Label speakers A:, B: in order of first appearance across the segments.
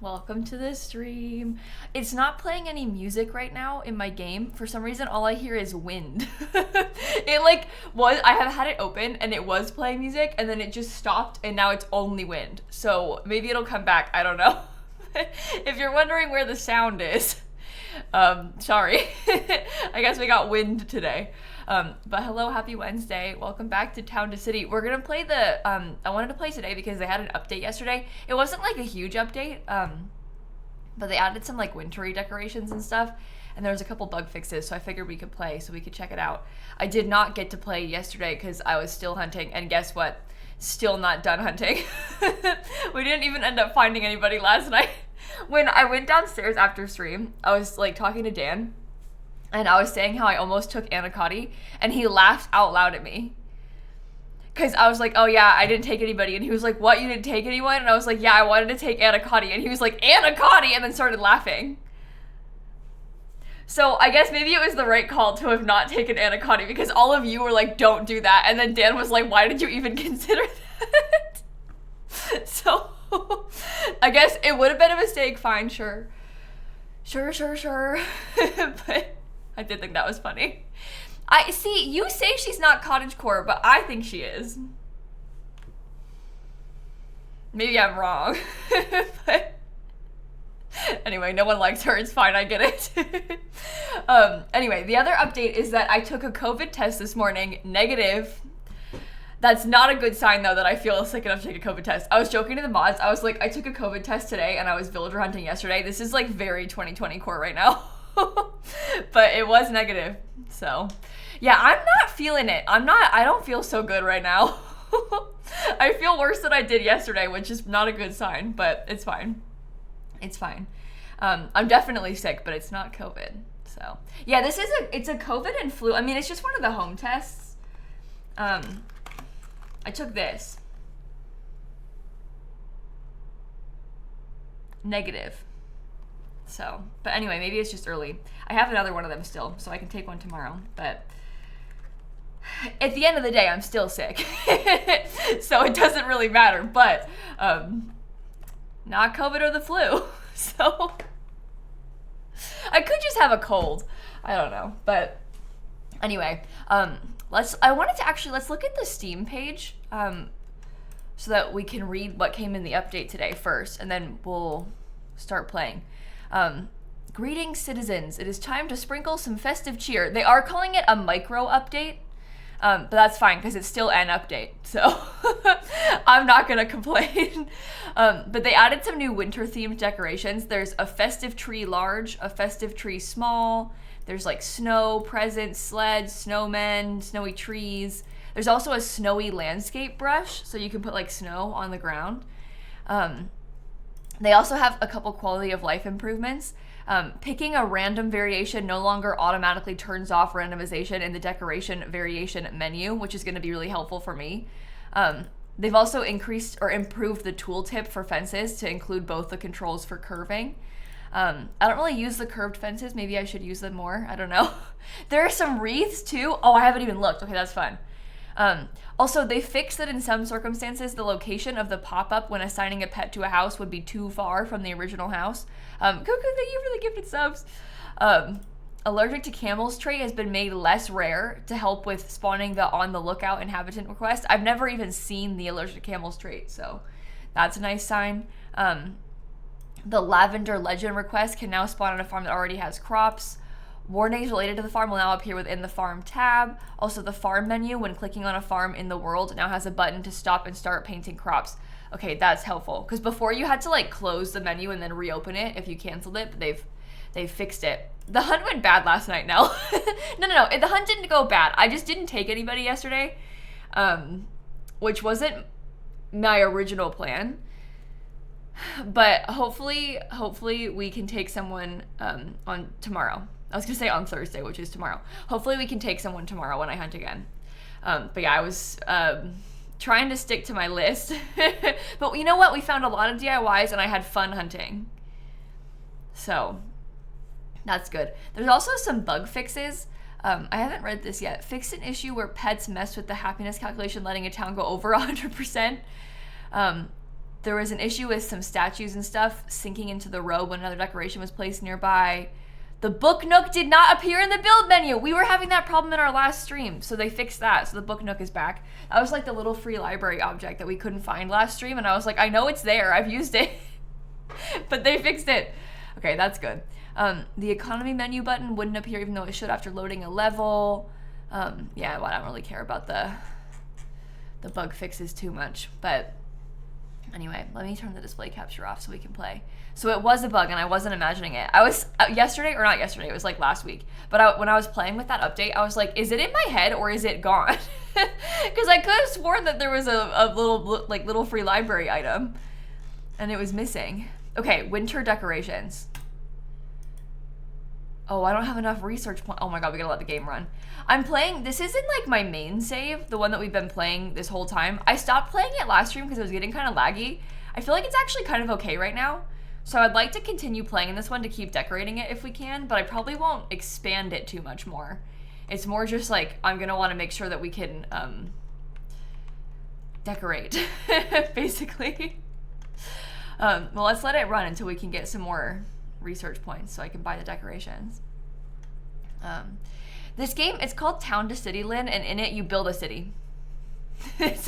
A: Welcome to the stream. It's not playing any music right now in my game. For some reason, all I hear is wind. I have had it open and it was playing music and then it just stopped and now it's only wind. So maybe it'll come back. I don't know. If you're wondering where the sound is, sorry. I guess we got wind today. But hello, happy Wednesday. Welcome back to Town to City. We're gonna play I wanted to play today because they had an update yesterday. It wasn't like a huge update, but they added some like wintry decorations and stuff, and there was a couple bug fixes, so I figured we could play so we could check it out. I did not get to play yesterday because I was still hunting, and guess what? Still not done hunting. We didn't even end up finding anybody last night. When I went downstairs after stream, I was like talking to Dan, and I was saying how I almost took anacotti, and he laughed out loud at me. Because I was like, oh yeah, I didn't take anybody. And he was like, what, you didn't take anyone? And I was like, yeah, I wanted to take anacotti. And he was like, anacotti, and then started laughing. So I guess maybe it was the right call to have not taken anacotti, because all of you were like, don't do that. And then Dan was like, why did you even consider that? So I guess it would have been a mistake. Fine, sure. Sure. But I did think that was funny. I see, you say she's not cottagecore, but I think she is. Maybe I'm wrong. But anyway, no one likes her. It's fine. I get it. Anyway, the other update is that I took a COVID test this morning. Negative. That's not a good sign, though, that I feel sick enough to take a COVID test. I was joking to the mods. I was like, I took a COVID test today, and I was villager hunting yesterday. This is, like, very 2020 core right now. But it was negative. So, yeah, I'm not feeling it. I don't feel so good right now. I feel worse than I did yesterday, which is not a good sign, but it's fine. It's fine. I'm definitely sick, but it's not COVID. So, yeah, it's a COVID and flu. I mean, it's just one of the home tests. I took this. Negative. So, but anyway, maybe it's just early. I have another one of them still, so I can take one tomorrow. But at the end of the day, I'm still sick. So it doesn't really matter. But not COVID or the flu. So I could just have a cold. I don't know. But anyway, let's look at the Steam page so that we can read what came in the update today first, and then we'll start playing. Greetings, citizens. It is time to sprinkle some festive cheer. They are calling it a micro update, but that's fine because it's still an update, so I'm not gonna complain. But they added some new winter-themed decorations. There's a festive tree large, a festive tree small. There's like snow, presents, sleds, snowmen, snowy trees. There's also a snowy landscape brush, so you can put like snow on the ground. They also have a couple quality of life improvements. Picking a random variation no longer automatically turns off randomization in the decoration variation menu, which is going to be really helpful for me. They've also increased or improved the tooltip for fences to include both the controls for curving. I don't really use the curved fences. Maybe I should use them more. I don't know. There are some wreaths too. Oh, I haven't even looked. Okay, that's fun. Also, they fixed that in some circumstances, the location of the pop-up when assigning a pet to a house would be too far from the original house. Cuckoo, thank you for the gifted subs. Allergic to camels trait has been made less rare to help with spawning the on the lookout inhabitant request. I've never even seen the allergic to camels trait, so that's a nice sign. The lavender legend request can now spawn on a farm that already has crops. Warnings related to the farm will now appear within the farm tab. Also, the farm menu, when clicking on a farm in the world, now has a button to stop and start painting crops. Okay, that's helpful. Because before you had to like close the menu and then reopen it if you canceled it, but they've fixed it. The hunt went bad last night, no. No. The hunt didn't go bad. I just didn't take anybody yesterday, which wasn't my original plan. But hopefully we can take someone on tomorrow. I was going to say on Thursday, which is tomorrow. Hopefully we can take someone tomorrow when I hunt again. But yeah, I was trying to stick to my list. But you know what? We found a lot of DIYs and I had fun hunting. So that's good. There's also some bug fixes. I haven't read this yet. Fixed an issue where pets messed with the happiness calculation, letting a town go over 100%. There was an issue with some statues and stuff sinking into the road when another decoration was placed nearby. The book nook did not appear in the build menu. We were having that problem in our last stream, so they fixed that. So the book nook is back. That was like the little free library object that we couldn't find last stream, and I was like, I know it's there. I've used it. But they fixed it. Okay, that's good. The economy menu button wouldn't appear even though it should after loading a level. Yeah, well, I don't really care about the bug fixes too much. But anyway, let me turn the display capture off so we can play. So it was a bug, and I wasn't imagining it. I was, yesterday, or not yesterday, it was like last week. But when I was playing with that update, I was like, is it in my head or is it gone? Because I could have sworn that there was a little free library item, and it was missing. Okay, winter decorations. Oh, I don't have enough research points. Oh my god, we gotta let the game run. I'm playing, this isn't like my main save, the one that we've been playing this whole time. I stopped playing it last stream because it was getting kind of laggy. I feel like it's actually kind of okay right now. So I'd like to continue playing in this one to keep decorating it if we can, but I probably won't expand it too much more. It's more just like, I'm gonna wanna make sure that we can decorate, basically. Well, let's let it run until we can get some more research points so I can buy the decorations. This game, it's called Town to City Lin, and in it you build a city. it's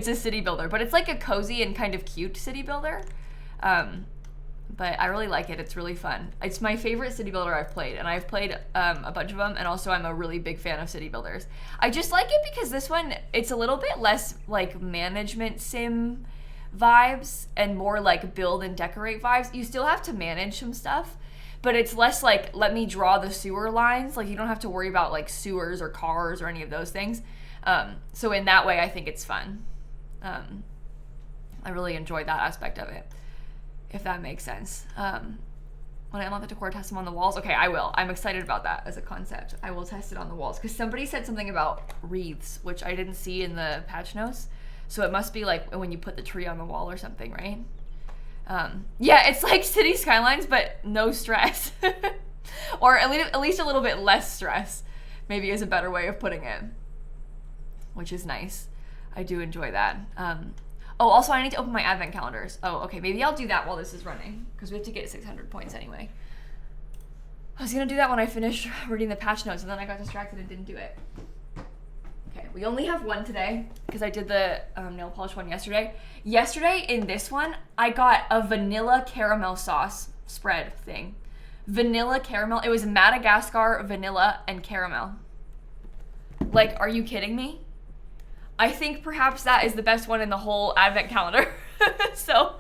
A: a city builder, but it's like a cozy and kind of cute city builder. But I really like it. It's really fun. It's my favorite city builder I've played, and I've played a bunch of them, and also I'm a really big fan of city builders. I just like it because this one, it's a little bit less like management sim vibes and more like build and decorate vibes. You still have to manage some stuff, but it's less like, let me draw the sewer lines. Like, you don't have to worry about like sewers or cars or any of those things. So in that way, I think it's fun. I really enjoyed that aspect of it, if that makes sense. When I unlock the decor, test them on the walls. Okay, I will. I'm excited about that as a concept. I will test it on the walls because somebody said something about wreaths, which I didn't see in the patch notes. So it must be like when you put the tree on the wall or something, right? Yeah, it's like City Skylines, but no stress. Or at least a little bit less stress, maybe is a better way of putting it, which is nice. I do enjoy that. Oh, also I need to open my advent calendars. Oh, okay, maybe I'll do that while this is running because we have to get 600 points anyway. I was gonna do that when I finish reading the patch notes, and then I got distracted and didn't do it. Okay, we only have one today because I did the nail polish one yesterday. Yesterday in this one, I got a vanilla caramel sauce spread thing. Vanilla caramel. It was Madagascar, vanilla, and caramel. Like, are you kidding me? I think perhaps that is the best one in the whole advent calendar. So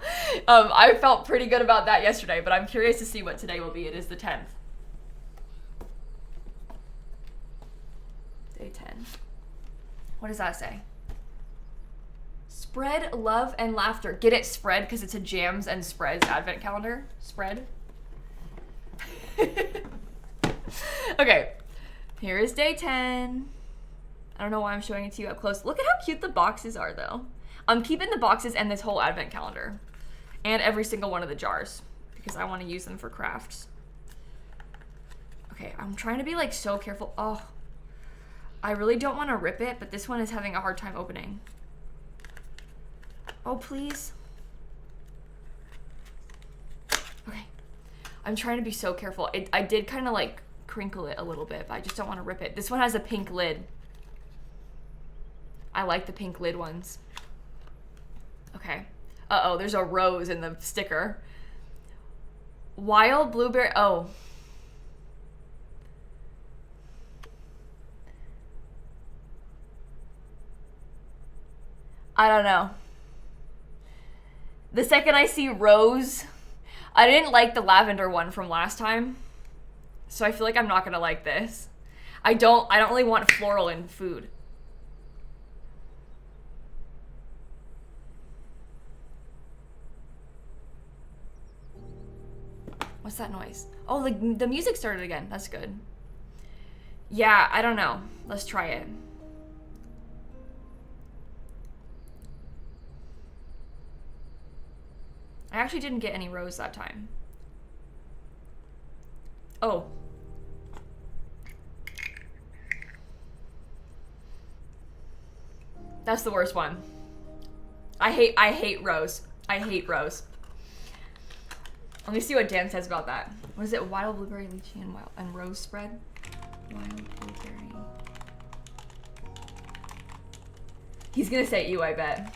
A: I felt pretty good about that yesterday, but I'm curious to see what today will be. It is the 10th. Day 10. What does that say? Spread love and laughter. Get it, spread, because it's a jams and spreads advent calendar. Spread. Okay, here is day 10. I don't know why I'm showing it to you up close. Look at how cute the boxes are, though. I'm keeping the boxes and this whole advent calendar and every single one of the jars because I want to use them for crafts. Okay, I'm trying to be like so careful. Oh, I really don't want to rip it, but this one is having a hard time opening. Oh, please. Okay, I'm trying to be so careful. I did kind of like crinkle it a little bit, but I just don't want to rip it. This one has a pink lid. I like the pink lid ones. Okay. Uh-oh, there's a rose in the sticker. Wild blueberry. Oh. I don't know. The second I see rose, I didn't like the lavender one from last time. So I feel like I'm not gonna like this. I don't really want floral in food. What's that noise? Oh, the music started again. That's good. Yeah, I don't know. Let's try it. I actually didn't get any rose that time. Oh. That's the worst one. I hate rose. I hate rose. Let me see what Dan says about that. What is it? Wild blueberry, lychee, and rose spread? Wild blueberry. He's gonna say you, I bet.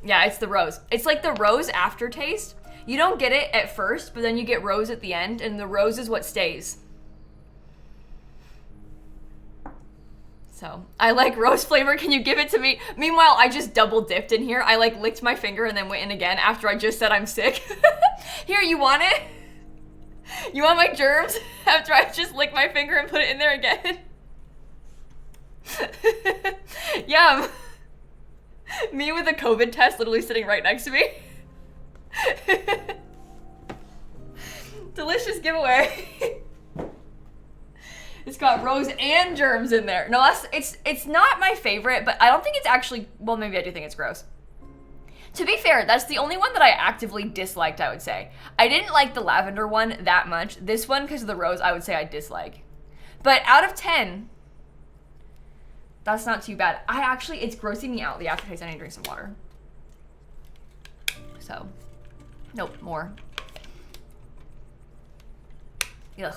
A: Yeah, it's the rose. It's like the rose aftertaste. You don't get it at first, but then you get rose at the end, and the rose is what stays. So, I like rose flavor. Can you give it to me? Meanwhile, I just double dipped in here. I like licked my finger and then went in again after I just said I'm sick. Here, you want it? You want my germs? After I just licked my finger and put it in there again. Yum. Me with a COVID test literally sitting right next to me. Delicious giveaway. It's got rose and germs in there. No, it's not my favorite, but I don't think it's actually, well, maybe I do think it's gross. To be fair, that's the only one that I actively disliked, I would say. I didn't like the lavender one that much. This one, because of the rose, I would say I dislike. But out of 10, that's not too bad. It's grossing me out, the aftertaste. I need to drink some water. So, nope, more. Ugh.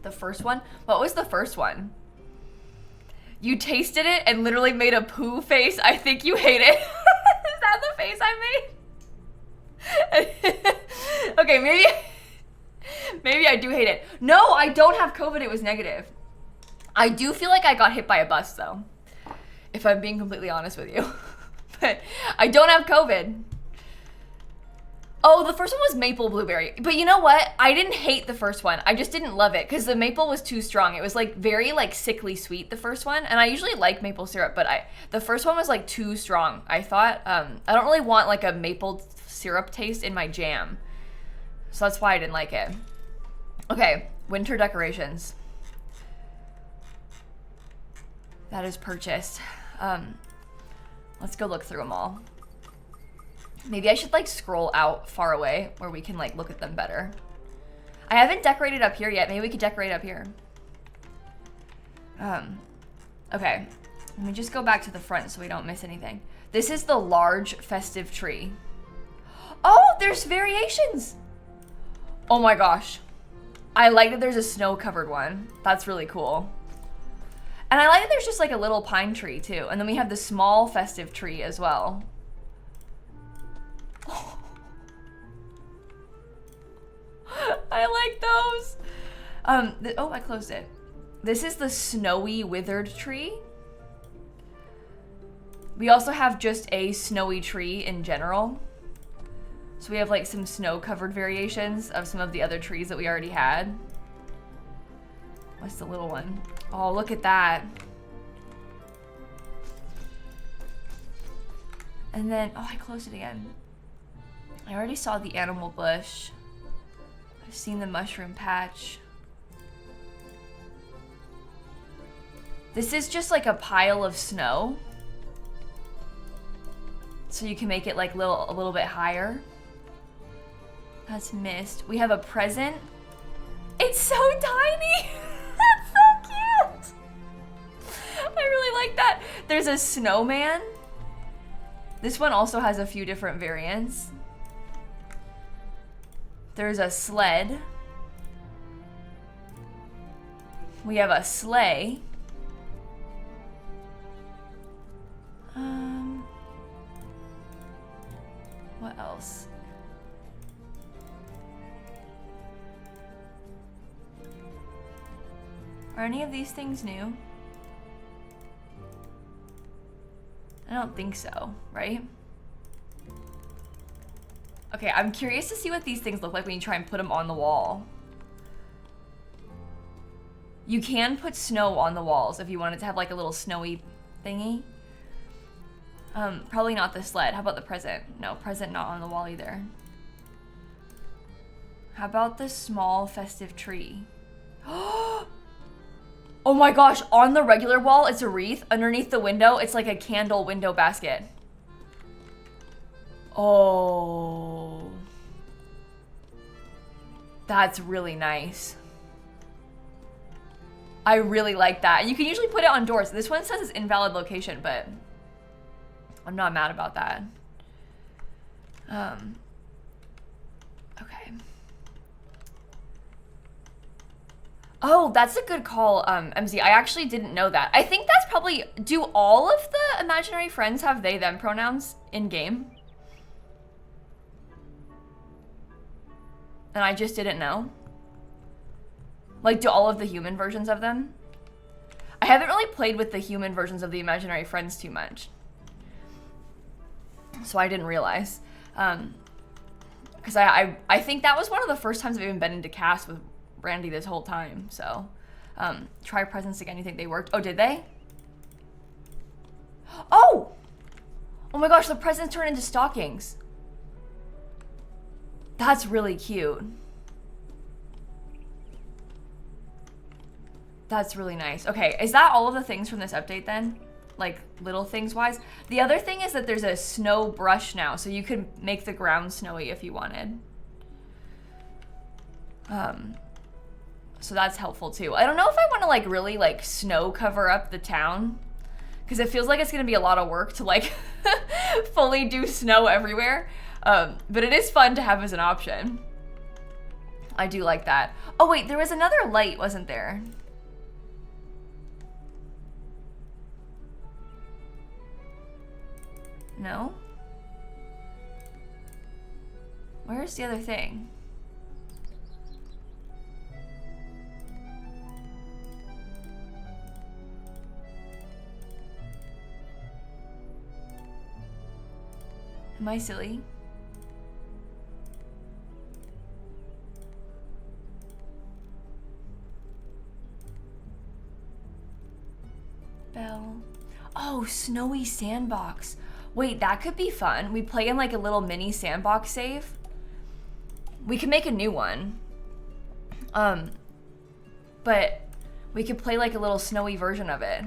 A: The first one? What was the first one? You tasted it and literally made a poo face. I think you hate it. Is that the face I made? Okay, maybe I do hate it. No, I don't have COVID. It was negative. I do feel like I got hit by a bus though, if I'm being completely honest with you. But I don't have COVID. Oh, the first one was maple blueberry. But you know what? I didn't hate the first one. I just didn't love it because the maple was too strong. It was like very like sickly sweet, the first one. And I usually like maple syrup, but the first one was like too strong. I thought, I don't really want like a maple syrup taste in my jam. So that's why I didn't like it. Okay, winter decorations. That is purchased. Let's go look through them all. Maybe I should like scroll out far away where we can like look at them better. I haven't decorated up here yet. Maybe we could decorate up here. Okay, let me just go back to the front so we don't miss anything. This is the large festive tree. Oh, there's variations. Oh my gosh. I like that there's a snow-covered one. That's really cool. And I like that there's just like a little pine tree too. And then we have the small festive tree as well. Oh. I like those. Oh, I closed it. This is the snowy withered tree. We also have just a snowy tree in general. So we have like some snow-covered variations of some of the other trees that we already had. What's the little one? Oh, look at that. And then, oh, I closed it again. I already saw the animal bush. I've seen the mushroom patch. This is just like a pile of snow. So you can make it like a little bit higher. That's mist. We have a present. It's so tiny. That's so cute. I really like that. There's a snowman. This one also has a few different variants. There's a sled. We have a sleigh. What else? Are any of these things new? I don't think so, right? Okay, I'm curious to see what these things look like when you try and put them on the wall. You can put snow on the walls if you wanted to have like a little snowy thingy. Probably not the sled. How about the present? No, present not on the wall either. How about the small festive tree? Oh my gosh, on the regular wall, it's a wreath. Underneath the window, it's like a candle window basket. Oh. That's really nice. I really like that. And you can usually put it on doors. This one says it's invalid location, but I'm not mad about that. Okay. Oh, that's a good call, MZ. I actually didn't know that. I think that's probably... Do all of the imaginary friends have they, them pronouns in-game? And I just didn't know? Like, do all of the human versions of them? I haven't really played with the human versions of the imaginary friends too much. So I didn't realize. Because I think that was one of the first times I've even been into cast with Randy this whole time. So try presents again. You think they worked? Oh, did they? Oh! Oh my gosh, the presents turn into stockings. That's really cute. That's really nice. Okay, is that all of the things from this update then? Like, little things wise? The other thing is that there's a snow brush now, so you could make the ground snowy if you wanted. So that's helpful too. I don't know if I want to like really like snow cover up the town, because it feels like it's gonna be a lot of work to like fully do snow everywhere. But it is fun to have as an option. I do like that. Oh wait, there was another light, wasn't there? No? Where's the other thing? Am I silly? Bell. Oh, snowy sandbox. Wait, that could be fun. We play in like a little mini sandbox save. We could make a new one. But we could play like a little snowy version of it.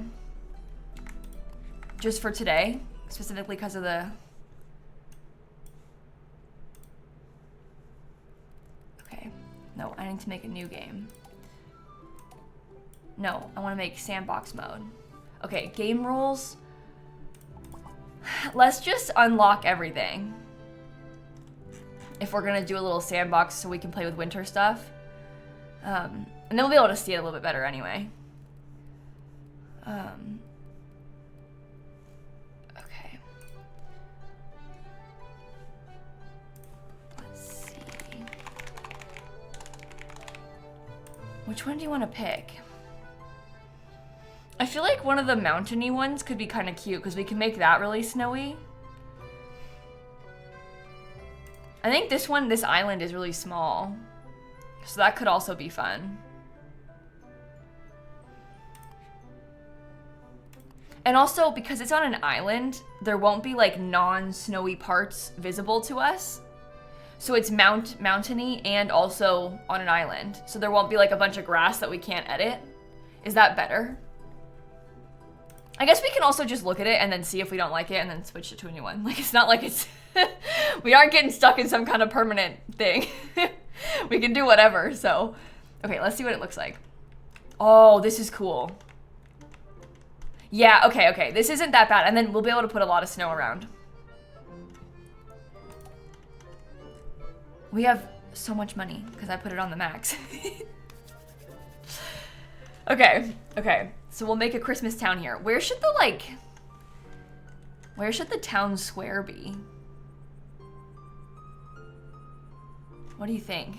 A: Just for today, specifically because of the... Okay, no, I need to make a new game. No, I want to make sandbox mode. Okay, game rules. Let's just unlock everything. If we're gonna do a little sandbox so we can play with winter stuff. And then we'll be able to see it a little bit better anyway. Okay. Let's see. Which one do you want to pick? I feel like one of the mountainy ones could be kind of cute because we can make that really snowy. I think this one, this island is really small. So that could also be fun. And also, because it's on an island, there won't be like non-snowy parts visible to us. So it's mountainy and also on an island. So there won't be like a bunch of grass that we can't edit. Is that better? I guess we can also just look at it and then see if we don't like it and then switch it to a new one. Like, it's not like it's... we aren't getting stuck in some kind of permanent thing. We can do whatever, so... Okay, let's see what it looks like. Oh, this is cool. Yeah, okay. This isn't that bad. And then we'll be able to put a lot of snow around. We have so much money because I put it on the max. Okay. So we'll make a Christmas town here. Where should the town square be? What do you think?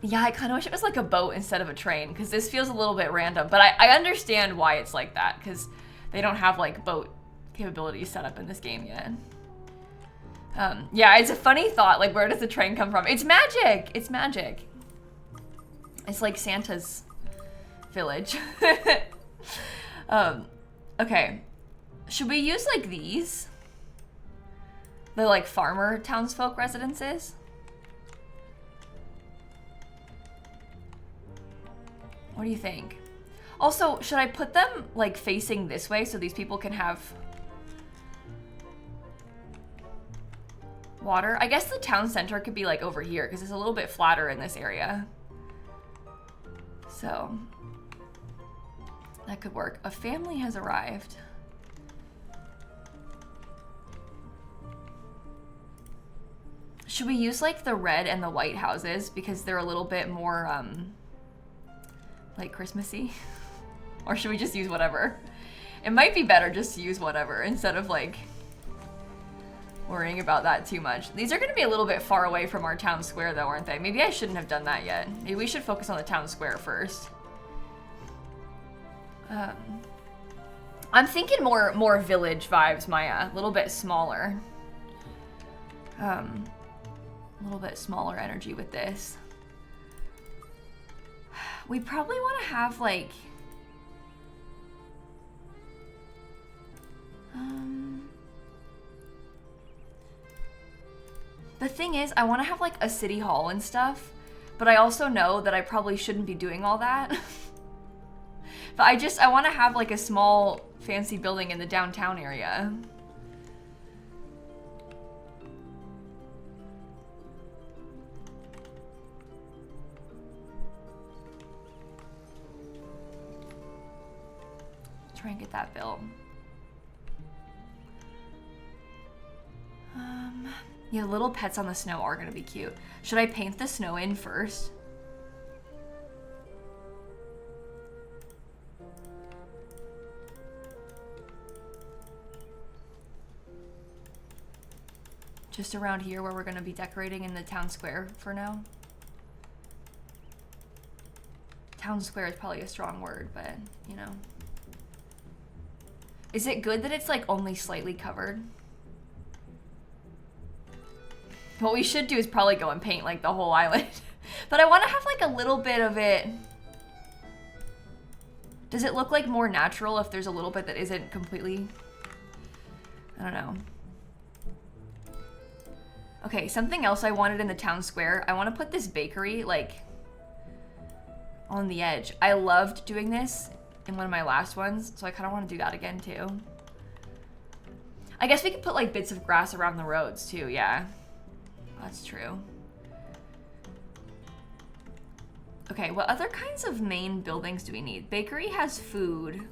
A: Yeah, I kind of wish it was like a boat instead of a train because this feels a little bit random, but I understand why it's like that because they don't have like boat capabilities set up in this game yet. Yeah, it's a funny thought. Like, where does the train come from? It's magic. It's magic. It's like Santa's village. Okay. Should we use like these? The like farmer townsfolk residences? What do you think? Also, should I put them like facing this way so these people can have water? I guess the town center could be like over here because it's a little bit flatter in this area. So that could work. A family has arrived. Should we use like the red and the white houses because they're a little bit more like Christmassy? Or should we just use whatever? It might be better just to use whatever instead of like worrying about that too much. These are gonna be a little bit far away from our town square though, aren't they? Maybe I shouldn't have done that yet. Maybe we should focus on the town square first. I'm thinking more village vibes, Maya. A little bit smaller. A little bit smaller energy with this. We probably want to have like the thing is, I want to have like a city hall and stuff, but I also know that I probably shouldn't be doing all that. But I want to have like a small fancy building in the downtown area. Try and get that built. Yeah, little pets on the snow are gonna be cute. Should I paint the snow in first? Just around here where we're gonna be decorating in the town square for now. Town square is probably a strong word, but you know. Is it good that it's like only slightly covered? What we should do is probably go and paint like the whole island. But I want to have like a little bit of it. Does it look like more natural if there's a little bit that isn't completely? I don't know. Okay, something else I wanted in the town square. I want to put this bakery like on the edge. I loved doing this in one of my last ones, so I kind of want to do that again too. I guess we could put like bits of grass around the roads too, yeah. That's true. Okay, what other kinds of main buildings do we need? Bakery has food.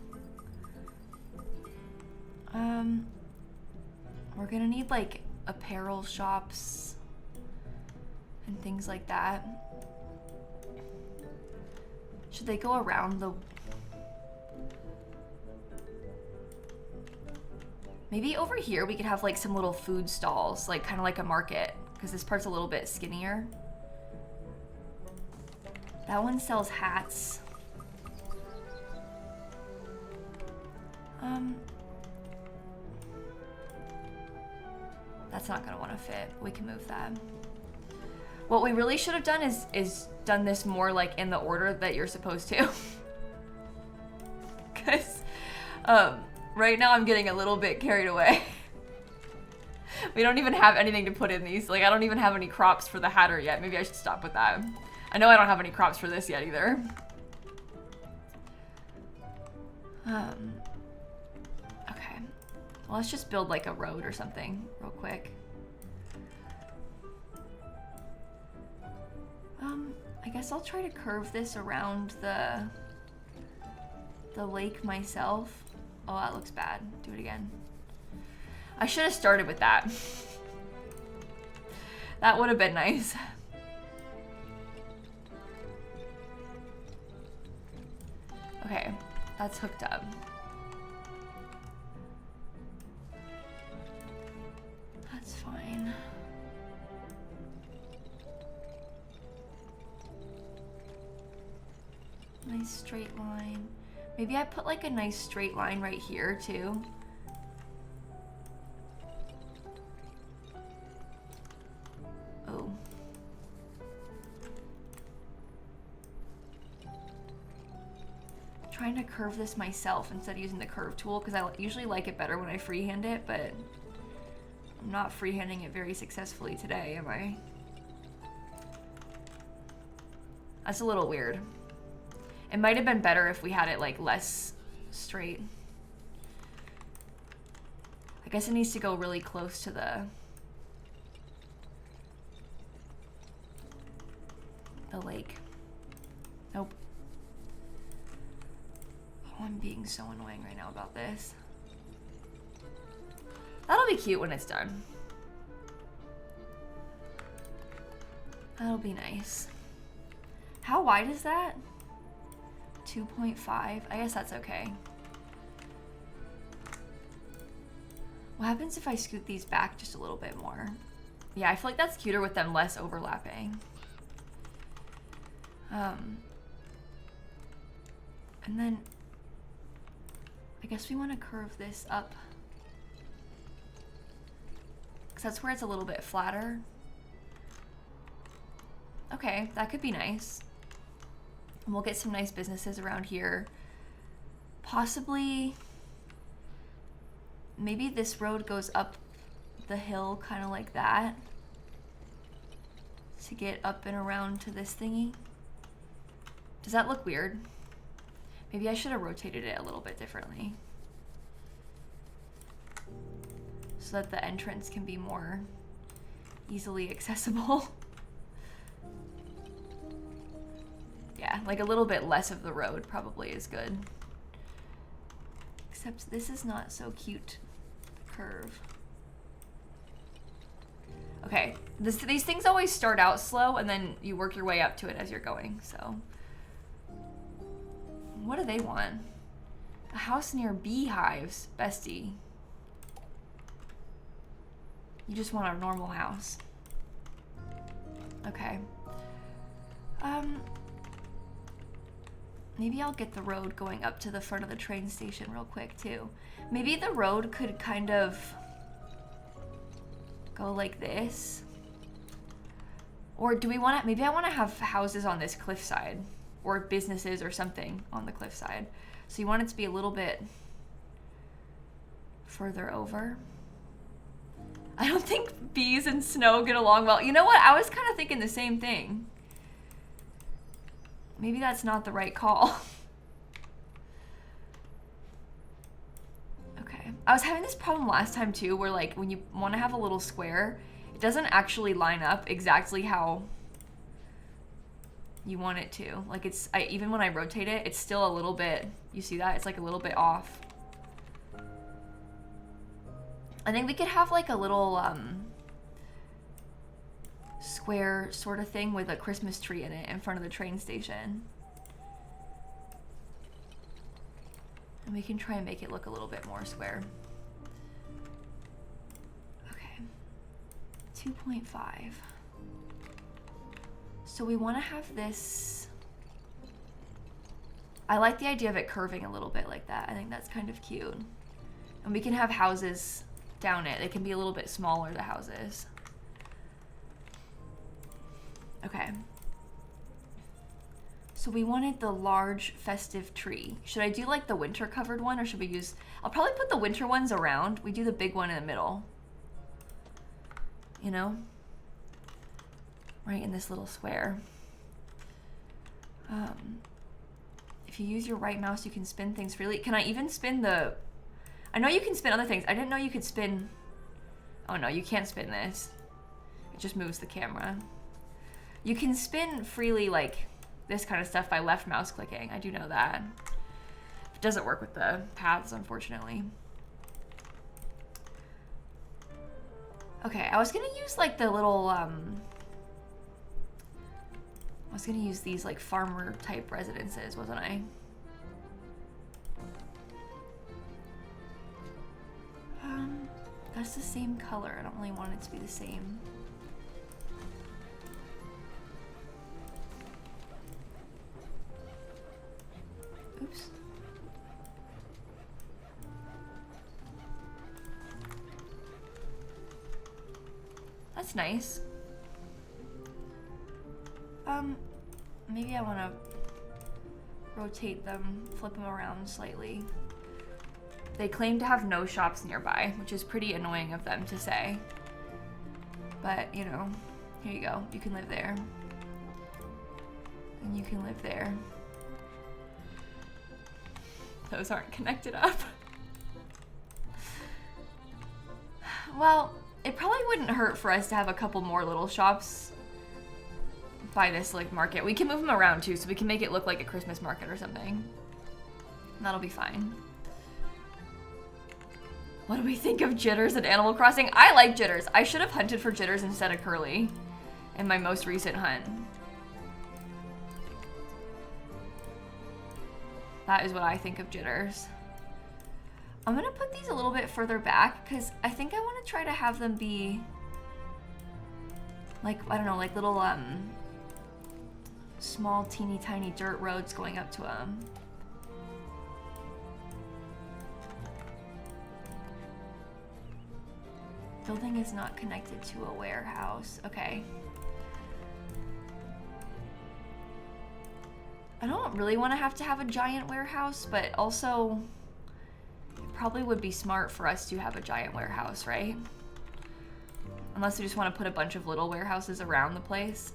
A: We're gonna need like apparel shops and things like that. Should they go around the... Maybe over here we could have like some little food stalls, like kind of like a market, because this part's a little bit skinnier. That one sells hats. That's not gonna want to fit. We can move that. What we really should have done is done this more like in the order that you're supposed to. Because right now I'm getting a little bit carried away. We don't even have anything to put in these. Like I don't even have any crops for the hatter yet. Maybe I should stop with that. I know I don't have any crops for this yet either. Okay. Well, let's just build like a road or something real quick. I guess I'll try to curve this around the lake myself. Oh, that looks bad. Do it again. I should have started with that. That would have been nice. Okay, that's hooked up. That's fine. Nice straight line. Maybe I put like a nice straight line right here too. Oh. Trying to curve this myself instead of using the curve tool because I usually like it better when I freehand it, but I'm not freehanding it very successfully today, am I? That's a little weird. It might have been better if we had it like less straight. I guess it needs to go really close to the lake. Nope. Oh, I'm being so annoying right now about this. That'll be cute when it's done. That'll be nice. How wide is that? 2.5. I guess that's okay. What happens if I scoot these back just a little bit more? Yeah, I feel like that's cuter with them less overlapping. And then I guess we want to curve this up, because that's where it's a little bit flatter. Okay, that could be nice. And we'll get some nice businesses around here. Possibly, maybe this road goes up the hill kind of like that to get up and around to this thingy. Does that look weird? Maybe I should have rotated it a little bit differently so that the entrance can be more easily accessible. Yeah, like a little bit less of the road probably is good. Except this is not so cute curve. Okay, these things always start out slow and then you work your way up to it as you're going, so. What do they want? A house near beehives, bestie. You just want a normal house. Okay. Maybe I'll get the road going up to the front of the train station real quick too. Maybe the road could kind of go like this. Or do we want to, maybe I want to have houses on this cliffside or businesses or something on the cliffside. So you want it to be a little bit further over. I don't think bees and snow get along well. You know what? I was kind of thinking the same thing. Maybe that's not the right call. Okay. I was having this problem last time too, where like when you want to have a little square, it doesn't actually line up exactly how you want it to. Like it's, even when I rotate it, it's still a little bit, you see that? It's like a little bit off. I think we could have like a little square sort of thing with a Christmas tree in it in front of the train station. And we can try and make it look a little bit more square. Okay. 2.5. So we want to have this. I like the idea of it curving a little bit like that. I think that's kind of cute. And we can have houses down it. They can be a little bit smaller, the houses. Okay. So we wanted the large festive tree. Should I do like the winter covered one, or should we use, I'll probably put the winter ones around. We do the big one in the middle. You know? Right in this little square. If you use your right mouse, you can spin things freely. Can I even spin the, I know you can spin other things. I didn't know you could spin, oh no, you can't spin this. It just moves the camera. You can spin freely like this kind of stuff by left mouse clicking. I do know that. It doesn't work with the paths, unfortunately. Okay, I was gonna use like the little, I was gonna use these like farmer type residences, wasn't I? That's the same color. I don't really want it to be the same. Oops. That's nice. Maybe I want to rotate them, flip them around slightly. They claim to have no shops nearby, which is pretty annoying of them to say. But, you know, here you go. You can live there. And you can live there. Those aren't connected up. Well, it probably wouldn't hurt for us to have a couple more little shops by this like market. We can move them around too, so we can make it look like a Christmas market or something. That'll be fine. What do we think of jitters at Animal Crossing? I like jitters. I should have hunted for jitters instead of Curly in my most recent hunt. That is what I think of jitters. I'm gonna put these a little bit further back because I think I want to try to have them be like, I don't know, like little small teeny tiny dirt roads going up to them. Building is not connected to a warehouse. Okay. I don't really want to have a giant warehouse, but also it probably would be smart for us to have a giant warehouse, right? Unless we just want to put a bunch of little warehouses around the place.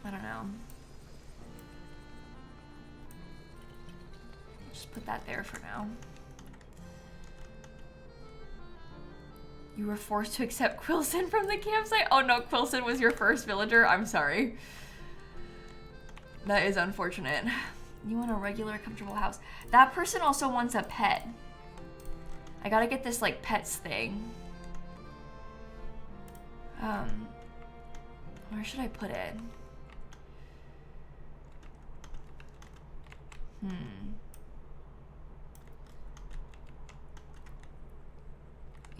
A: I don't know. Just put that there for now. You were forced to accept Quilson from the campsite? Oh no, Quilson was your first villager? I'm sorry. That is unfortunate. You want a regular, comfortable house. That person also wants a pet. I gotta get this, like, pets thing. Where should I put it?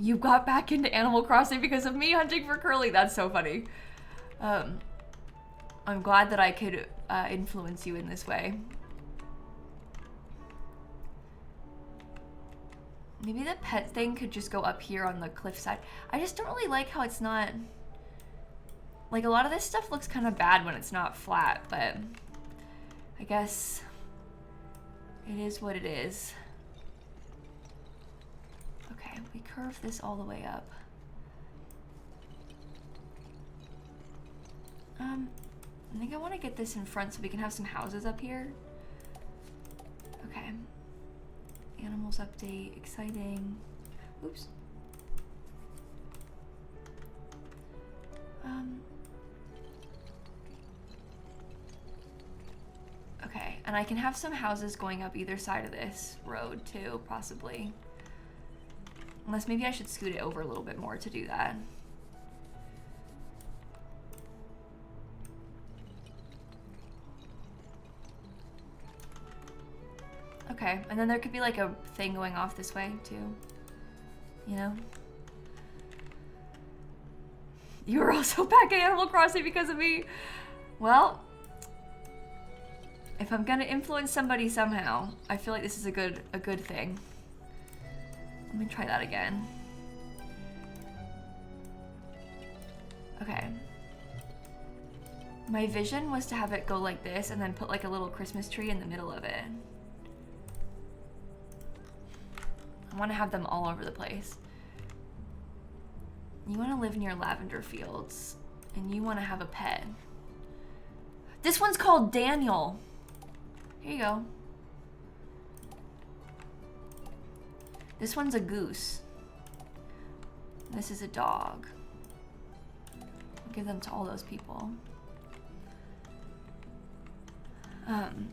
A: You got back into Animal Crossing because of me hunting for Curly. That's so funny. I'm glad that I could influence you in this way. Maybe the pet thing could just go up here on the cliffside. I just don't really like how it's not... Like, a lot of this stuff looks kind of bad when it's not flat, but I guess it is what it is. Okay, we curve this all the way up. I think I want to get this in front so we can have some houses up here. Okay. Animals update, exciting. Oops. Okay, and I can have some houses going up either side of this road too, possibly. Unless maybe I should scoot it over a little bit more to do that. Okay, and then there could be like a thing going off this way too, you know? You were also back at Animal Crossing because of me. Well, if I'm gonna influence somebody somehow, I feel like this is a good thing. Let me try that again. Okay. My vision was to have it go like this and then put like a little Christmas tree in the middle of it. I want to have them all over the place. You want to live near lavender fields and you want to have a pet. This one's called Daniel. Here you go. This one's a goose. This is a dog. I'll give them to all those people.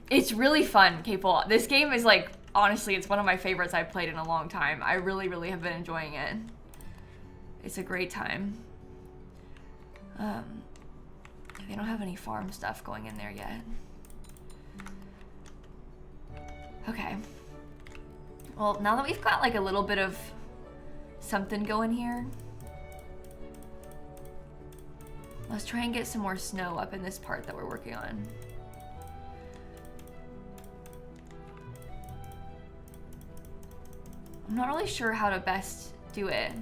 A: It's really fun, Capel. This game is like, honestly, it's one of my favorites I've played in a long time. I really, really have been enjoying it. It's a great time. They don't have any farm stuff going in there yet. Okay. Well, now that we've got like a little bit of something going here, let's try and get some more snow up in this part that we're working on. I'm not really sure how to best do it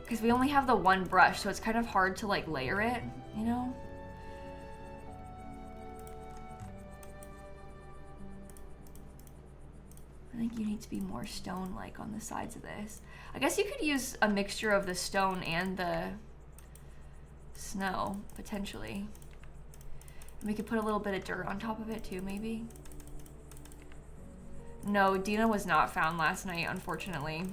A: because we only have the one brush, so it's kind of hard to like layer it, you know? I think you need to be more stone-like on the sides of this. I guess you could use a mixture of the stone and the snow, potentially. And we could put a little bit of dirt on top of it too, maybe. No, Dina was not found last night, unfortunately.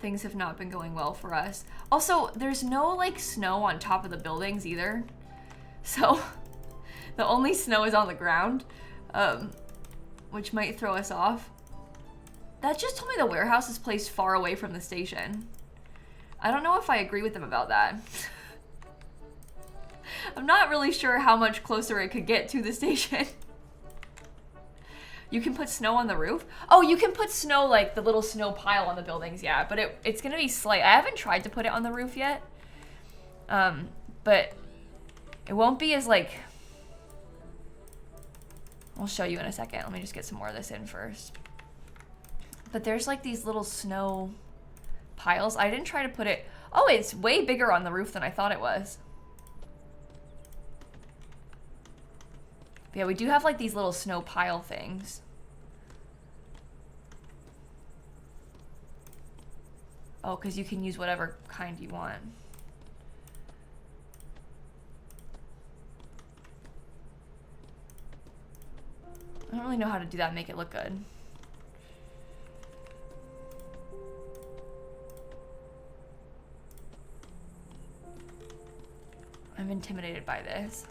A: Things have not been going well for us. Also, there's no like snow on top of the buildings either. So the only snow is on the ground, which might throw us off. That just told me the warehouse is placed far away from the station. I don't know if I agree with them about that. I'm not really sure how much closer it could get to the station. You can put snow on the roof? Oh, you can put snow, like the little snow pile on the buildings, yeah. But it's gonna be slight. I haven't tried to put it on the roof yet. But it won't be as like... I'll show you in a second. Let me just get some more of this in first. But there's like these little snow piles. I didn't try to put it... Oh, it's way bigger on the roof than I thought it was. But yeah, we do have like these little snow pile things. Oh, because you can use whatever kind you want. I don't really know how to do that and make it look good. I'm intimidated by this.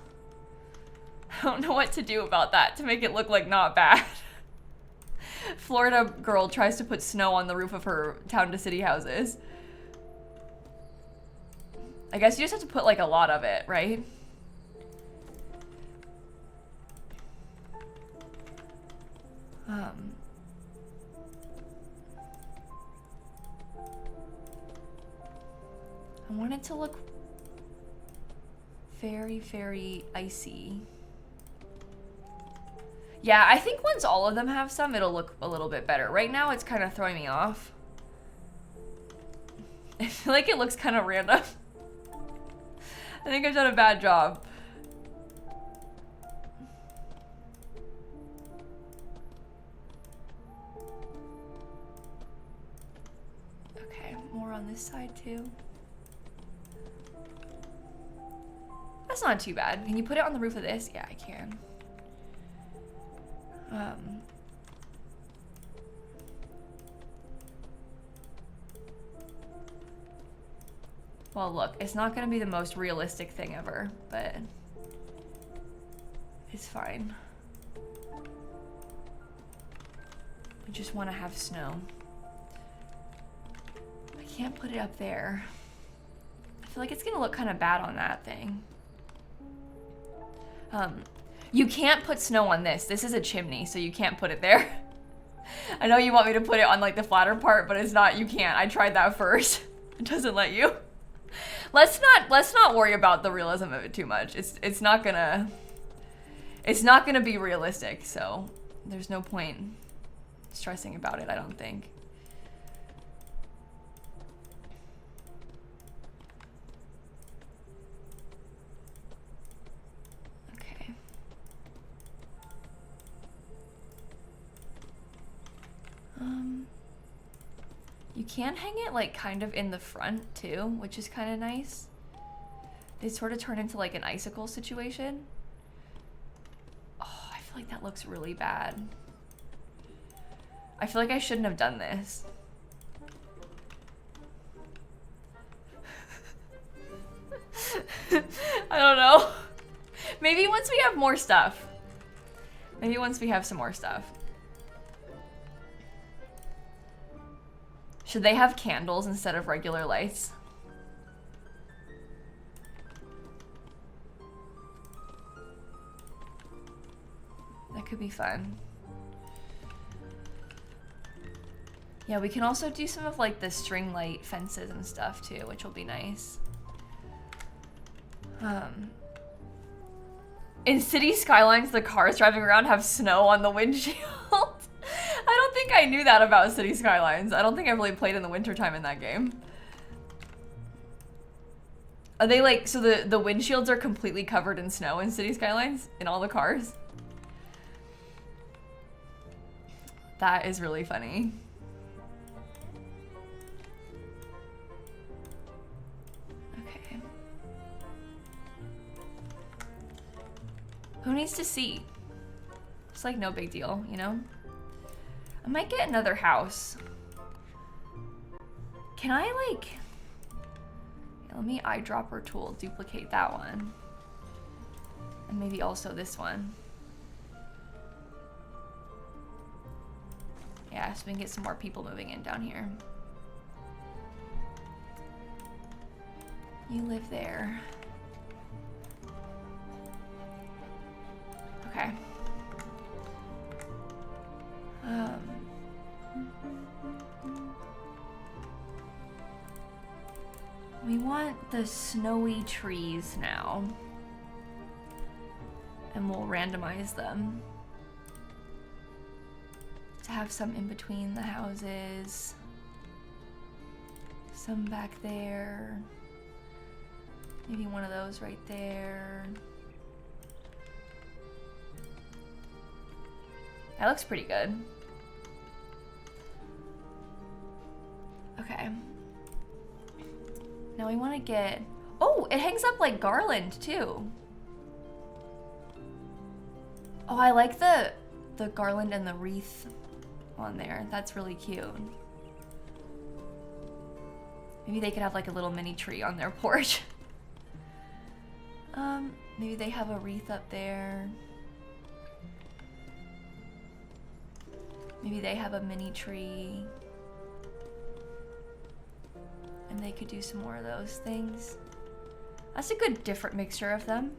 A: I don't know what to do about that to make it look like not bad. Florida girl tries to put snow on the roof of her town to city houses. I guess you just have to put like a lot of it, right? I want it to look very, very icy. Yeah, I think once all of them have some, it'll look a little bit better. Right now, it's kind of throwing me off. I feel like it looks kind of random. I think I've done a bad job. Okay, more on this side too. That's not too bad. Can you put it on the roof of this? Yeah, I can. Well, look, it's not gonna be the most realistic thing ever, but it's fine. We just want to have snow. I can't put it up there. I feel like it's gonna look kind of bad on that thing. You can't put snow on this. This is a chimney, so you can't put it there. I know you want me to put it on like the flatter part, but it's not, you can't. I tried that first. It doesn't let you. Let's not worry about the realism of it too much. It's not gonna be realistic, so there's no point stressing about it, I don't think. You can hang it like kind of in the front too, which is kind of nice. They sort of turn into like an icicle situation. Oh, I feel like that looks really bad. I feel like I shouldn't have done this. I don't know. Maybe once we have more stuff. Maybe once we have some more stuff. Should they have candles instead of regular lights? That could be fun. Yeah, we can also do some of like the string light fences and stuff too, which will be nice. In City Skylines, the cars driving around have snow on the windshield. I don't think I knew that about City Skylines. I don't think I really played in the wintertime in that game. Are they like, so the windshields are completely covered in snow in City Skylines? In all the cars? That is really funny. Okay. Who needs to see? It's like no big deal, you know? I might get another house. Can I like... Yeah, let me eyedropper tool, duplicate that one. And maybe also this one. Yeah, Yeah, so we can get some more people moving in down here. You live there. Okay. We want the snowy trees now. And we'll randomize them to have some in between the houses. Some back there. Maybe one of those right there. That looks pretty good. Okay. Now we want to get... Oh, it hangs up like garland too. Oh, I like the garland and the wreath on there. That's really cute. Maybe they could have like a little mini tree on their porch. Maybe they have a wreath up there. Maybe they have a mini tree. And they could do some more of those things. That's a good different mixture of them.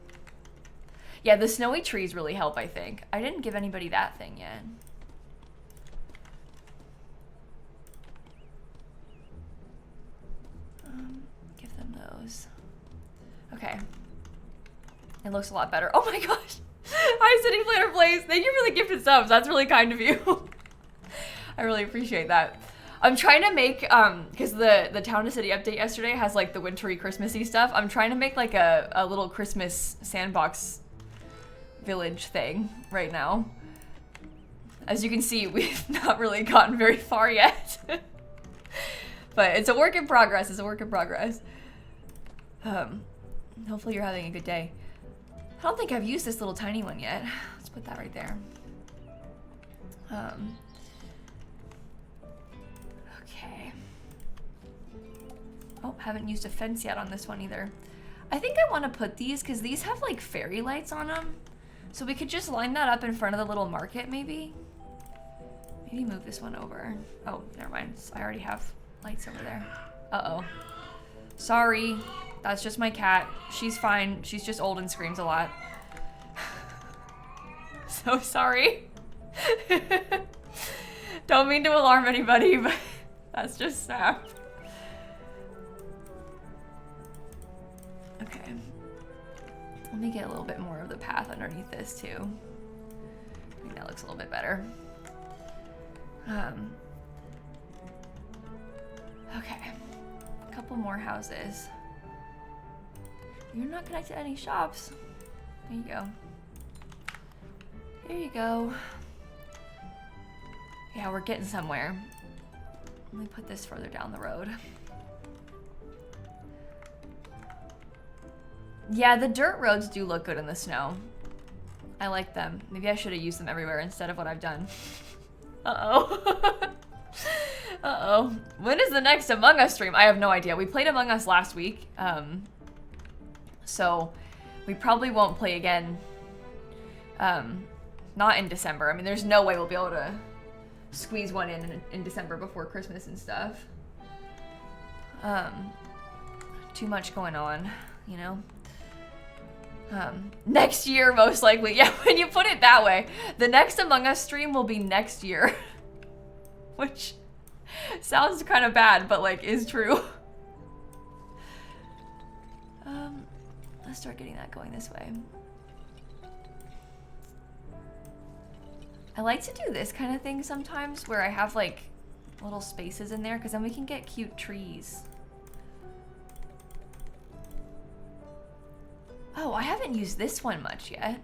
A: Yeah, the snowy trees really help, I think. I didn't give anybody that thing yet. Give them those. Okay. It looks a lot better. Oh my gosh! Hi, City Planner Blaze. Thank you for the gifted subs. That's really kind of you. I really appreciate that. I'm trying to make, because the Town to City update yesterday has like the wintry Christmassy stuff. I'm trying to make like a little Christmas sandbox village thing right now. As you can see, we've not really gotten very far yet. But it's a work in progress. It's a work in progress. Hopefully you're having a good day. I don't think I've used this little tiny one yet. Let's put that right there. Okay. Oh, haven't used a fence yet on this one either. I think I want to put these because these have like fairy lights on them. So we could just line that up in front of the little market maybe. Maybe move this one over. Oh, never mind. I already have lights over there. Uh-oh. Sorry. That's just my cat. She's fine. She's just old and screams a lot. So sorry. Don't mean to alarm anybody, but that's just Snap. Okay. Let me get a little bit more of the path underneath this too. I think that looks a little bit better. Okay. A couple more houses. You're not connected to any shops. There you go. There you go. Yeah, we're getting somewhere. Let me put this further down the road. Yeah, the dirt roads do look good in the snow. I like them. Maybe I should have used them everywhere instead of what I've done. Uh-oh. Uh-oh. When is the next Among Us stream? I have no idea. We played Among Us last week. So we probably won't play again. Not in December. I mean, there's no way we'll be able to squeeze one in December before Christmas and stuff. Too much going on, you know? Next year, most likely. Yeah, when you put it that way. The next Among Us stream will be next year. Which sounds kind of bad, but like is true. Let's start getting that going this way. I like to do this kind of thing sometimes where I have like little spaces in there because then we can get cute trees. Oh, I haven't used this one much yet.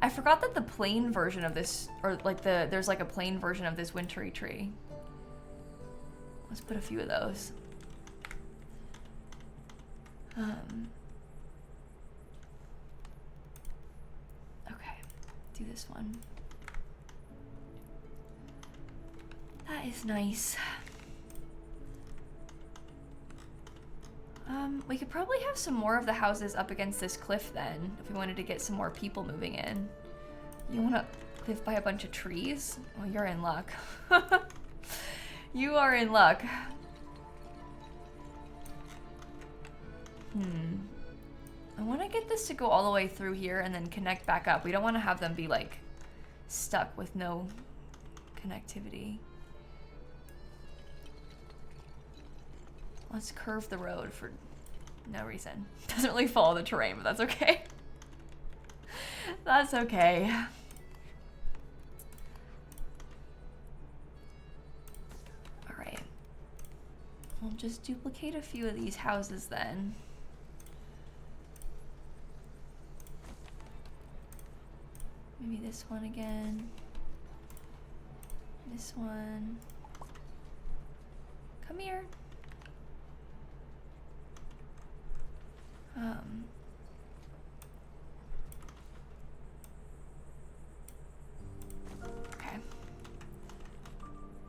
A: I forgot that the plain version of this, or like there's like a plain version of this wintry tree. Let's put a few of those. Okay, do this one. That is nice. We could probably have some more of the houses up against this cliff then, if we wanted to get some more people moving in. You want to hit by a bunch of trees? Oh, you're in luck. You are in luck. I want to get this to go all the way through here and then connect back up. We don't want to have them be like stuck with no connectivity. Let's curve the road for no reason. Doesn't really follow the terrain, but that's okay. That's okay. All right. We'll just duplicate a few of these houses then. Maybe this one again. This one. Come here. Okay.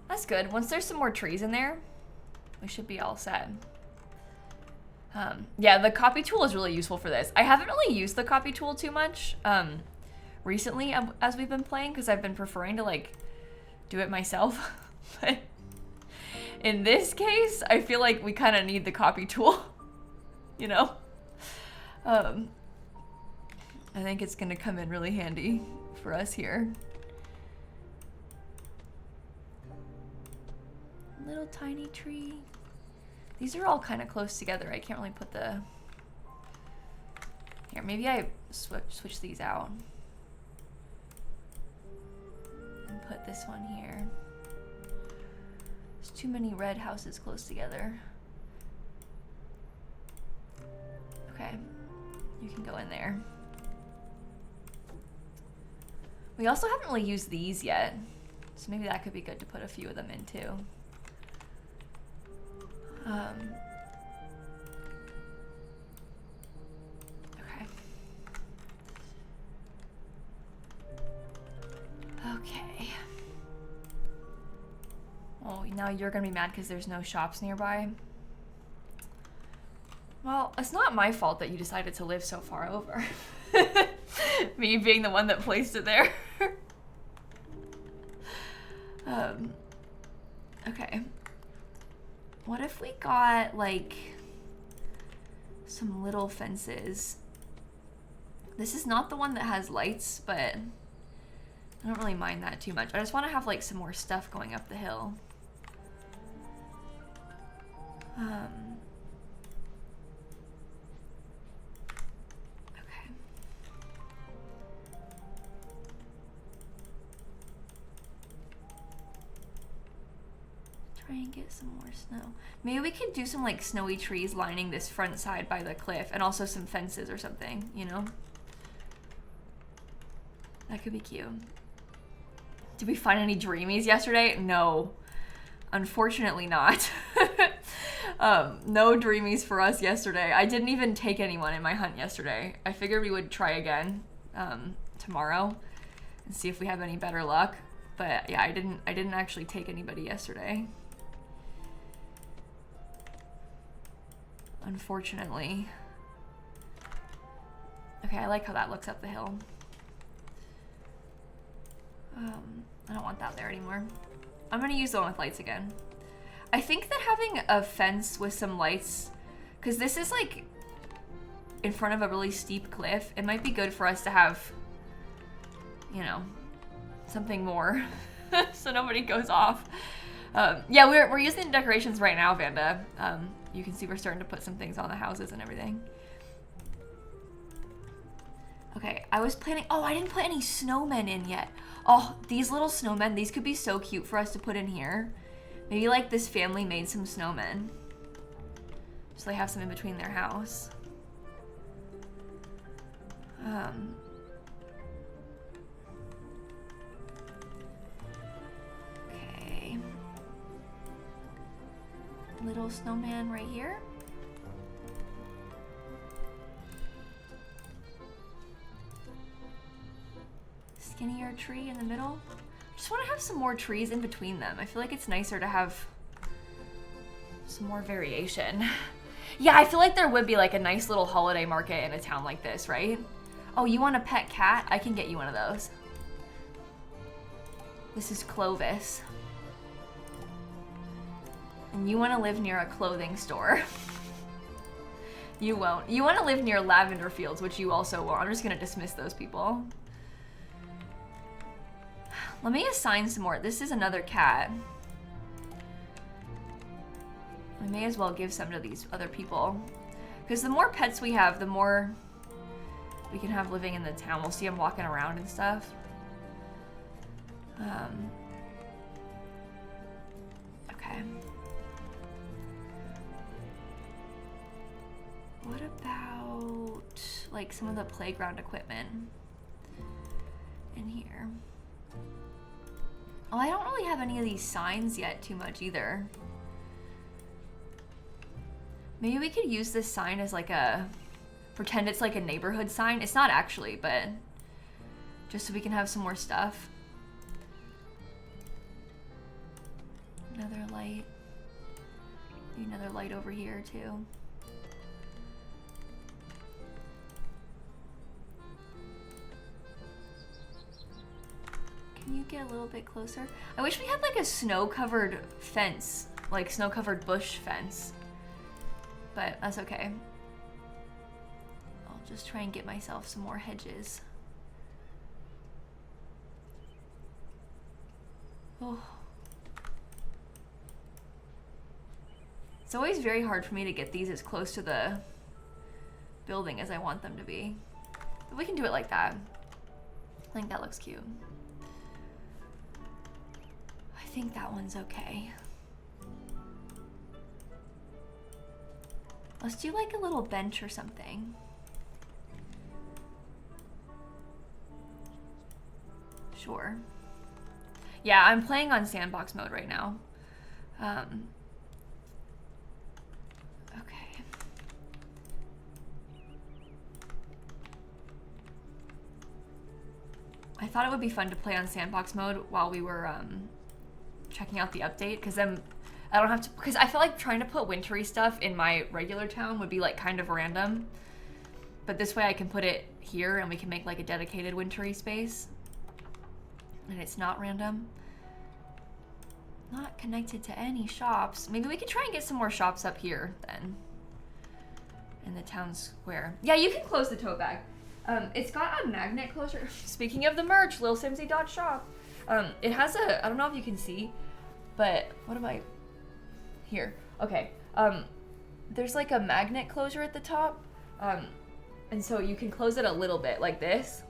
A: That's good. Once there's some more trees in there, we should be all set. Yeah, the copy tool is really useful for this. I haven't really used the copy tool too much recently as we've been playing, because I've been preferring to like do it myself. But in this case, I feel like we kind of need the copy tool, you know? I think it's gonna come in really handy for us here. Little tiny tree. These are all kind of close together. I can't really put the... Here, maybe I switch these out. And put this one here. There's too many red houses close together. Okay. You can go in there. We also haven't really used these yet, so maybe that could be good to put a few of them in too. Okay. Okay. Oh, now you're gonna be mad because there's no shops nearby. Well, it's not my fault that you decided to live so far over. Me being the one that placed it there. Okay. What if we got, like, some little fences? This is not the one that has lights, but I don't really mind that too much. I just want to have, like, some more stuff going up the hill. Try and get some more snow. Maybe we could do some like snowy trees lining this front side by the cliff, and also some fences or something, you know? That could be cute. Did we find any dreamies yesterday? No. Unfortunately not. No dreamies for us yesterday. I didn't even take anyone in my hunt yesterday. I figured we would try again tomorrow and see if we have any better luck. But yeah, I didn't actually take anybody yesterday. Unfortunately. Okay, I like how that looks up the hill. I don't want that there anymore. I'm gonna use the one with lights again. I think that having a fence with some lights, because this is like in front of a really steep cliff, it might be good for us to have, you know, something more so nobody goes off. Yeah, we're using the decorations right now, Vanda. You can see we're starting to put some things on the houses and everything. Okay, I was planning, oh, I didn't put any snowmen in yet. Oh, these little snowmen, these could be so cute for us to put in here. Maybe like this family made some snowmen, so they have some in between their house. Okay. Little snowman right here. Skinnier tree in the middle. Just want to have some more trees in between them. I feel like it's nicer to have some more variation. Yeah, I feel like there would be like a nice little holiday market in a town like this, right? Oh, you want a pet cat? I can get you one of those. This is Clovis. And you want to live near a clothing store. You won't. You want to live near lavender fields, which you also won't. I'm just going to dismiss those people. Let me assign some more. This is another cat. We may as well give some to these other people. Because the more pets we have, the more we can have living in the town. We'll see them walking around and stuff. Okay. What about like some of the playground equipment in here? Oh, I don't really have any of these signs yet too much either. Maybe we could use this sign as like a, pretend it's like a neighborhood sign. It's not actually, but just so we can have some more stuff. Another light. Maybe another light over here too. Can you get a little bit closer? I wish we had like a snow-covered fence, like snow-covered bush fence, but that's okay. I'll just try and get myself some more hedges. Oh. It's always very hard for me to get these as close to the building as I want them to be. But we can do it like that. I think that looks cute. I think that one's okay. Let's do like a little bench or something. Sure. Yeah, I'm playing on sandbox mode right now. Okay. I thought it would be fun to play on sandbox mode while we were checking out the update, because then I don't have to, because I feel like trying to put wintry stuff in my regular town would be like kind of random, but this way I can put it here and we can make like a dedicated wintry space and it's not random. Not connected to any shops. Maybe we could try and get some more shops up here then in the town square. Yeah, you can close the tote bag. It's got a magnet closure. Speaking of the merch, lilsimsie.shop. It has a, I don't know if you can see, but what am I, here, okay. There's like a magnet closure at the top, and so you can close it a little bit like this,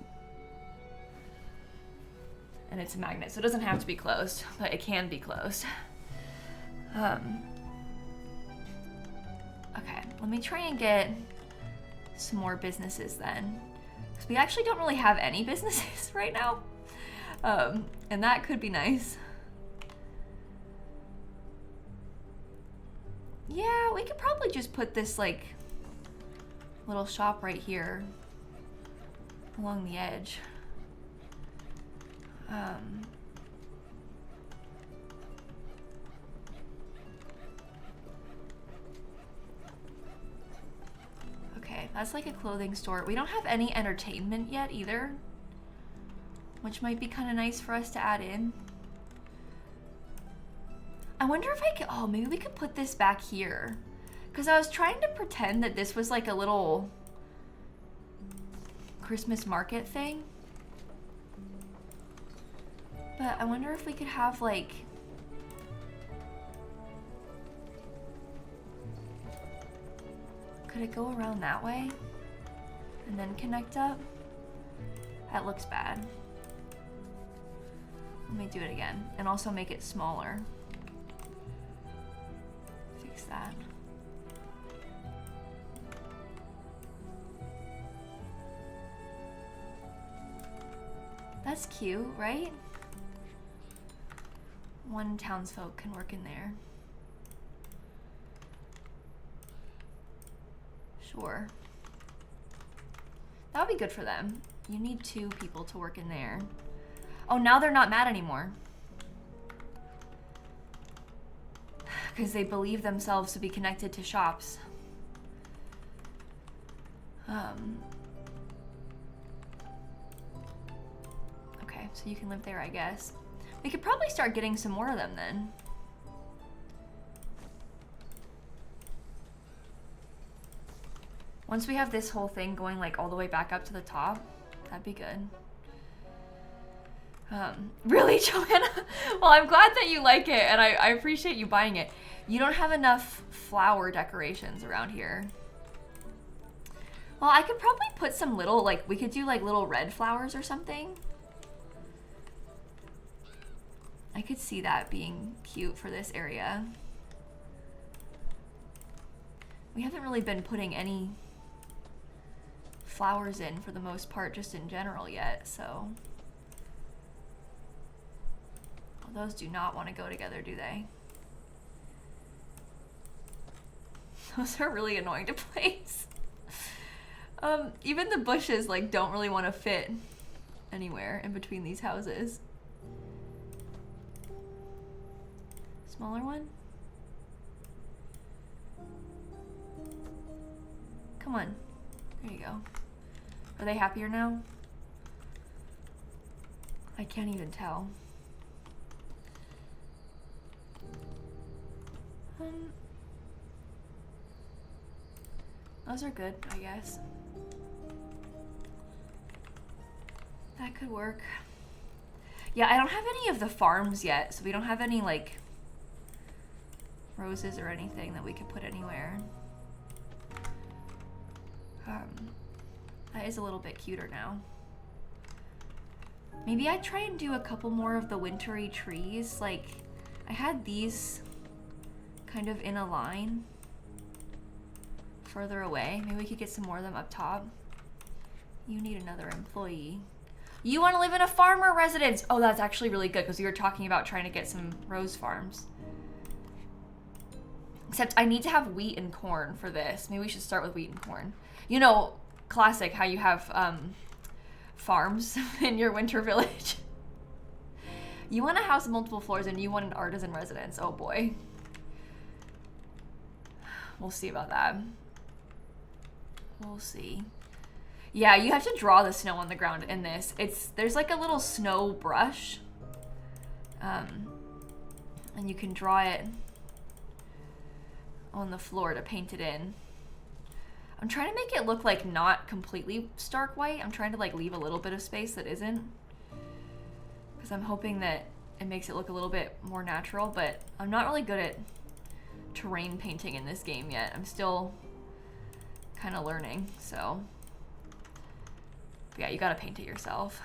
A: and it's a magnet, so it doesn't have to be closed, but it can be closed. Okay, let me try and get some more businesses then, because we actually don't really have any businesses right now. And that could be nice. Yeah, we could probably just put this like little shop right here along the edge. Okay, that's like a clothing store. We don't have any entertainment yet either, which might be kind of nice for us to add in. I wonder if I could, oh, maybe we could put this back here. Because I was trying to pretend that this was like a little Christmas market thing. But I wonder if we could have like, could it go around that way? And then connect up? That looks bad. Let me do it again, and also make it smaller. Fix that. That's cute, right? One townsfolk can work in there. Sure. That would be good for them. You need 2 people to work in there. Oh, now they're not mad anymore. Because they believe themselves to be connected to shops. Okay, so you can live there, I guess. We could probably start getting some more of them then. Once we have this whole thing going like all the way back up to the top, that'd be good. Really, Joanna? Well, I'm glad that you like it, and I appreciate you buying it. You don't have enough flower decorations around here. Well, I could probably put some little, like, we could do like little red flowers or something. I could see that being cute for this area. We haven't really been putting any flowers in for the most part, just in general yet, so. Well, those do not want to go together, do they? Those are really annoying to place. Even the bushes like don't really want to fit anywhere in between these houses. Smaller one? Come on. There you go. Are they happier now? I can't even tell. Those are good, I guess. That could work. Yeah, I don't have any of the farms yet, so we don't have any like roses or anything that we could put anywhere. That is a little bit cuter now. Maybe I try and do a couple more of the wintry trees. Like, I had these kind of in a line further away. Maybe we could get some more of them up top. You need another employee. You want to live in a farmer residence. Oh, that's actually really good because we were talking about trying to get some rose farms. Except I need to have wheat and corn for this. Maybe we should start with wheat and corn. You know, classic how you have farms in your winter village. You want a house with multiple floors and you want an artisan residence. Oh boy. We'll see about that. We'll see. Yeah, you have to draw the snow on the ground in this. There's like a little snow brush. And you can draw it on the floor to paint it in. I'm trying to make it look like not completely stark white. I'm trying to like leave a little bit of space that isn't. Because I'm hoping that it makes it look a little bit more natural, but I'm not really good at terrain painting in this game yet. I'm still kind of learning, so. But yeah, you gotta paint it yourself.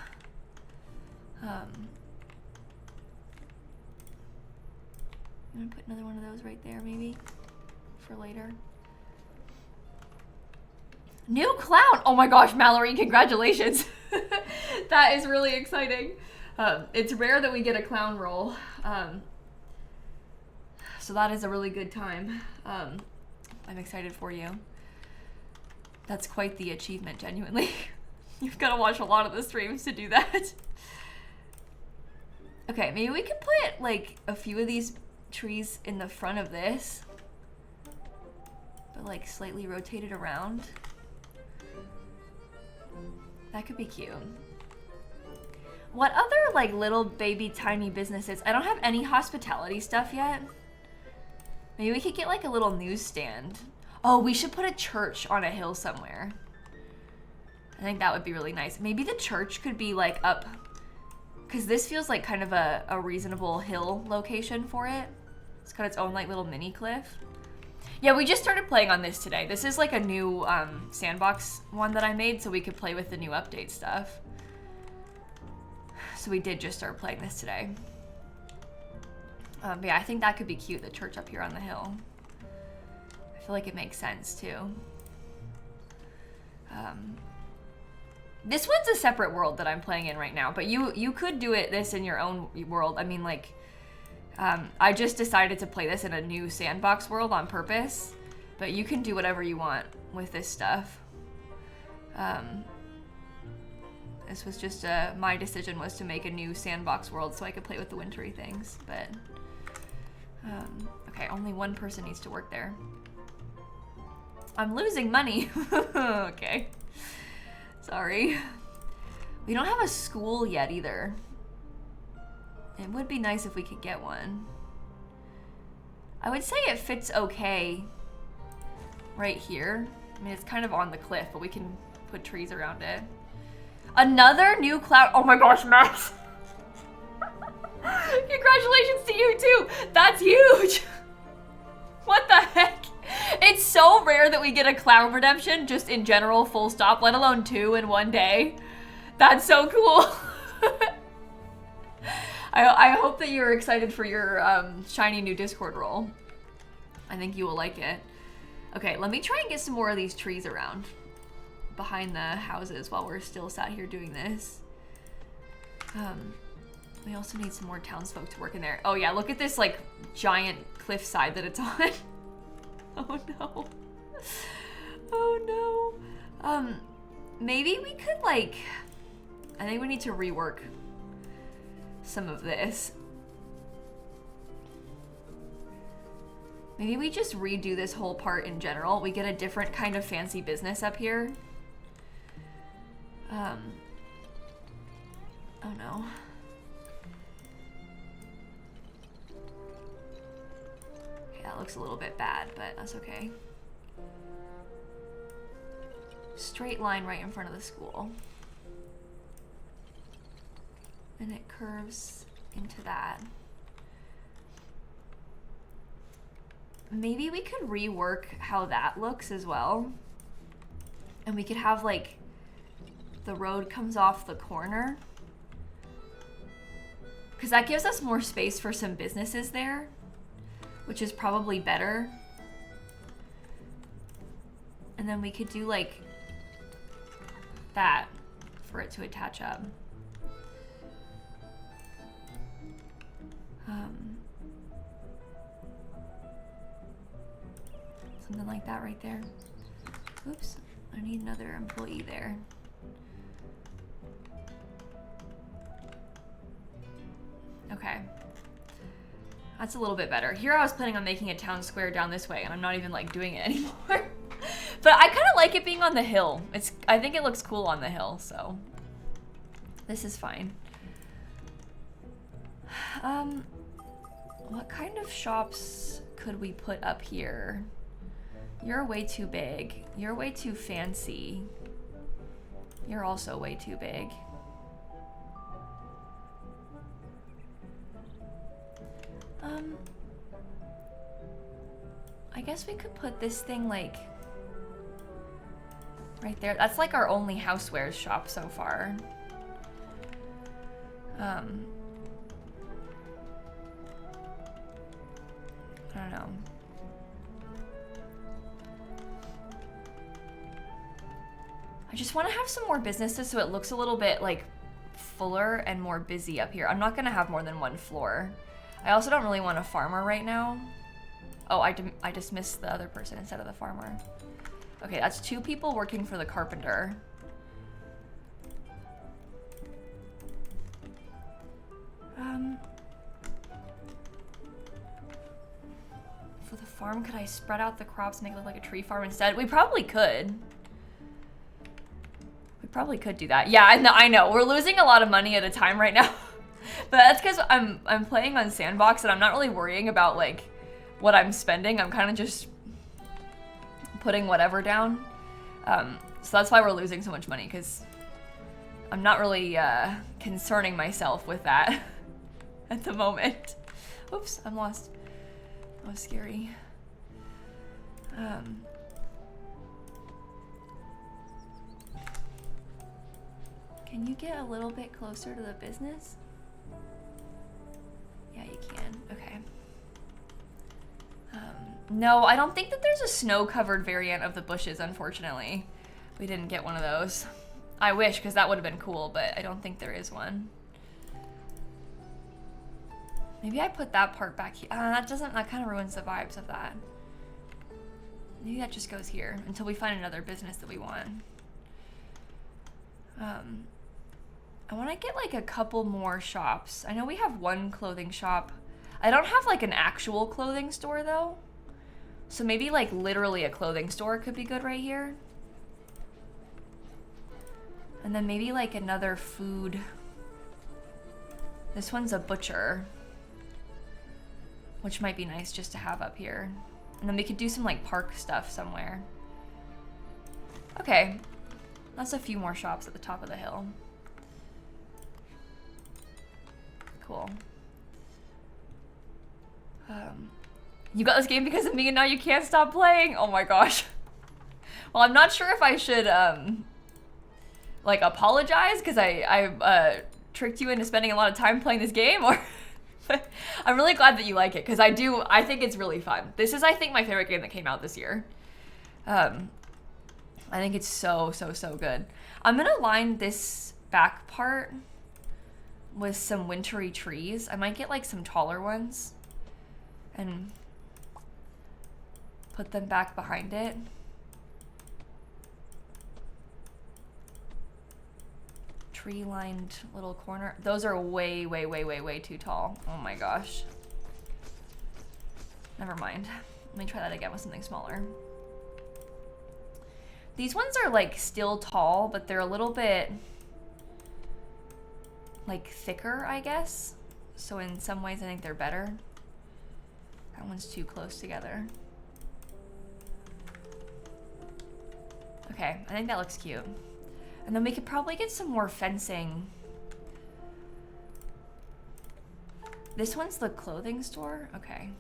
A: I'm gonna put another one of those right there maybe for later. New clown! Oh my gosh, Mallory, congratulations. That is really exciting. It's rare that we get a clown role. So that is a really good time. I'm excited for you. That's quite the achievement, genuinely. You've got to watch a lot of the streams to do that. Okay, maybe we could put like a few of these trees in the front of this, but like slightly rotated around. That could be cute. What other like little baby tiny businesses? I don't have any hospitality stuff yet. Maybe we could get like a little newsstand. Oh, we should put a church on a hill somewhere. I think that would be really nice. Maybe the church could be like up, because this feels like kind of a reasonable hill location for it. It's got its own like little mini cliff. Yeah, we just started playing on this today. This is like a new sandbox one that I made so we could play with the new update stuff. So we did just start playing this today. But yeah, I think that could be cute, the church up here on the hill. I feel like it makes sense too. This one's a separate world that I'm playing in right now, but you could do this in your own world. I mean, like, I just decided to play this in a new sandbox world on purpose, but you can do whatever you want with this stuff. This was just my decision was to make a new sandbox world so I could play with the wintry things, but okay, only one person needs to work there. I'm losing money. Okay. Sorry. We don't have a school yet either. It would be nice if we could get one. I would say it fits okay right here. I mean, it's kind of on the cliff, but we can put trees around it. Another new cloud. Oh my gosh, Max. Congratulations to you too. That's huge. What the heck? It's so rare that we get a cloud redemption just in general, full stop, let alone 2 in one day. That's so cool. I hope that you're excited for your shiny new Discord role. I think you will like it. Okay, let me try and get some more of these trees around behind the houses while we're still sat here doing this. We also need some more townsfolk to work in there. Oh yeah, look at this like giant cliffside that it's on. Oh no. Oh no. Maybe we could like, I think we need to rework some of this. Maybe we just redo this whole part in general. We get a different kind of fancy business up here. Oh no. Okay, that looks a little bit bad, but that's okay. Straight line right in front of the school. And it curves into that. Maybe we could rework how that looks as well. And we could have like, the road comes off the corner. Because that gives us more space for some businesses there, which is probably better. And then we could do like that for it to attach up. Something like that right there. Oops, I need another employee there. Okay. That's a little bit better. Here I was planning on making a town square down this way, and I'm not even like doing it anymore. But I kind of like it being on the hill. I think it looks cool on the hill, so this is fine. What kind of shops could we put up here? You're way too big. You're way too fancy. You're also way too big. I guess we could put this thing like right there. That's like our only housewares shop so far. I don't know. I just want to have some more businesses so it looks a little bit like fuller and more busy up here. I'm not gonna have more than one floor. I also don't really want a farmer right now. Oh, I dismissed the other person instead of the farmer. Okay, that's 2 people working for the carpenter. For the farm, could I spread out the crops and make it look like a tree farm instead? We probably could. We probably could do that. Yeah, I know. We're losing a lot of money at a time right now. But that's because I'm playing on Sandbox and I'm not really worrying about like what I'm spending. I'm kind of just putting whatever down. So that's why we're losing so much money, because I'm not really concerning myself with that at the moment. Oops, I'm lost. That was scary. Can you get a little bit closer to the business? Yeah, you can. Okay. No, I don't think that there's a snow-covered variant of the bushes, unfortunately. We didn't get one of those. I wish, because that would have been cool, but I don't think there is one. Maybe I put that part back here. That kind of ruins the vibes of that. Maybe that just goes here until we find another business that we want. I want to get like a couple more shops. I know we have one clothing shop. I don't have like an actual clothing store though. So maybe like literally a clothing store could be good right here. And then maybe like another food This one's a butcher, which might be nice just to have up here. And then we could do some like park stuff somewhere. Okay, that's a few more shops at the top of the hill. Cool. You got this game because of me and now you can't stop playing. Oh my gosh. Well, I'm not sure if I should like apologize because I tricked you into spending a lot of time playing this game, or I'm really glad that you like it because I think it's really fun. This is, I think, my favorite game that came out this year. I think it's so good. I'm gonna line this back part with some wintry trees. I might get like some taller ones and put them back behind it. Tree-lined little corner. Those are way too tall. Oh my gosh. Never mind. Let me try that again with something smaller. These ones are like still tall, but they're a little bit like thicker, I guess. So in some ways I think they're better. That one's too close together. Okay, I think that looks cute. And then we could probably get some more fencing. This one's the clothing store? Okay.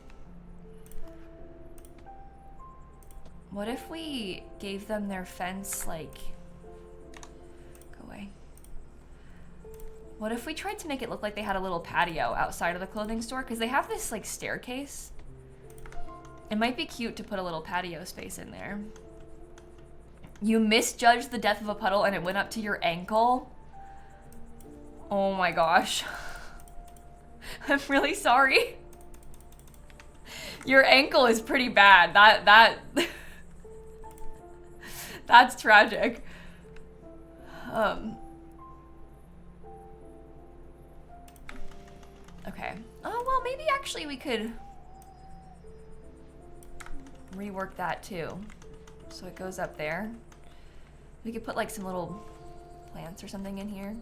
A: What if we gave them their fence, like... Go away. What if we tried to make it look like they had a little patio outside of the clothing store? Because they have this, like, staircase. It might be cute to put a little patio space in there. You misjudged the depth of a puddle and it went up to your ankle? Oh my gosh. I'm really sorry. Your ankle is pretty bad. That's tragic. Okay. Oh, well, maybe actually we could rework that too. So it goes up there. We could put like some little plants or something in here.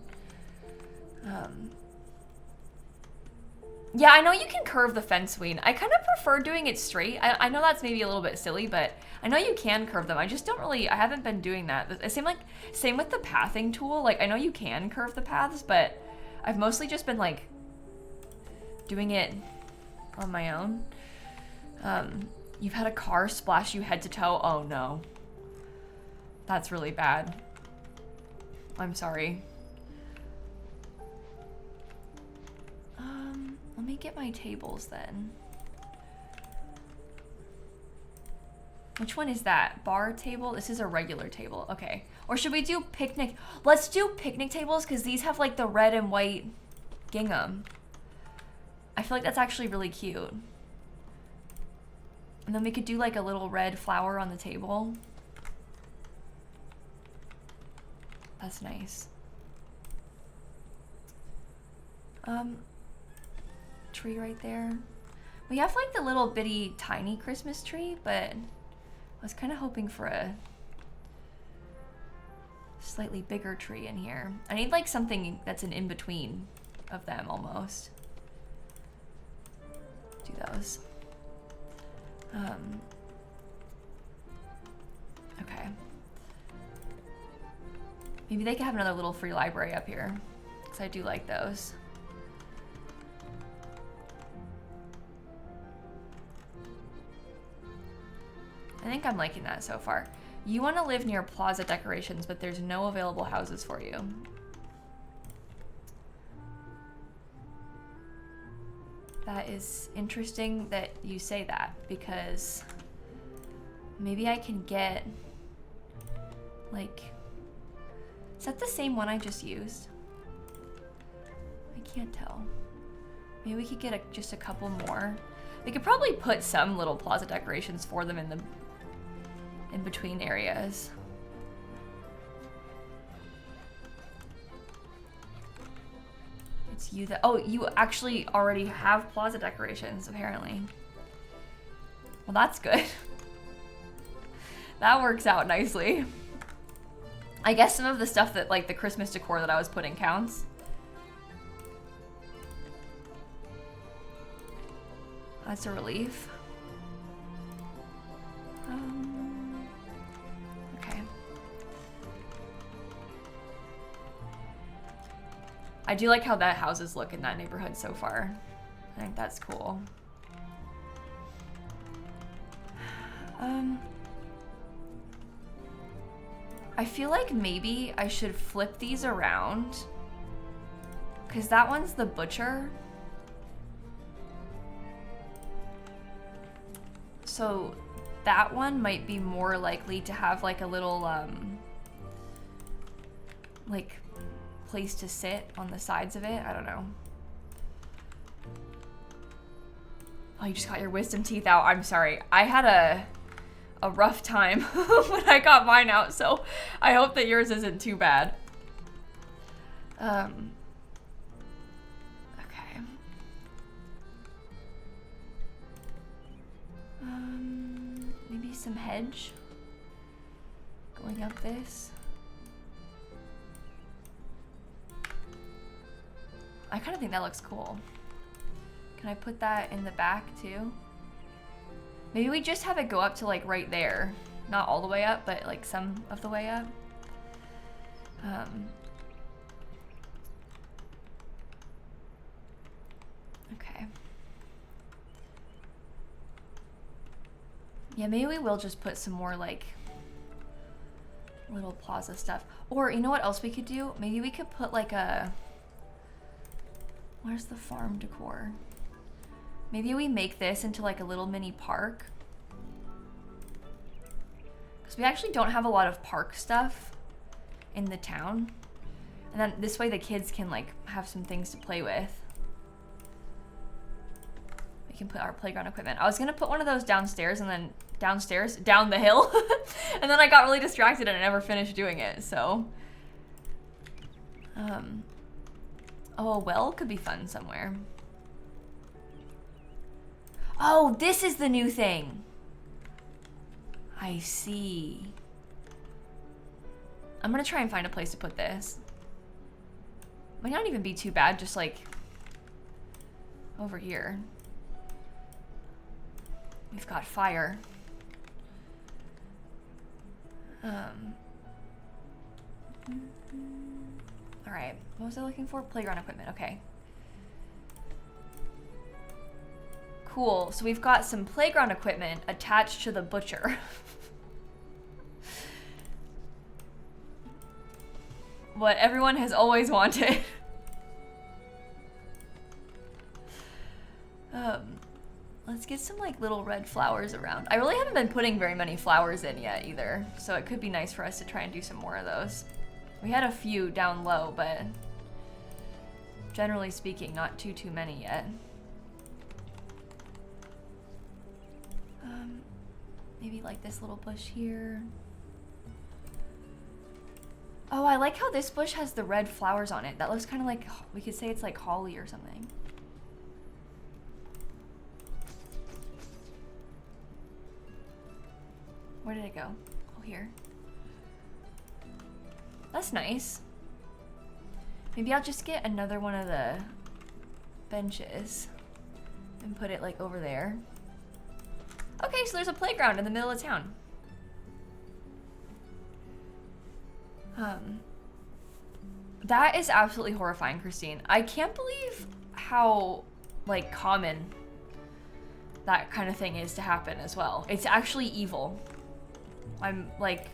A: Yeah, I know you can curve the fence, Ween. I kind of prefer doing it straight. I know that's maybe a little bit silly, but I know you can curve them. I just don't really, I haven't been doing that. Same with the pathing tool. Like, I know you can curve the paths, but I've mostly just been like doing it on my own. You've had a car splash you head to toe. Oh no. That's really bad. I'm sorry. Let me get my tables then. Which one is that? Bar table? This is a regular table. Okay. Or should we do picnic? Let's do picnic tables because these have like the red and white gingham. I feel like that's actually really cute. And then we could do like a little red flower on the table. That's nice. Tree right there. We have like the little bitty tiny Christmas tree, but I was kind of hoping for a slightly bigger tree in here. I need like something that's an in-between of them almost. Do those. Okay. Maybe they could have another little free library up here, because I do like those. I think I'm liking that so far. You want to live near plaza decorations, but there's no available houses for you. That is interesting that you say that, because maybe I can get, like, is that the same one I just used? I can't tell. Maybe we could get just a couple more. We could probably put some little plaza decorations for them in the in-between areas. It's you that, oh, you actually already have plaza decorations, apparently. Well, that's good. That works out nicely. I guess some of the stuff that, like, the Christmas decor that I was putting counts. That's a relief. Okay. I do like how that houses look in that neighborhood so far. I think that's cool. I feel like maybe I should flip these around, because that one's the butcher. So that one might be more likely to have like a little like place to sit on the sides of it. I don't know. Oh, you just got your wisdom teeth out. I'm sorry. I had a rough time when I got mine out, so I hope that yours isn't too bad. Okay. Maybe some hedge going up this. I kind of think that looks cool. Can I put that in the back too? Maybe we just have it go up to like right there. Not all the way up, but like some of the way up. Okay. Yeah, maybe we will just put some more like little plaza stuff. Or you know what else we could do? Maybe we could put like a... Where's the farm decor? Maybe we make this into like a little mini park. Because we actually don't have a lot of park stuff in the town. And then this way the kids can like have some things to play with. We can put our playground equipment. I was gonna put one of those downstairs and then down the hill. And then I got really distracted and I never finished doing it, so. Oh, a well could be fun somewhere. Oh, this is the new thing. I see. I'm gonna try and find a place to put this. Might not even be too bad, just like over here. We've got fire. All right, what was I looking for? Playground equipment, okay. Cool, so we've got some playground equipment attached to the butcher. What everyone has always wanted. Let's get some like little red flowers around. I really haven't been putting very many flowers in yet either, so it could be nice for us to try and do some more of those. We had a few down low, but generally speaking, not too many yet. Maybe like this little bush here. Oh, I like how this bush has the red flowers on it. That looks kind of like, we could say it's like holly or something. Where did it go? Oh, here. That's nice. Maybe I'll just get another one of the benches and put it like over there. Okay, so there's a playground in the middle of town. That is absolutely horrifying, Christine. I can't believe how like common that kind of thing is to happen as well. It's actually evil. I'm like,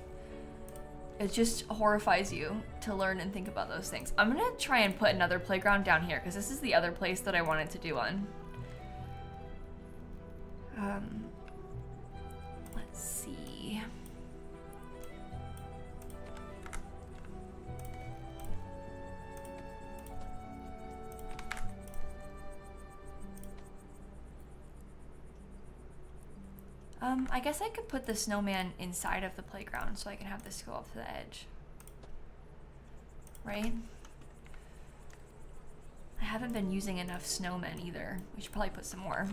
A: it just horrifies you to learn and think about those things. I'm gonna try and put another playground down here because this is the other place that I wanted to do on. Let's see. I guess I could put the snowman inside of the playground so I can have this go up to the edge. Right? I haven't been using enough snowmen either. We should probably put some more.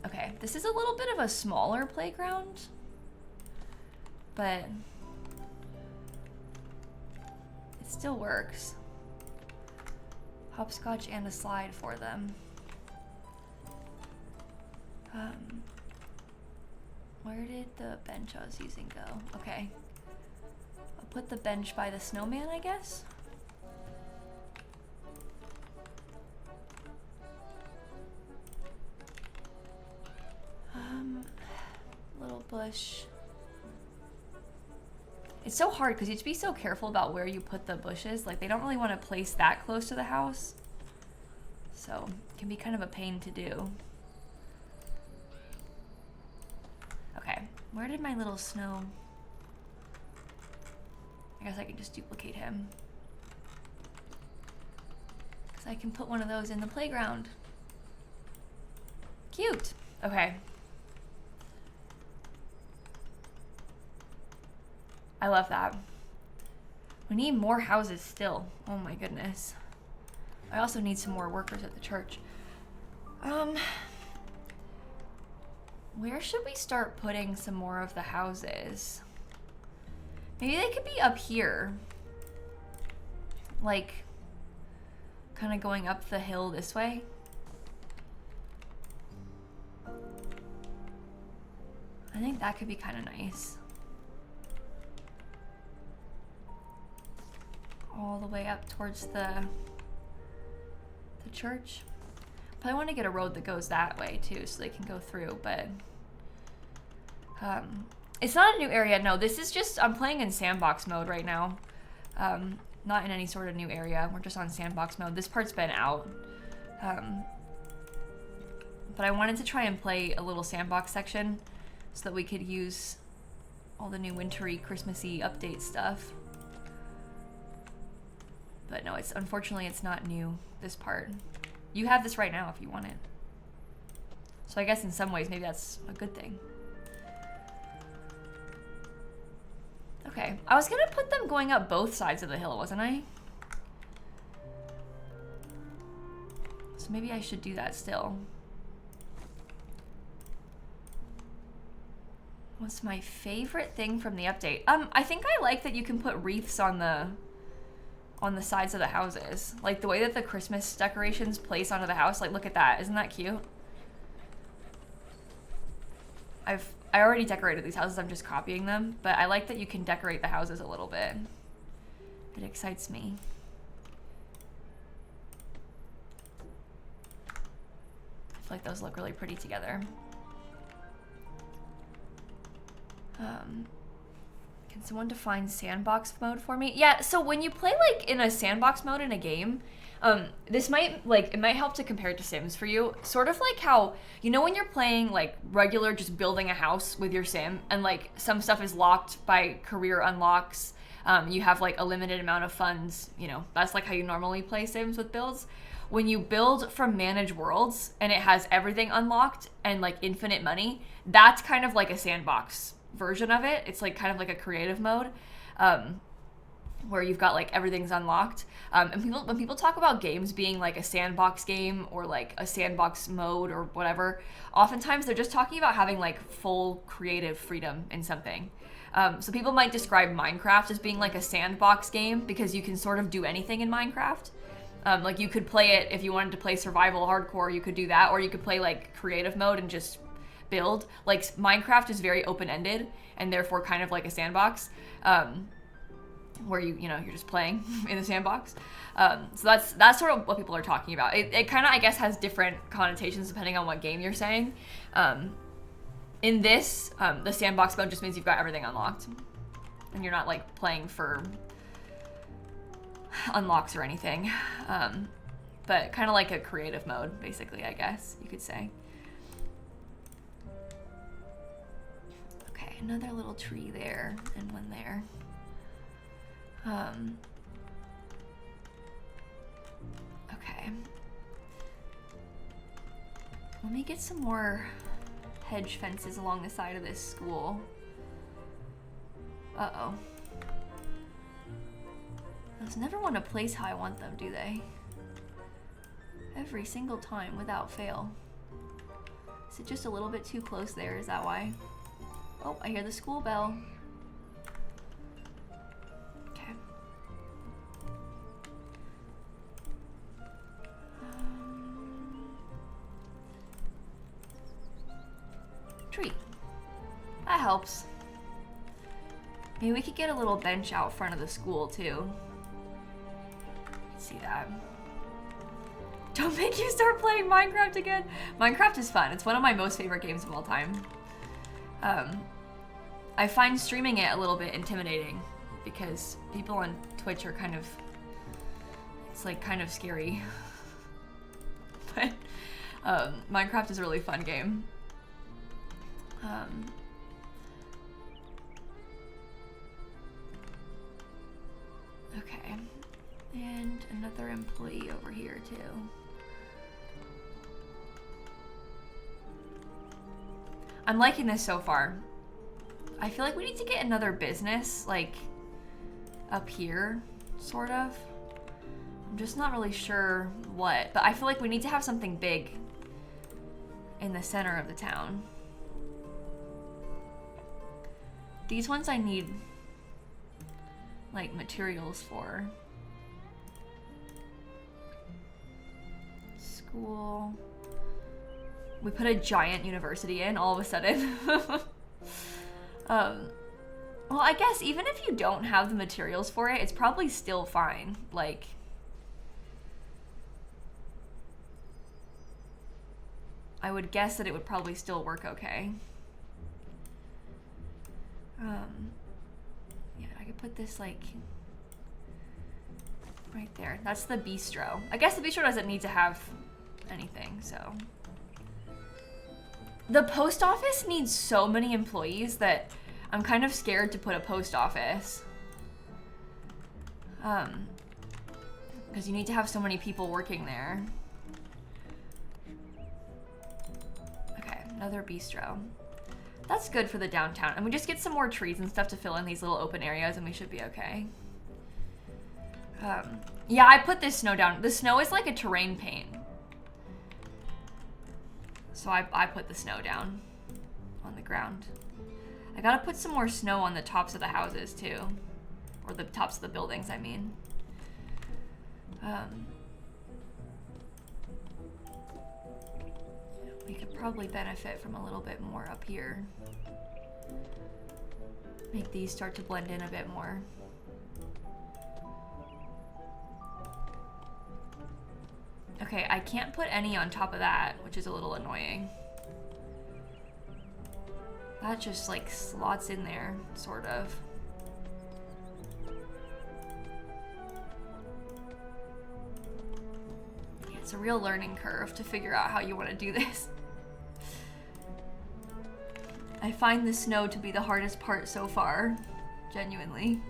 A: Okay, this is a little bit of a smaller playground, but it still works. hopscotch and a slide for them. Where did the bench I was using go? Okay. I'll put the bench by the snowman, I guess. Little bush. It's so hard because you have to be so careful about where you put the bushes. Like, they don't really want to place that close to the house. So, it can be kind of a pain to do. Okay, where did my little snow... I guess I can just duplicate him. Because I can put one of those in the playground. Cute. Okay. I love that. We need more houses still. Oh my goodness. I also need some more workers at the church. Where should we start putting some more of the houses? Maybe they could be up here. Like, kind of going up the hill this way. I think that could be kind of nice. All the way up towards the church. But I want to get a road that goes that way too, so they can go through, but it's not a new area. No, this is just, I'm playing in sandbox mode right now. Not in any sort of new area. We're just on sandbox mode. This part's been out. But I wanted to try and play a little sandbox section so that we could use all the new wintry, Christmassy update stuff. But no, unfortunately it's not new, this part. You have this right now if you want it. So I guess in some ways maybe that's a good thing. Okay, I was gonna put them going up both sides of the hill, wasn't I? So maybe I should do that still. What's my favorite thing from the update? I think I like that you can put wreaths on the sides of the houses. Like the way that the Christmas decorations place onto the house. Like, look at that. Isn't that cute? I already decorated these houses. I'm just copying them. But I like that you can decorate the houses a little bit. It excites me. I feel like those look really pretty together. Can someone define sandbox mode for me? Yeah, so when you play like in a sandbox mode in a game, this might, like, it might help to compare it to Sims for you. Sort of like how, you know when you're playing like regular just building a house with your sim and like some stuff is locked by career unlocks, you have like a limited amount of funds, you know, that's like how you normally play Sims with builds. When you build from Manage Worlds and it has everything unlocked and like infinite money, that's kind of like a sandbox version of it. It's like kind of like a creative mode where you've got like everything's unlocked. And when people talk about games being like a sandbox game or like a sandbox mode or whatever, oftentimes they're just talking about having like full creative freedom in something. So people might describe Minecraft as being like a sandbox game because you can sort of do anything in Minecraft. Like you could play it if you wanted to play survival hardcore, you could do that, or you could play like creative mode and just build. Like Minecraft is very open-ended and therefore kind of like a sandbox, where you know you're just playing in the sandbox. So that's sort of what people are talking about. It kind of, I guess, has different connotations depending on what game you're saying. In this, the sandbox mode just means you've got everything unlocked and you're not like playing for unlocks or anything, but kind of like a creative mode basically, I guess you could say. Another little tree there and one there. Okay. Let me get some more hedge fences along the side of this school. Uh-oh. Those never want to place how I want them, do they? Every single time, without fail. Is it just a little bit too close there? Is that why? Oh, I hear the school bell. Okay. tree. That helps. Maybe we could get a little bench out front of the school too. See that. Don't make you start playing Minecraft again. Minecraft is fun. It's one of my most favorite games of all time. I find streaming it a little bit intimidating because people on Twitch are kind of, it's like kind of scary. But Minecraft is a really fun game. Okay, and another employee over here too. I'm liking this so far. I feel like we need to get another business, like, up here, sort of. I'm just not really sure what, but I feel like we need to have something big in the center of the town. These ones I need, like, materials for. School. We put a giant university in all of a sudden. Well, I guess even if you don't have the materials for it, it's probably still fine. Like, I would guess that it would probably still work okay. Yeah, I could put this like right there. That's the bistro. I guess the bistro doesn't need to have anything, so. The post office needs so many employees that I'm kind of scared to put a post office. Because you need to have so many people working there. Okay, another bistro. That's good for the downtown. And we just get some more trees and stuff to fill in these little open areas and we should be okay. Yeah, I put this snow down. The snow is like a terrain paint. So I put the snow down on the ground. I gotta put some more snow on the tops of the houses too. Or the tops of the buildings, I mean. We could probably benefit from a little bit more up here. Make these start to blend in a bit more. Okay, I can't put any on top of that, which is a little annoying. That just like slots in there, sort of. Yeah, it's a real learning curve to figure out how you want to do this. I find the snow to be the hardest part so far, genuinely.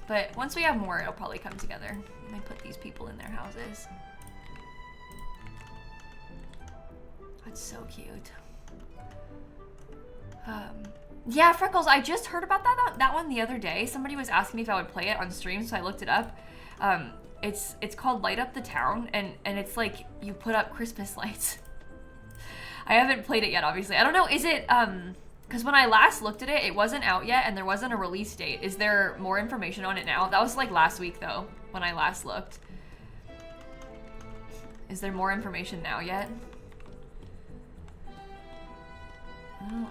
A: But once we have more, it'll probably come together. Let me put these people in their houses. That's so cute. Yeah, Freckles, I just heard about that one the other day. Somebody was asking me if I would play it on stream, so I looked it up. It's called Light Up the Town, and it's like you put up Christmas lights. I haven't played it yet, obviously. I don't know, is it, because when I last looked at it, it wasn't out yet, and there wasn't a release date. Is there more information on it now? That was like last week, though, when I last looked. Is there more information now yet? Oh.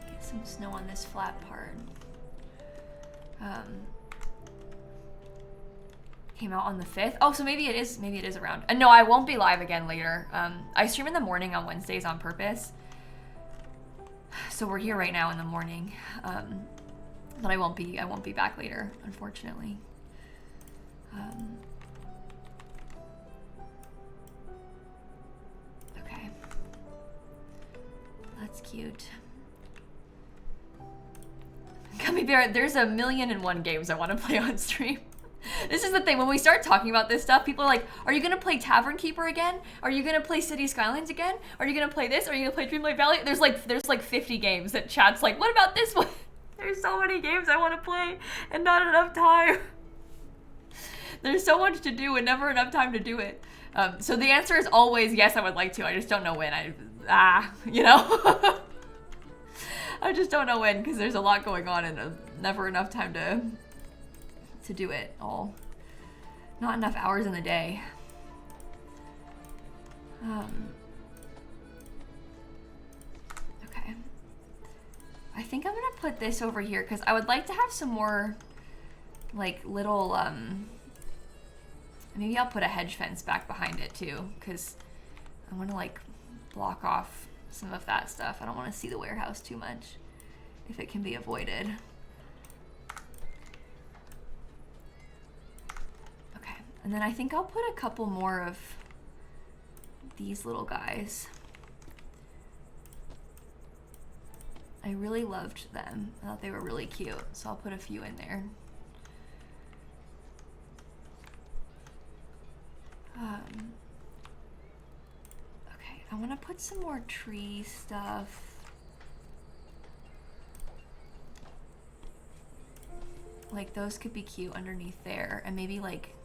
A: Get some snow on this flat part. Came out on the 5th. Oh, so maybe it is around. No, I won't be live again later. I stream in the morning on Wednesdays on purpose. So we're here right now in the morning. But I won't be back later, unfortunately. Okay. That's cute. Gummy Bear, there's 1,000,001 games I want to play on stream. This is the thing, when we start talking about this stuff, people are like, are you gonna play Tavern Keeper again? Are you gonna play City Skylines again? Are you gonna play this? Are you gonna play Dreamlight Valley? There's like 50 games that chat's like, what about this one? There's so many games I want to play and not enough time. There's so much to do and never enough time to do it. So the answer is always yes, I would like to. I just don't know when. You know? I just don't know when because there's a lot going on and never enough time to do it all. Not enough hours in the day. Okay. I think I'm gonna put this over here because I would like to have some more like little, maybe I'll put a hedge fence back behind it too because I want to like block off some of that stuff. I don't want to see the warehouse too much if it can be avoided. Okay, and then I think I'll put a couple more of these little guys. I really loved them. I thought they were really cute, so I'll put a few in there. Okay, I want to put some more tree stuff. Like those could be cute underneath there, and maybe like,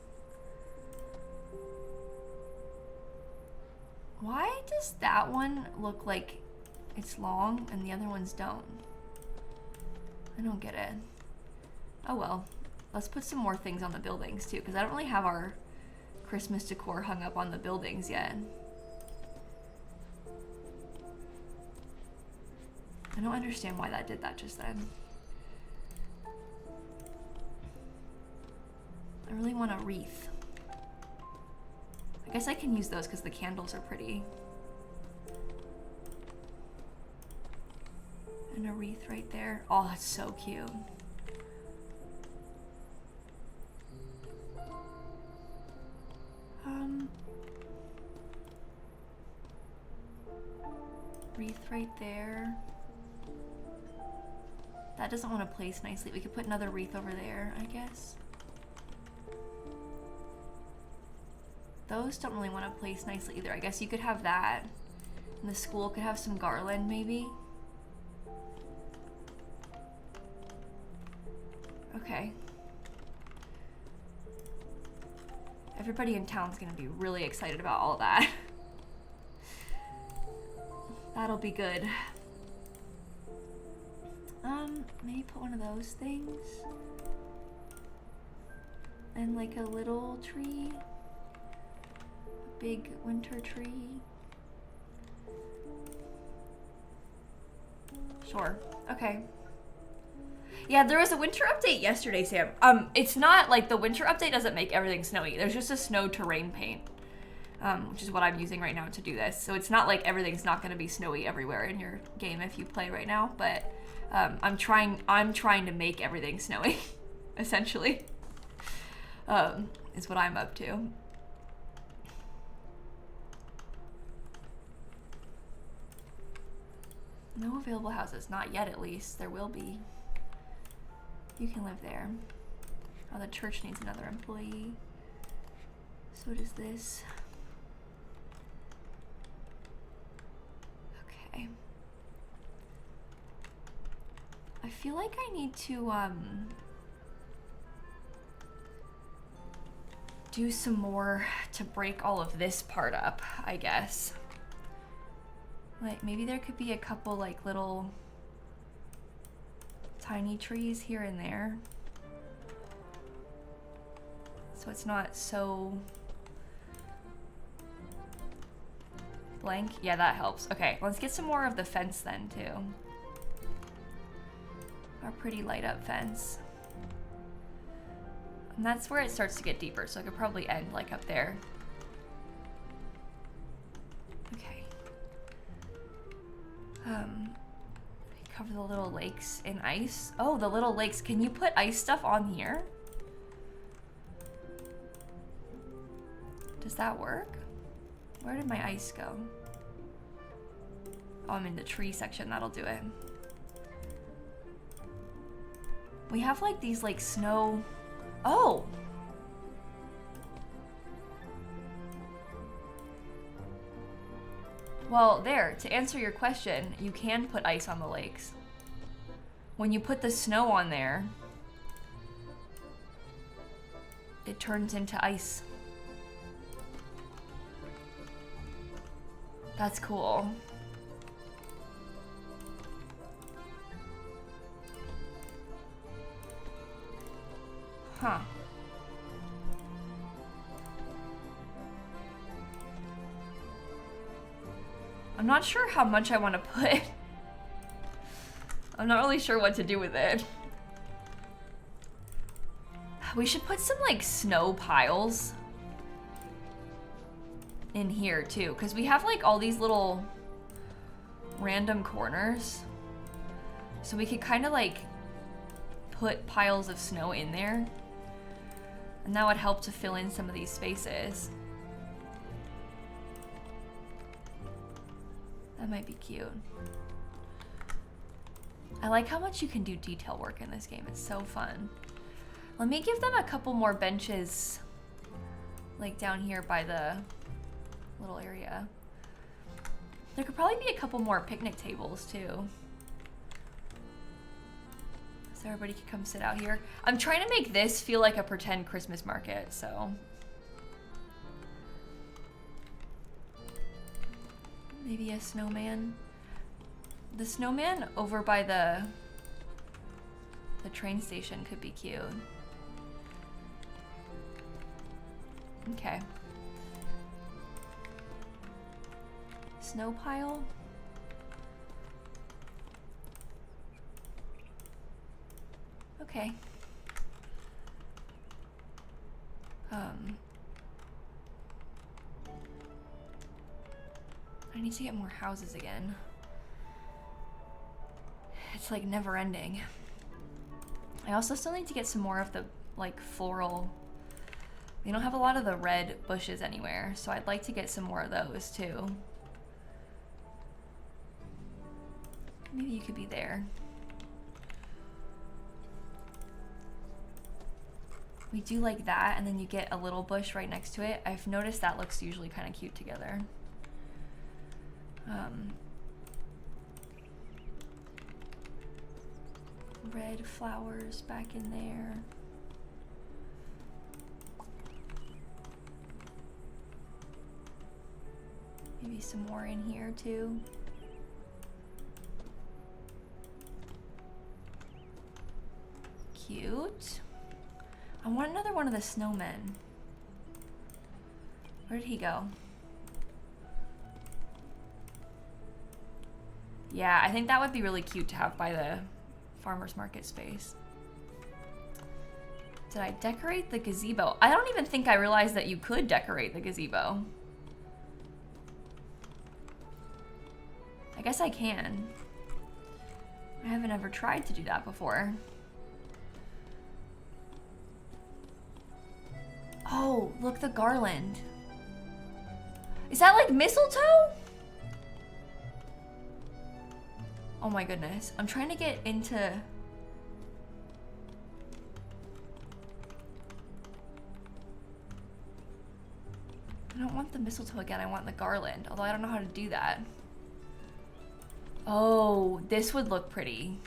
A: why does that one look like it's long and the other ones don't? I don't get it. Oh well, let's put some more things on the buildings too, because I don't really have our Christmas decor hung up on the buildings yet. I don't understand why that did that just then. I really want a wreath. I guess I can use those because the candles are pretty. And a wreath right there. Oh, that's so cute. Wreath right there. That doesn't want to place nicely. We could put another wreath over there, I guess. Those don't really want to place nicely either. I guess you could have that. And the school could have some garland maybe. Okay. Everybody in town's gonna be really excited about all that. That'll be good. Maybe put one of those things. And like a little tree. A big winter tree. Sure. Okay. Yeah, there was a winter update yesterday, Sam. It's not like the winter update doesn't make everything snowy. There's just a snow terrain paint, which is what I'm using right now to do this. So it's not like everything's not going to be snowy everywhere in your game if you play right now. But I'm trying to make everything snowy, essentially. Is what I'm up to. No available houses, not yet at least. There will be. You can live there. Oh, the church needs another employee. So does this. Okay. I feel like I need to do some more to break all of this part up, I guess. Like maybe there could be a couple like little tiny trees here and there, so it's not so blank. Yeah, that helps. Okay, let's get some more of the fence then too. Our pretty light up fence. And that's where it starts to get deeper, so it could probably end like up there. Okay. Cover the little lakes in ice. Oh, the little lakes. Can you put ice stuff on here? Does that work? Where did my ice go? Oh, I'm in the tree section. That'll do it. We have like these like snow. Oh! Well, there, to answer your question, you can put ice on the lakes. When you put the snow on there, it turns into ice. That's cool. Huh. I'm not sure how much I want to put. I'm not really sure what to do with it. We should put some like snow piles in here too, because we have like all these little random corners. So we could kind of like put piles of snow in there. And that would help to fill in some of these spaces. That might be cute. I like how much you can do detail work in this game. It's so fun. Let me give them a couple more benches, like down here by the little area. There could probably be a couple more picnic tables too. So everybody could come sit out here. I'm trying to make this feel like a pretend Christmas market, so. Maybe a snowman. The snowman over by the train station could be cute. Okay. Snow pile. Okay. I need to get more houses again. It's like never ending. I also still need to get some more of the like floral. We don't have a lot of the red bushes anywhere, so I'd like to get some more of those too. Maybe you could be there. We do like that, and then you get a little bush right next to it. I've noticed that looks usually kind of cute together. Red flowers back in there. Maybe some more in here too. Cute. I want another one of the snowmen. Where did he go? Yeah, I think that would be really cute to have by the farmer's market space. Did I decorate the gazebo? I don't even think I realized that you could decorate the gazebo. I guess I can. I haven't ever tried to do that before. Oh, look, the garland. Is that like mistletoe? Oh my goodness. I'm trying to get into... I don't want the mistletoe again, I want the garland. Although I don't know how to do that. Oh, this would look pretty.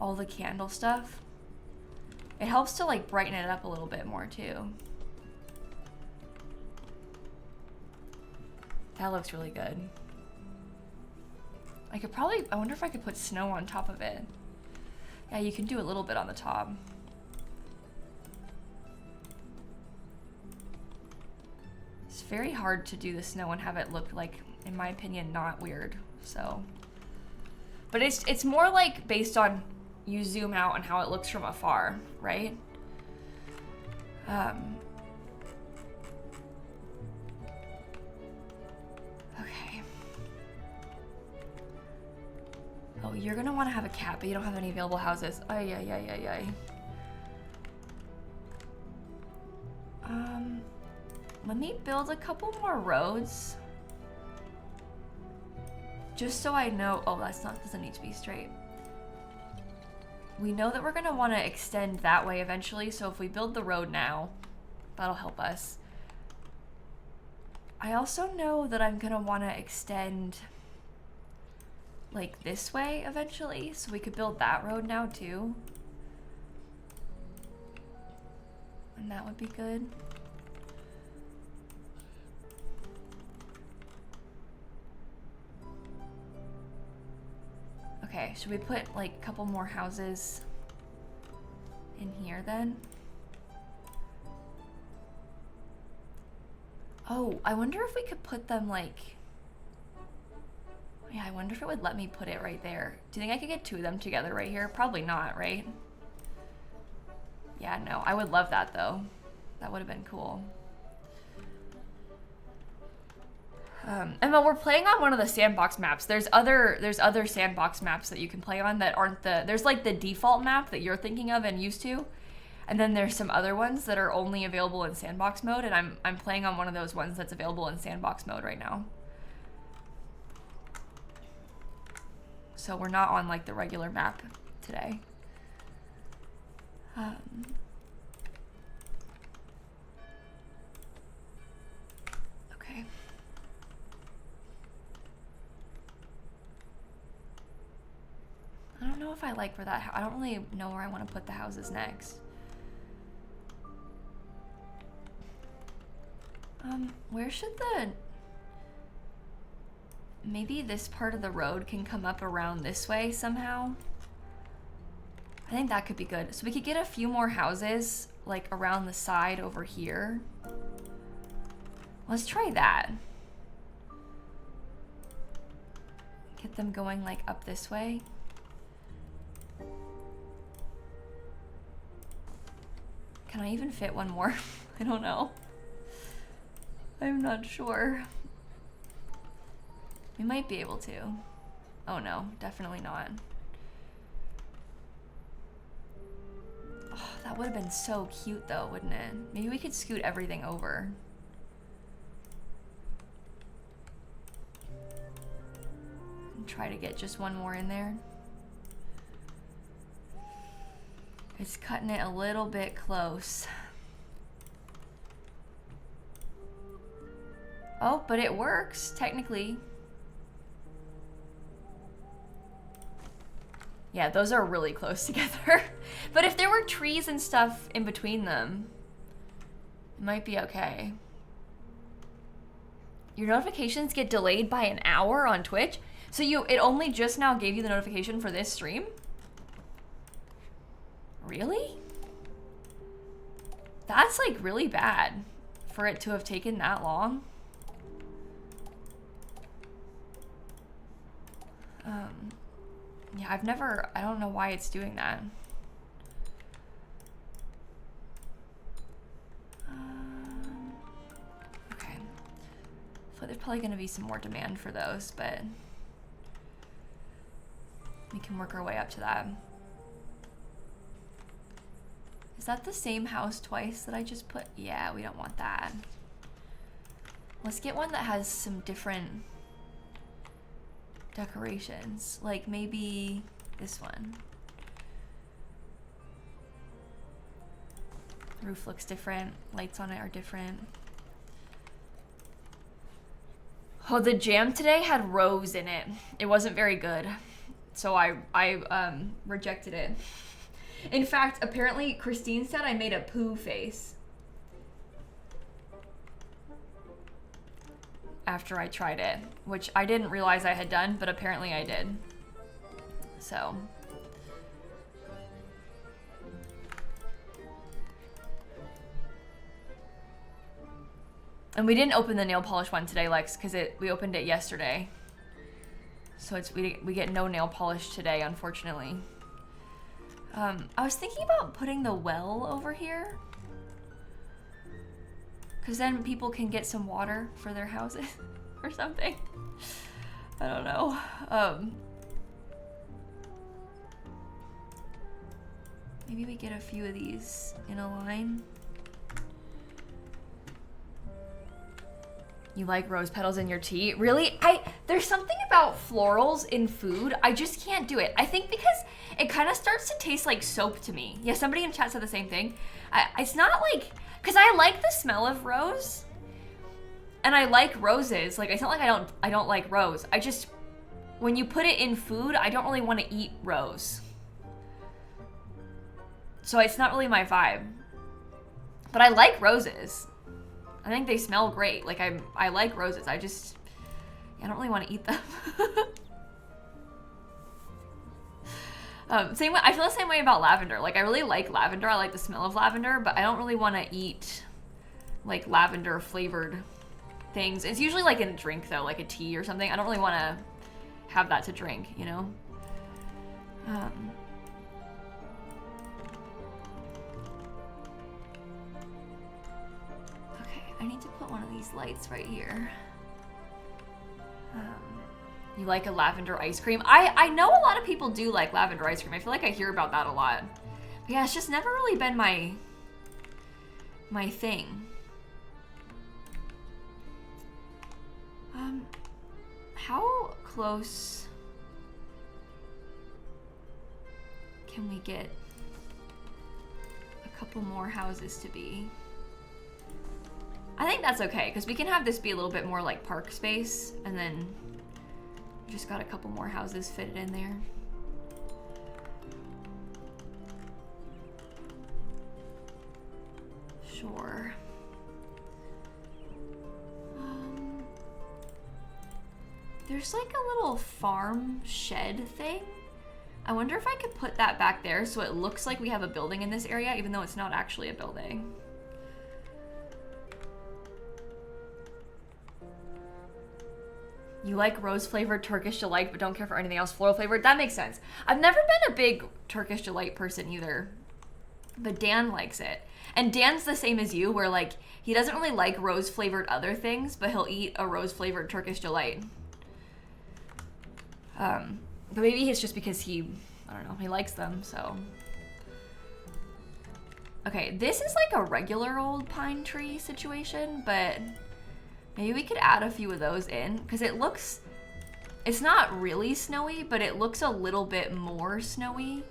A: All the candle stuff. It helps to like brighten it up a little bit more too. That looks really good. I could probably, I wonder if I could put snow on top of it. Yeah, you can do a little bit on the top. It's very hard to do the snow and have it look like, in my opinion, not weird, so. But it's more like based on you zoom out and how it looks from afar, right? Okay. Oh, you're gonna want to have a cat, but you don't have any available houses. Ay, ay, ay, ay, ay. Let me build a couple more roads. Just so I know, oh, doesn't need to be straight. We know that we're gonna wanna extend that way eventually, so if we build the road now, that'll help us. I also know that I'm gonna wanna extend like this way eventually, so we could build that road now too. And that would be good. Okay, should we put like a couple more houses in here then? Oh, I wonder if we could put them like Yeah, I wonder if it would let me put it right there. Do you think I could get 2 of them together right here? Probably not, right? Yeah, no. I would love that, though. That would have been cool. Emma, we're playing on one of the sandbox maps. There's other sandbox maps that you can play on that aren't there's like the default map that you're thinking of and used to. And then there's some other ones that are only available in sandbox mode, and I'm playing on one of those ones that's available in sandbox mode right now. So we're not on like the regular map today. Okay. I don't know if I like where that, I don't really know where I want to put the houses next. Where should maybe this part of the road can come up around this way somehow? I think that could be good. So we could get a few more houses like around the side over here. Let's try that. Get them going like up this way. Can I even fit one more? I don't know. I'm not sure. We might be able to. Oh no, definitely not. Oh, that would have been so cute though, wouldn't it? Maybe we could scoot everything over. And try to get just one more in there. It's cutting it a little bit close. Oh, but it works, technically. Yeah, those are really close together. But if there were trees and stuff in between them, it might be okay. Your notifications get delayed by an hour on Twitch? So it only just now gave you the notification for this stream? Really? That's like really bad for it to have taken that long. Yeah, I don't know why it's doing that. Okay. So there's probably gonna be some more demand for those, but we can work our way up to that. Is that the same house twice that I just put? Yeah, we don't want that. Let's get one that has some different decorations, like maybe this one. The roof looks different, lights on it are different. Oh, the jam today had rose in it. It wasn't very good, so I rejected it. In fact, apparently Christine said I made a poo face after I tried it, which I didn't realize I had done, but apparently I did. So. And we didn't open the nail polish one today, Lex, because we opened it yesterday. So we get no nail polish today, unfortunately. I was thinking about putting the well over here, because then people can get some water for their houses or something. I don't know. Maybe we get a few of these in a line. You like rose petals in your tea? Really? There's something about florals in food. I just can't do it. I think because it kind of starts to taste like soap to me. Yeah, somebody in chat said the same thing. It's not like, because I like the smell of rose and I like roses. Like, it's not like I don't like rose. I just, when you put it in food, I don't really want to eat rose. So it's not really my vibe. But I like roses. I think they smell great. Like, I like roses. I don't really want to eat them. Same way, I feel the same way about lavender. Like, I really like lavender. I like the smell of lavender, but I don't really want to eat like lavender flavored things. It's usually like in a drink though, like a tea or something. I don't really want to have that to drink, you know? Okay, I need to put one of these lights right here. You like a lavender ice cream? I know a lot of people do like lavender ice cream. I feel like I hear about that a lot. But yeah, it's just never really been my thing. How close can we get a couple more houses to be? I think that's okay, because we can have this be a little bit more like park space, and then we just got a couple more houses fitted in there. Sure. There's like a little farm shed thing. I wonder if I could put that back there so it looks like we have a building in this area, even though it's not actually a building. You like rose-flavored Turkish Delight, but don't care for anything else floral-flavored? That makes sense. I've never been a big Turkish Delight person either, but Dan likes it. And Dan's the same as you, where like, he doesn't really like rose-flavored other things, but he'll eat a rose-flavored Turkish Delight. But maybe it's just because he, I don't know, he likes them, so. Okay, this is like a regular old pine tree situation, but maybe we could add a few of those in, because it looks, it's not really snowy, but it looks a little bit more snowy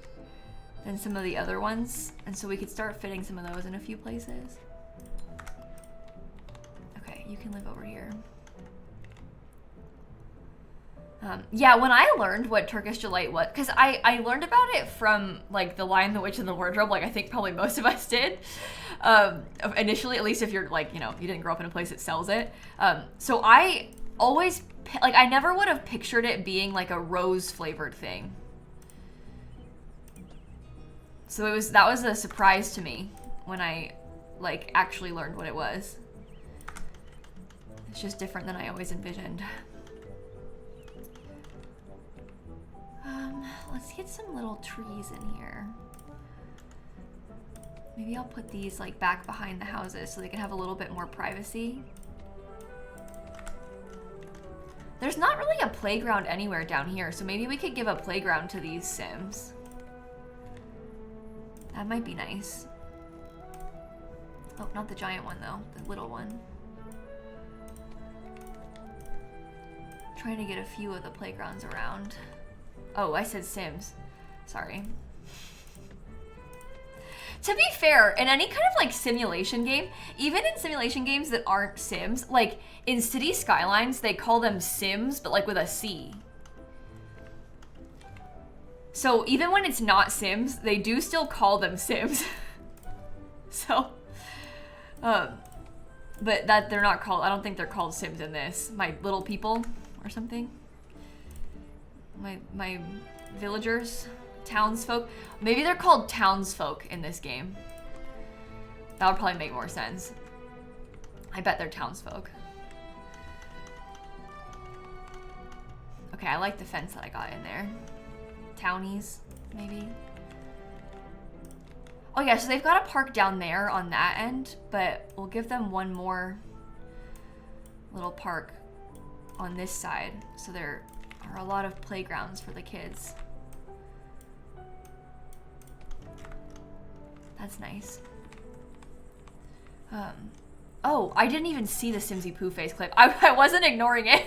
A: than some of the other ones, and so we could start fitting some of those in a few places. Okay, you can live over here. Yeah, when I learned what Turkish Delight was, because I learned about it from like The Lion, the Witch, and the Wardrobe, like I think probably most of us did. Initially, at least if you're like, you know, you didn't grow up in a place that sells it. So I always, like I never would have pictured it being like a rose flavored thing. So that was a surprise to me when I like actually learned what it was. It's just different than I always envisioned. Let's get some little trees in here. Maybe I'll put these like back behind the houses so they can have a little bit more privacy. There's not really a playground anywhere down here, so maybe we could give a playground to these Sims. That might be nice. Oh, not the giant one though, the little one. Trying to get a few of the playgrounds around. Oh, I said Sims. Sorry. To be fair, in any kind of like simulation game, even in simulation games that aren't Sims, like in City Skylines, they call them Sims, but like with a C. So even when it's not Sims, they do still call them Sims. So, but that they're not called, I don't think they're called Sims in this. My little people or something. My villagers, townsfolk. Maybe they're called townsfolk in this game. That would probably make more sense. I bet they're townsfolk. Okay, I like the fence that I got in there. Townies, maybe. Oh yeah, so they've got a park down there on that end, but we'll give them one more little park on this side, so there are a lot of playgrounds for the kids. That's nice. Oh, I didn't even see the Simsy Poo face clip. I wasn't ignoring it.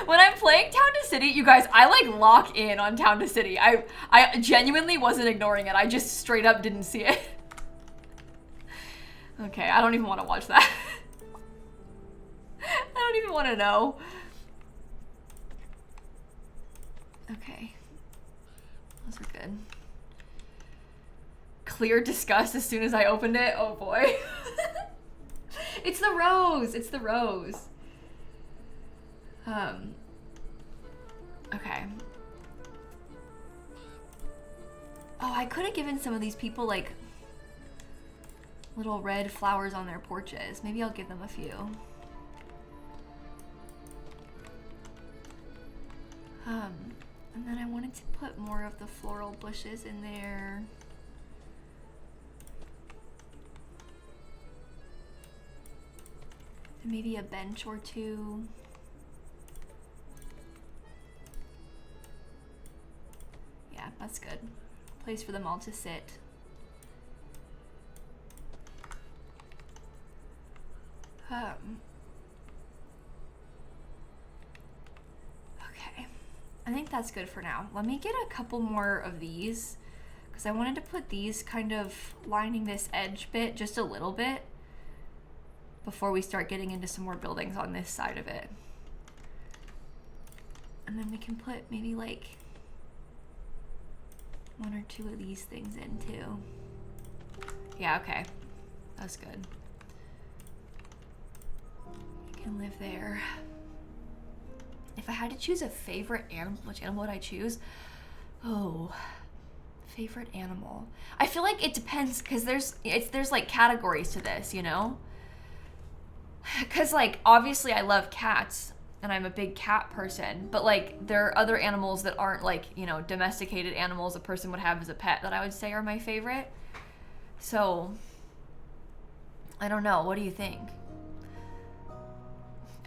A: When I'm playing Town to City, you guys, I like lock in on Town to City. I genuinely wasn't ignoring it. I just straight up didn't see it. Okay, I don't even want to watch that. I don't even want to know. Okay. Those are good. Clear disgust as soon as I opened it. Oh boy. It's the rose. It's the rose. Okay. Oh, I could have given some of these people like little red flowers on their porches. Maybe I'll give them a few. And then I wanted to put more of the floral bushes in there. And maybe a bench or two. Yeah, that's good. Place for them all to sit. Okay, I think that's good for now. Let me get a couple more of these because I wanted to put these kind of lining this edge bit just a little bit before we start getting into some more buildings on this side of it. And then we can put maybe like one or two of these things in too. Yeah, okay, that's good. Can live there. If I had to choose a favorite animal, which animal would I choose? Oh, favorite animal. I feel like it depends because there's like categories to this, you know? Because like obviously I love cats and I'm a big cat person, but like there are other animals that aren't like, you know, domesticated animals a person would have as a pet that I would say are my favorite. So I don't know. What do you think?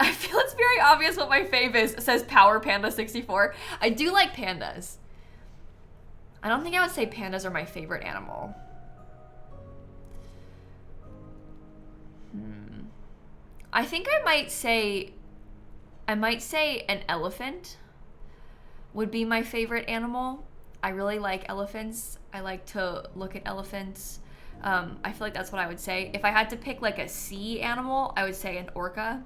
A: I feel it's very obvious what my fave is. It says Power Panda 64. I do like pandas. I don't think I would say pandas are my favorite animal. I think I might say an elephant would be my favorite animal. I really like elephants. I like to look at elephants. I feel like that's what I would say. If I had to pick like a sea animal, I would say an orca.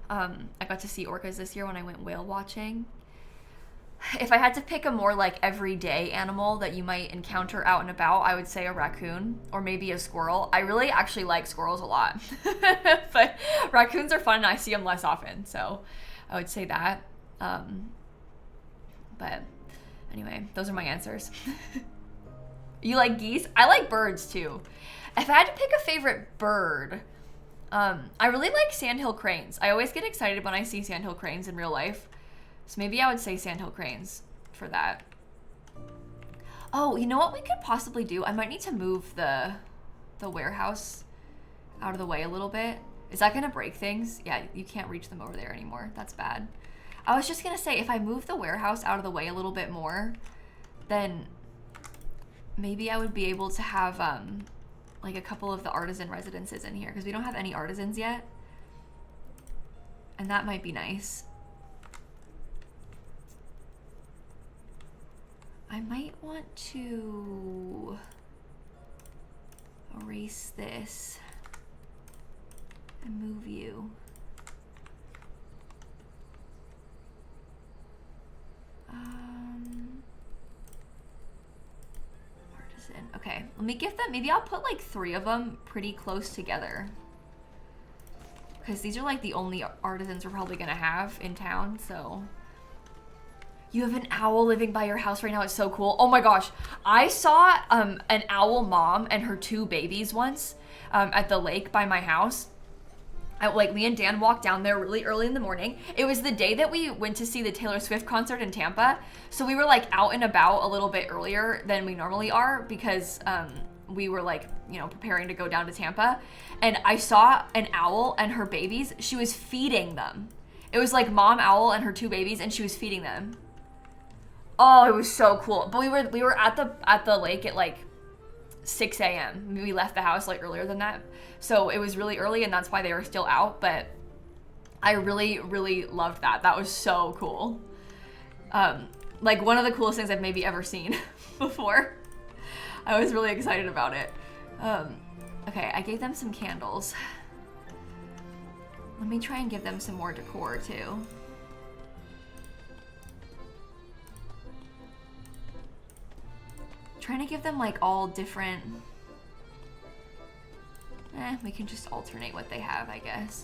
A: I got to see orcas this year when I went whale watching. If I had to pick a more like everyday animal that you might encounter out and about, I would say a raccoon or maybe a squirrel. I really actually like squirrels a lot, but raccoons are fun and I see them less often. So I would say that. But anyway, those are my answers. You like geese? I like birds too. If I had to pick a favorite bird, I really like sandhill cranes. I always get excited when I see sandhill cranes in real life. So maybe I would say sandhill cranes for that. Oh, you know what we could possibly do? I might need to move the warehouse out of the way a little bit. Is that gonna break things? Yeah, you can't reach them over there anymore. That's bad. I was just gonna say, if I move the warehouse out of the way a little bit more, then maybe I would be able to have like a couple of the artisan residences in here because we don't have any artisans yet. And that might be nice. I might want to erase this and move you. Artisan. Okay, let me give them, maybe I'll put like 3 of them pretty close together. Because these are like the only artisans we're probably gonna have in town, so. You have an owl living by your house right now. It's so cool. Oh my gosh. I saw an owl mom and her 2 babies once at the lake by my house. Like me and Dan walked down there really early in the morning. It was the day that we went to see the Taylor Swift concert in Tampa. So we were like out and about a little bit earlier than we normally are because we were like, you know, preparing to go down to Tampa. And I saw an owl and her babies. She was feeding them. It was like mom owl and her 2 babies and she was feeding them. Oh, it was so cool. But we were at the lake at like 6 a.m. We left the house like earlier than that. So it was really early and that's why they were still out. But I really, really loved that. That was so cool. Like one of the coolest things I've maybe ever seen before. I was really excited about it. Okay, I gave them some candles. Let me try and give them some more decor too. Trying to give them like all different. We can just alternate what they have, I guess.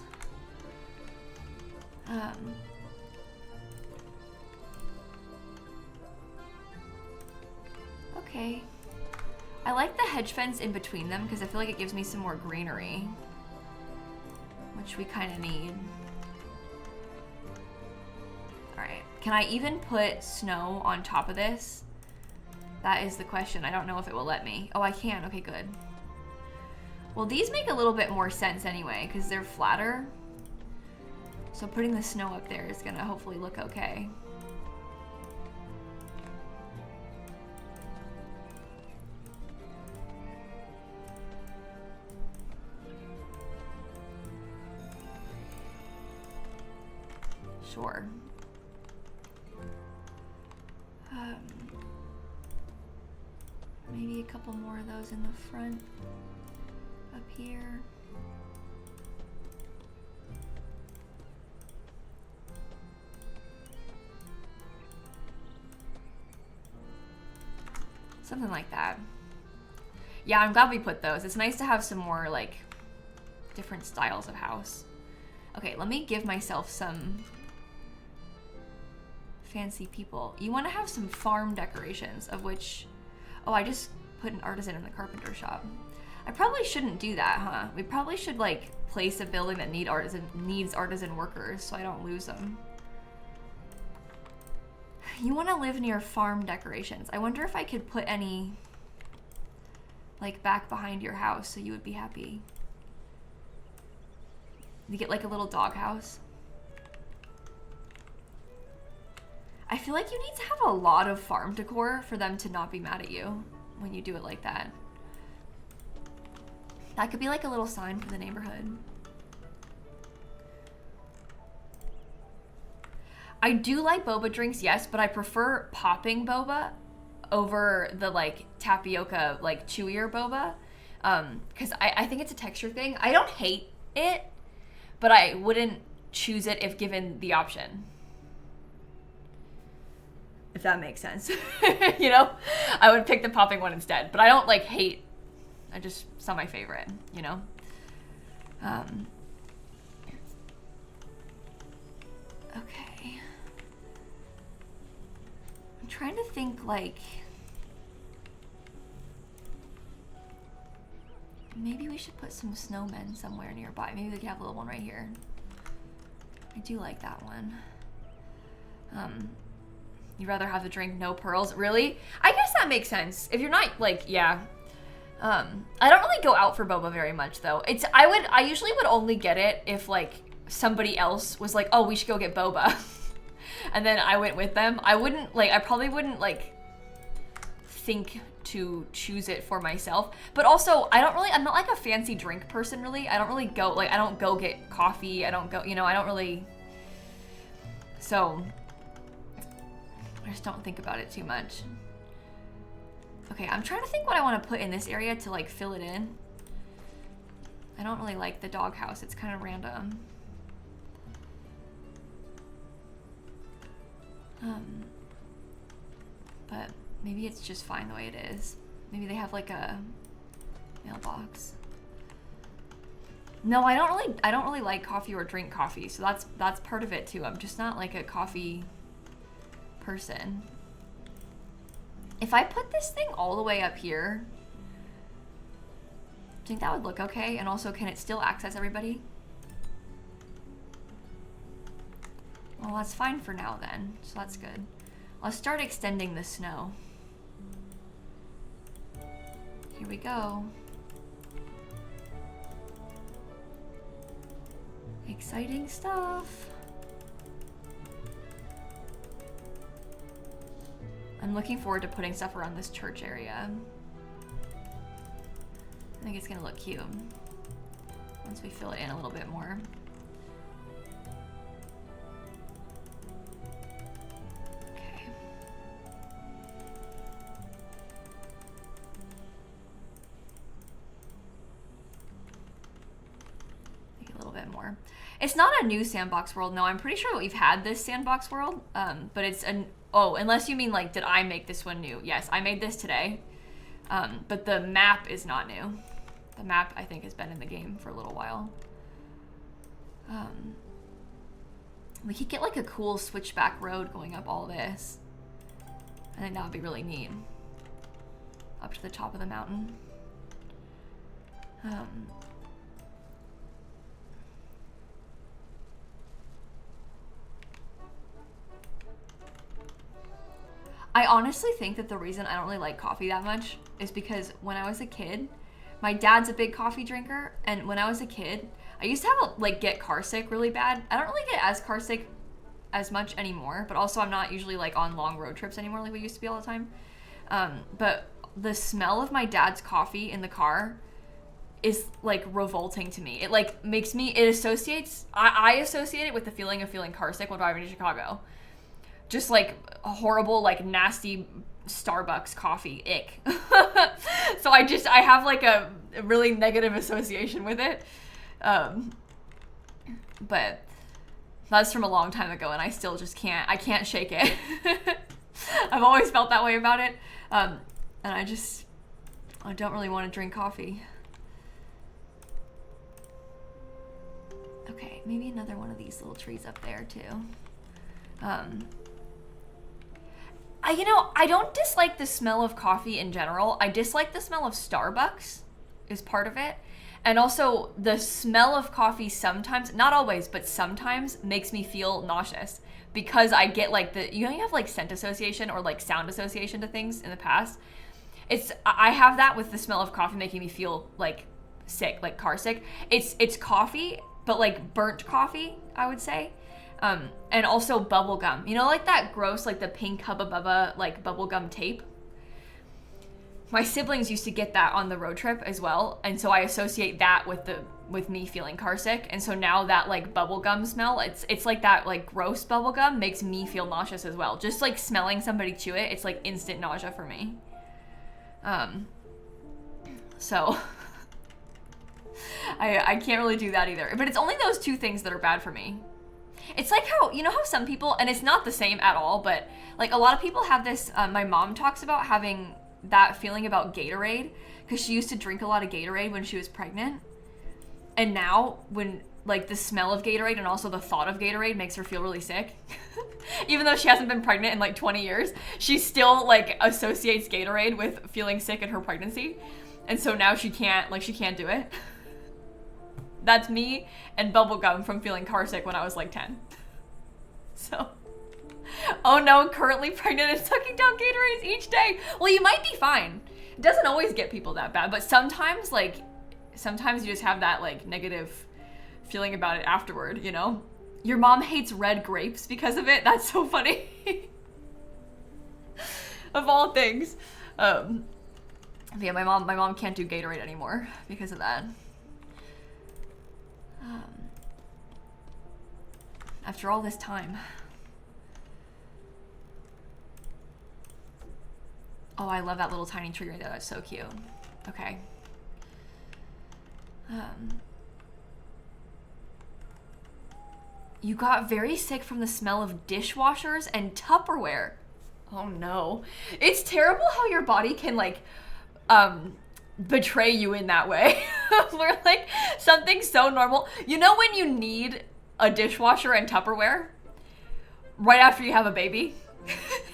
A: Okay. I like the hedge fence in between them because I feel like it gives me some more greenery, which we kind of need. All right. Can I even put snow on top of this? That is the question. I don't know if it will let me. Oh, I can. Okay, good. Well, these make a little bit more sense anyway, because they're flatter. So putting the snow up there is gonna hopefully look okay. Sure. Maybe a couple more of those in the front up here. Something like that. Yeah, I'm glad we put those. It's nice to have some more like different styles of house. Okay, let me give myself some fancy people. You want to have some farm decorations, of which, oh, I just put an artisan in the carpenter shop. I probably shouldn't do that, huh? We probably should like place a building that needs artisan workers so I don't lose them. You want to live near farm decorations. I wonder if I could put any like back behind your house so you would be happy. You get like a little doghouse. I feel like you need to have a lot of farm decor for them to not be mad at you when you do it like that. That could be like a little sign for the neighborhood. I do like boba drinks, yes, but I prefer popping boba over the like tapioca, like chewier boba. Because I think it's a texture thing. I don't hate it, but I wouldn't choose it if given the option. If that makes sense. You know? I would pick the popping one instead, but I don't like hate. It's not my favorite, you know? Okay. I'm trying to think like, maybe we should put some snowmen somewhere nearby. Maybe we could have a little one right here. I do like that one. You'd rather have the drink no pearls? Really? I guess that makes sense. If you're not like, yeah. I don't really go out for boba very much though. I usually would only get it if like somebody else was like, oh, we should go get boba. And then I went with them. I probably wouldn't like think to choose it for myself. But also I'm not like a fancy drink person really. I don't really go, like I don't go get coffee. I don't go, you know, I don't really, so I just don't think about it too much. Okay, I'm trying to think what I want to put in this area to like fill it in. I don't really like the doghouse. It's kind of random. But maybe it's just fine the way it is. Maybe they have like a mailbox. No, I don't really like coffee or drink coffee, so that's part of it too. I'm just not like a coffee person. If I put this thing all the way up here, do you think that would look okay? And also, can it still access everybody? Well, that's fine for now then, so that's good. I'll start extending the snow. Here we go. Exciting stuff. I'm looking forward to putting stuff around this church area. I think it's gonna look cute once we fill it in a little bit more. Okay. Make it a little bit more. It's not a new sandbox world. No, I'm pretty sure that we've had this sandbox world, but it's an, oh, unless you mean like, did I make this one new? Yes, I made this today, but the map is not new. The map, I think, has been in the game for a little while. We could get like a cool switchback road going up all this. I think that would be really neat. Up to the top of the mountain. I honestly think that the reason I don't really like coffee that much is because when I was a kid, my dad's a big coffee drinker, and when I was a kid, I used to have like get car sick really bad. I don't really get as car sick as much anymore, but also I'm not usually like on long road trips anymore like we used to be all the time. But the smell of my dad's coffee in the car is like revolting to me. It like makes me, it associates, I associate it with the feeling of feeling car sick while driving to Chicago. Just like a horrible, like nasty Starbucks coffee, ick. So I have like a really negative association with it. But that's from a long time ago, and I still just can't shake it. I've always felt that way about it. And I don't really want to drink coffee. Okay, maybe another one of these little trees up there too. I don't dislike the smell of coffee in general. I dislike the smell of Starbucks is part of it. And also the smell of coffee sometimes, not always, but sometimes makes me feel nauseous because I get like you have like scent association or like sound association to things in the past. I have that with the smell of coffee making me feel like sick, like car sick. It's coffee, but like burnt coffee, I would say. And also bubble gum. You know, like that gross, like the pink Hubba Bubba, like bubble gum tape? My siblings used to get that on the road trip as well. And so I associate that with me feeling car sick. And so now that like bubble gum smell, it's like that like gross bubble gum makes me feel nauseous as well. Just like smelling somebody chew it, it's like instant nausea for me. So I can't really do that either. But it's only those two things that are bad for me. It's like how, you know how some people, and it's not the same at all, but like a lot of people have this, my mom talks about having that feeling about Gatorade because she used to drink a lot of Gatorade when she was pregnant. And now when like the smell of Gatorade and also the thought of Gatorade makes her feel really sick. Even though she hasn't been pregnant in like 20 years, she still like associates Gatorade with feeling sick in her pregnancy. And so now she can't do it. That's me and bubblegum from feeling car sick when I was like 10. So, oh no, currently pregnant and sucking down Gatorades each day. Well, you might be fine. It doesn't always get people that bad, but sometimes you just have that like negative feeling about it afterward, you know? Your mom hates red grapes because of it. That's so funny. Of all things. Yeah, my mom can't do Gatorade anymore because of that. After all this time. Oh, I love that little tiny tree right there. That's so cute. Okay. You got very sick from the smell of dishwashers and Tupperware. Oh no. It's terrible how your body can like betray you in that way. Where like something so normal. You know when you need a dishwasher and Tupperware? Right after you have a baby?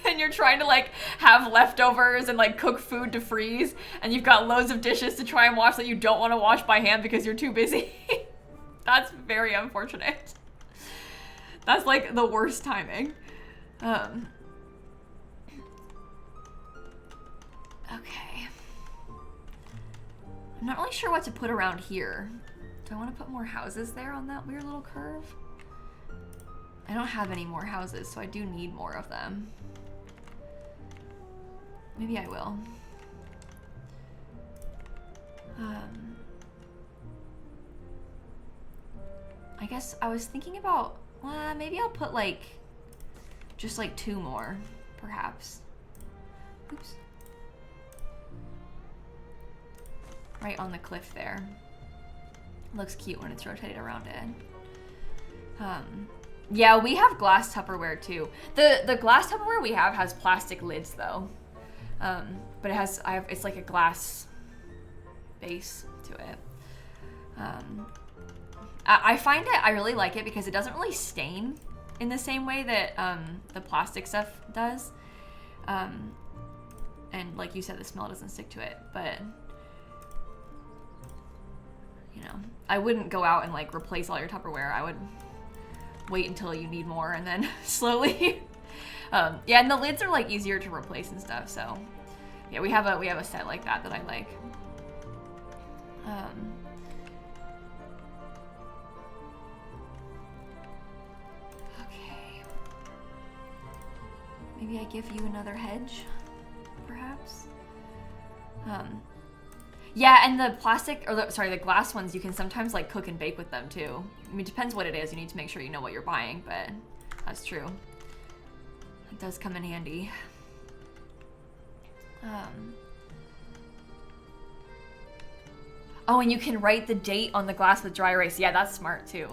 A: And you're trying to like have leftovers and like cook food to freeze and you've got loads of dishes to try and wash that you don't want to wash by hand because you're too busy. That's very unfortunate. That's like the worst timing. Okay. I'm not really sure what to put around here. Do I want to put more houses there on that weird little curve? I don't have any more houses, so I do need more of them. Maybe I will. I guess I was thinking about, maybe I'll put like, just like 2 more, perhaps. Oops. Right on the cliff there. Looks cute when it's rotated around it. Yeah, we have glass Tupperware too. The glass Tupperware we have has plastic lids though. But it's like a glass base to it. I find it, I really like it because it doesn't really stain in the same way that the plastic stuff does. And like you said, the smell doesn't stick to it, but you know, I wouldn't go out and like replace all your Tupperware. I would wait until you need more and then slowly Yeah, and the lids are like easier to replace and stuff. So yeah, we have a set like that I like. Okay. Maybe I give you another hedge, perhaps. Yeah, and the plastic, or the glass ones, you can sometimes like cook and bake with them too. I mean, it depends what it is. You need to make sure you know what you're buying, but that's true. It does come in handy. Oh, and you can write the date on the glass with dry erase. Yeah, that's smart too.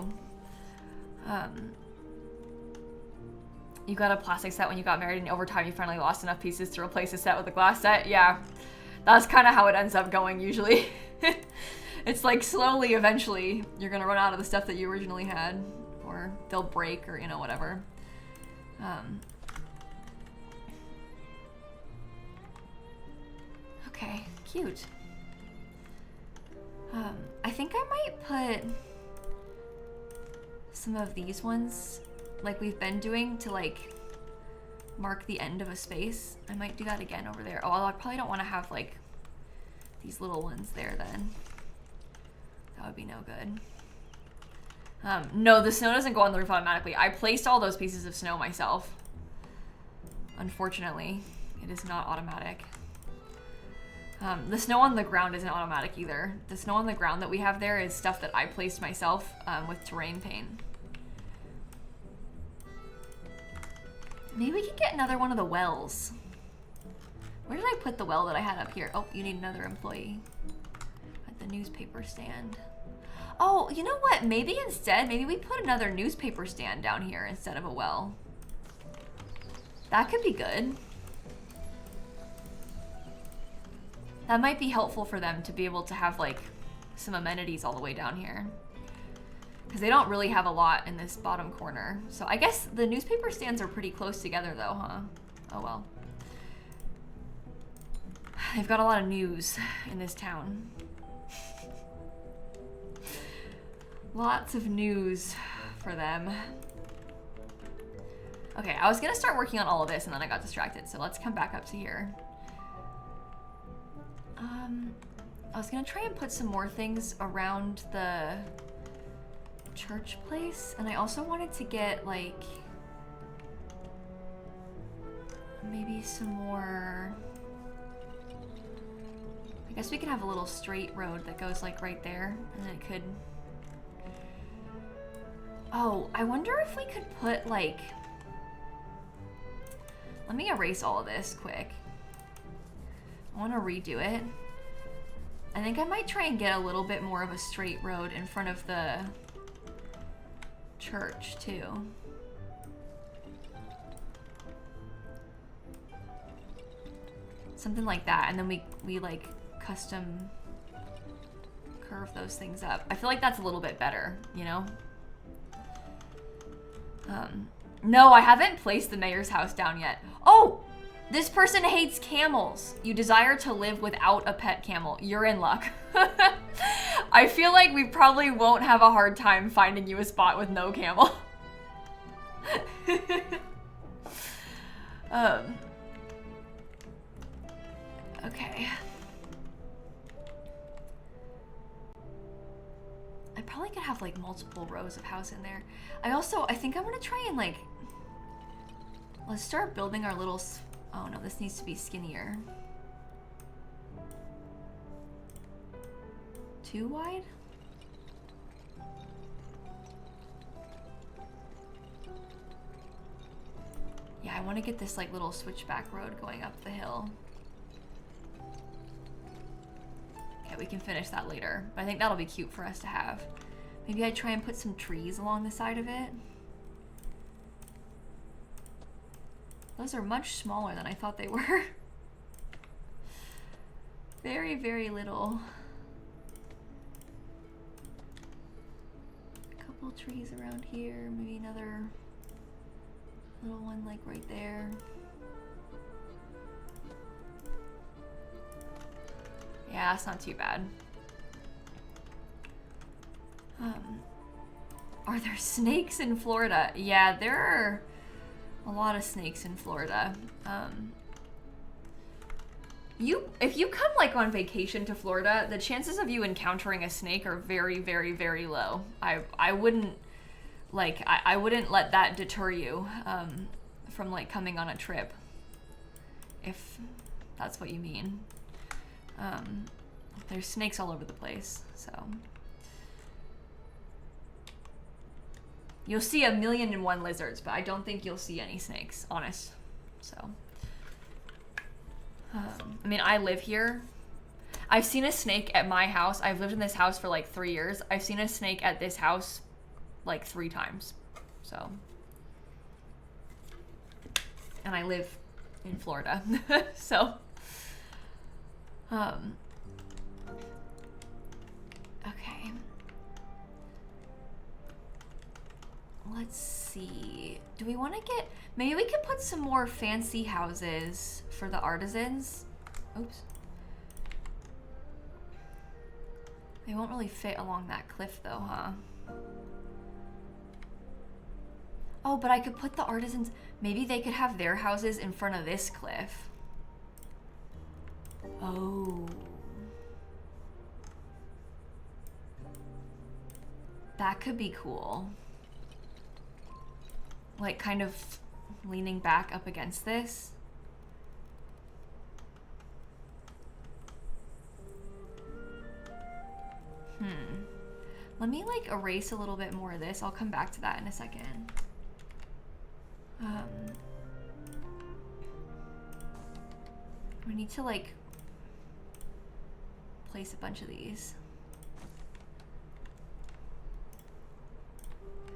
A: You got a plastic set when you got married, and over time you finally lost enough pieces to replace the set with a glass set. Yeah, that's kind of how it ends up going usually. It's like slowly, eventually, you're gonna run out of the stuff that you originally had, or they'll break, or whatever. Okay, cute. I think I might put some of these ones, like we've been doing, to like mark the end of a space. I might do that again over there. Oh, I probably don't want to have like these little ones there then. That would be no good. No, the snow doesn't go on the roof automatically. I placed all those pieces of snow myself. Unfortunately, it is not automatic. The snow on the ground isn't automatic either. The snow on the ground that we have there is stuff that I placed myself with terrain paint. Maybe we could get another one of the wells. Where did I put the well that I had up here? Oh, you need another employee at the newspaper stand. Oh, you know what? Maybe instead, maybe we put another newspaper stand down here instead of a well. That could be good. That might be helpful for them to be able to have like some amenities all the way down here. Because they don't really have a lot in this bottom corner. So I guess the newspaper stands are pretty close together though, huh? Oh well. They've got a lot of news in this town. Lots of news for them. Okay, I was gonna start working on all of this and then I got distracted, so let's come back up to here. I was gonna try and put some more things around the church place, and I also wanted to get like maybe some more. I guess we could have a little straight road that goes like right there, and then it could. Oh, I wonder if we could put like. Let me erase all of this quick. I want to redo it. I think I might try and get a little bit more of a straight road in front of the church too. Something like that, and then we like custom curve those things up. I feel like that's a little bit better, you know? No, I haven't placed the mayor's house down yet. Oh! This person hates camels. You desire to live without a pet camel. You're in luck. I feel like we probably won't have a hard time finding you a spot with no camel. Okay. I probably could have like multiple rows of house in there. I think I'm gonna try and like, let's start building our little, oh no, this needs to be skinnier. Too wide? Yeah, I want to get this like little switchback road going up the hill. Okay, we can finish that later, but I think that'll be cute for us to have. Maybe I try and put some trees along the side of it. Those are much smaller than I thought they were. Very, very little. A couple trees around here, maybe another little one like right there. Yeah, that's not too bad. Are there snakes in Florida? Yeah, there are A lot of snakes in Florida. If you come like on vacation to Florida, the chances of you encountering a snake are very, very, very low. I wouldn't I wouldn't let that deter you from like coming on a trip, if that's what you mean. There's snakes all over the place, so you'll see 1,000,001 lizards, but I don't think you'll see any snakes, honest. So I mean, I live here. I've seen a snake at my house. I've lived in this house for like 3 years. I've seen a snake at this house like 3 times. So, and I live in Florida. So, okay. Let's see. Do we want to get, maybe we could put some more fancy houses for the artisans. Oops. They won't really fit along that cliff though, huh? Oh, but I could put the artisans, maybe they could have their houses in front of this cliff. Oh. That could be cool. Like kind of leaning back up against this. Let me like erase a little bit more of this. I'll come back to that in a second. We need to like place a bunch of these.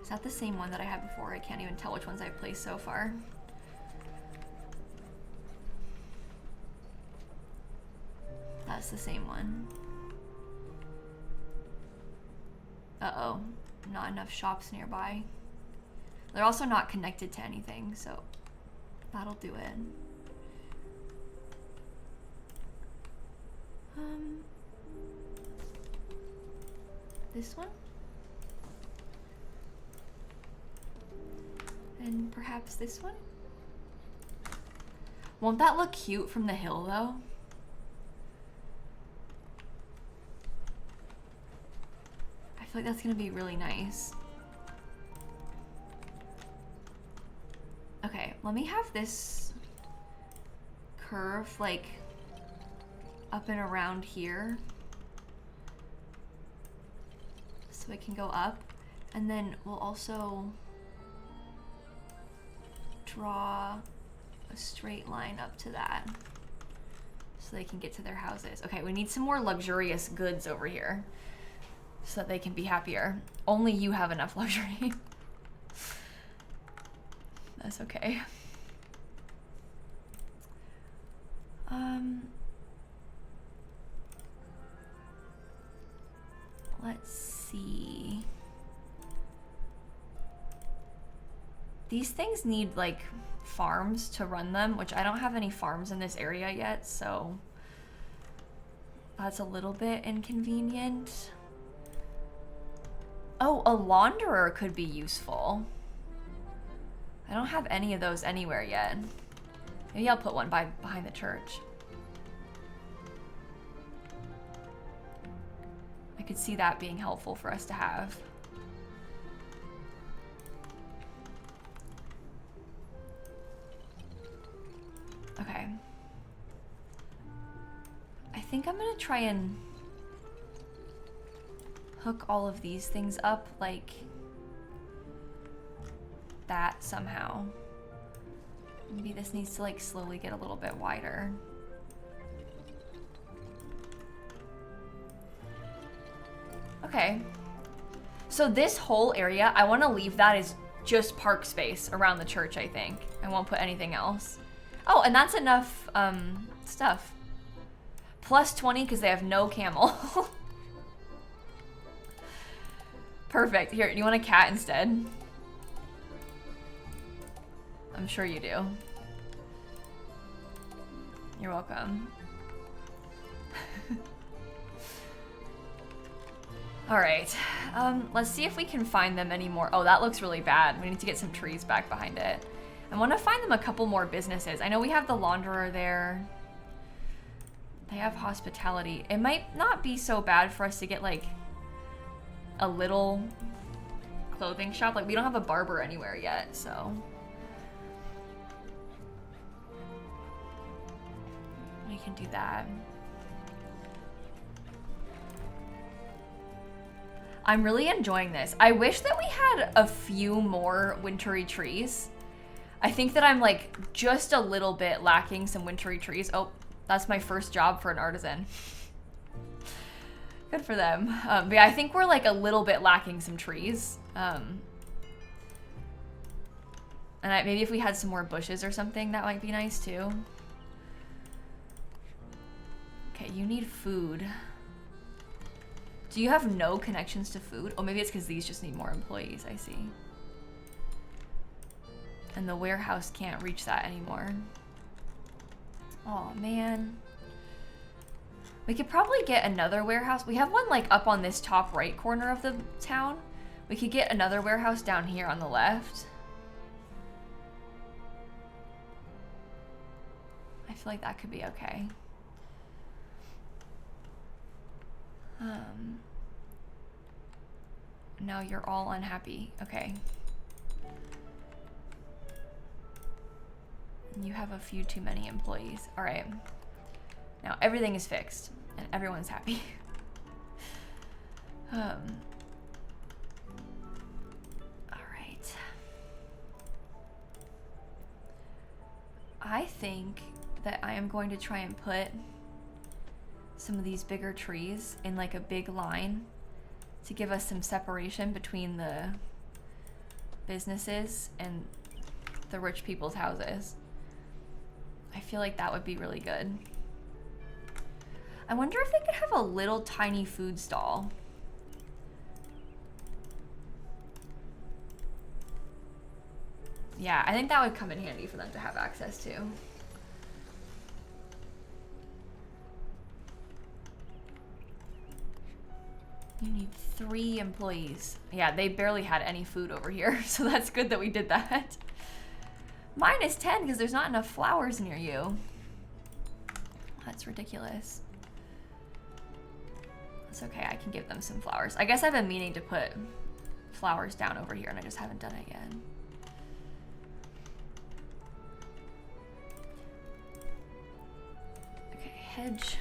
A: Is that the same one that I had before? I can't even tell which ones I've placed so far. That's the same one. Uh-oh, not enough shops nearby. They're also not connected to anything, so that'll do it. This one? And perhaps this one? Won't that look cute from the hill though? I feel like that's gonna be really nice. Okay, let me have this curve like up and around here so it can go up, and then we'll also draw a straight line up to that so they can get to their houses. Okay, we need some more luxurious goods over here so that they can be happier. Only you have enough luxury. That's okay. Let's see. These things need like farms to run them, which I don't have any farms in this area yet, so that's a little bit inconvenient. Oh, a launderer could be useful. I don't have any of those anywhere yet. Maybe I'll put one behind the church. I could see that being helpful for us to have. Okay. I think I'm gonna try and hook all of these things up like that somehow. Maybe this needs to like slowly get a little bit wider. Okay. So this whole area, I want to leave that as just park space around the church, I think. I won't put anything else. Oh, and that's enough stuff. Plus 20 because they have no camel. Perfect. Here, do you want a cat instead? I'm sure you do. You're welcome. All right, let's see if we can find them anymore. Oh, that looks really bad. We need to get some trees back behind it. I want to find them a couple more businesses. I know we have the launderer there. They have hospitality. It might not be so bad for us to get like a little clothing shop. Like we don't have a barber anywhere yet, so. We can do that. I'm really enjoying this. I wish that we had a few more wintry trees. I think that I'm like just a little bit lacking some wintry trees. Oh, that's my first job for an artisan. Good for them. But yeah, I think we're like a little bit lacking some trees. And maybe if we had some more bushes or something, that might be nice too. Okay, you need food. Do you have no connections to food? Oh, maybe it's because these just need more employees, I see. And the warehouse can't reach that anymore. Oh, man. We could probably get another warehouse. We have one like up on this top right corner of the town. We could get another warehouse down here on the left. I feel like that could be okay. No, you're all unhappy. Okay. You have a few too many employees. All right. Now everything is fixed and everyone's happy. All right. I think that I am going to try and put some of these bigger trees in like a big line to give us some separation between the businesses and the rich people's houses. I feel like that would be really good. I wonder if they could have a little tiny food stall. Yeah, I think that would come in handy for them to have access to. You need 3 employees. Yeah, they barely had any food over here, so that's good that we did that. Mine is 10 because there's not enough flowers near you. That's ridiculous. That's okay, I can give them some flowers. I guess I've been meaning to put flowers down over here and I just haven't done it yet. Okay, hedge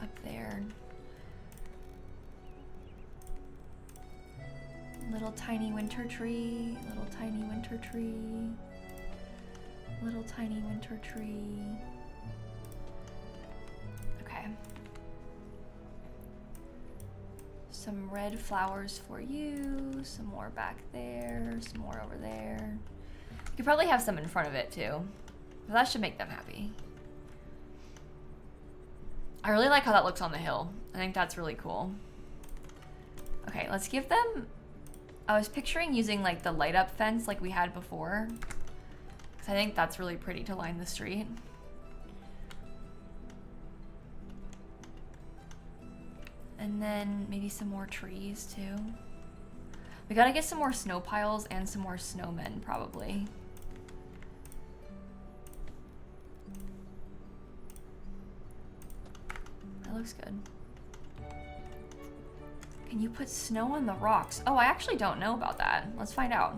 A: up there. Little tiny winter tree, little tiny winter tree, little tiny winter tree. Okay. Some red flowers for you, some more back there, some more over there. You could probably have some in front of it too. But that should make them happy. I really like how that looks on the hill. I think that's really cool. Okay, let's give them... I was picturing using like the light up fence like we had before. Because I think that's really pretty to line the street. And then maybe some more trees too. We gotta get some more snow piles and some more snowmen probably. That looks good. Can you put snow on the rocks? Oh, I actually don't know about that. Let's find out.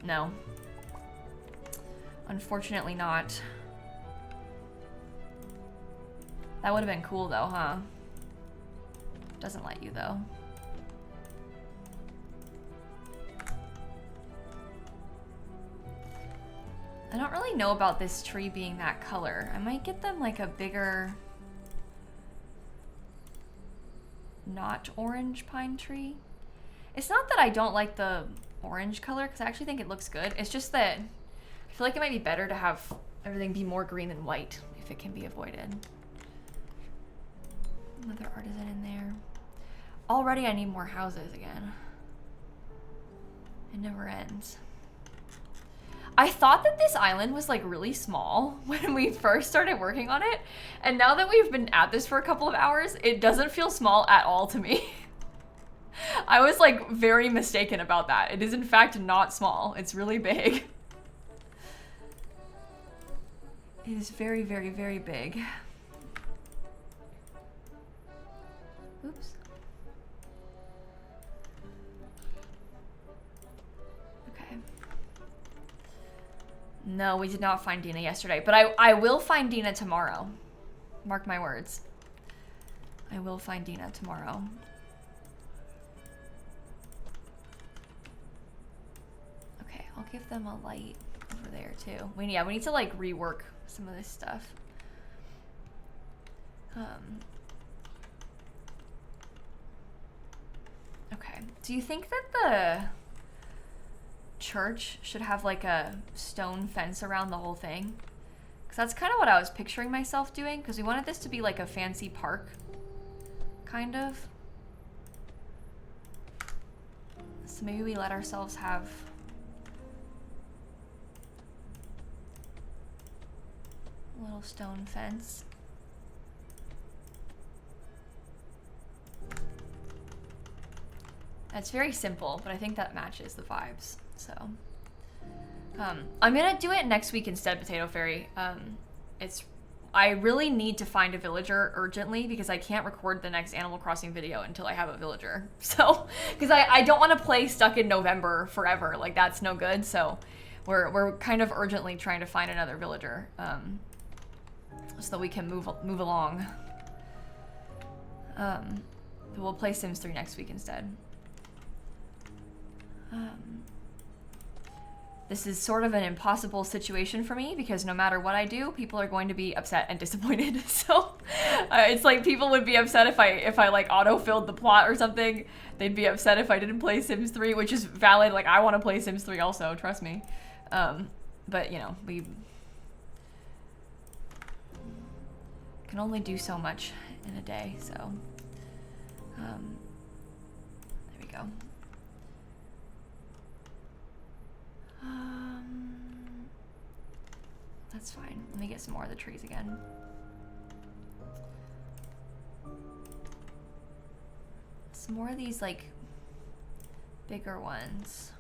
A: No. Unfortunately not. That would have been cool though, huh? Doesn't let you though. I don't really know about this tree being that color. I might get them like a bigger... not orange pine tree. It's not that I don't like the orange color, because I actually think it looks good. It's just that I feel like it might be better to have everything be more green than white if it can be avoided. Another artisan in there. Already I need more houses again. It never ends. I thought that this island was like really small when we first started working on it. And now that we've been at this for a couple of hours, it doesn't feel small at all to me. I was like very mistaken about that. It is in fact not small. It's really big. It is very, very, very big. Oops. Okay. No, we did not find Dina yesterday, but I will find Dina tomorrow. Mark my words. I will find Dina tomorrow. Okay, I'll give them a light over there too. We need to like rework some of this stuff. Okay. Do you think that the church should have like a stone fence around the whole thing? Because that's kind of what I was picturing myself doing, because we wanted this to be like a fancy park, kind of. So maybe we let ourselves have a little stone fence. It's very simple, but I think that matches the vibes. So, I'm gonna do it next week instead, Potato Fairy. I really need to find a villager urgently because I can't record the next Animal Crossing video until I have a villager. So, because I don't want to play stuck in November forever. Like, that's no good. So, we're kind of urgently trying to find another villager, so that we can move along. But we'll play Sims 3 next week instead. This is sort of an impossible situation for me because no matter what I do, people are going to be upset and disappointed. So it's like people would be upset if I like auto-filled the plot or something. They'd be upset if I didn't play Sims 3, which is valid. Like, I want to play Sims 3 also, trust me. But, you know, we can only do so much in a day, so there we go. That's fine. Let me get some more of the trees again. Some more of these, like, bigger ones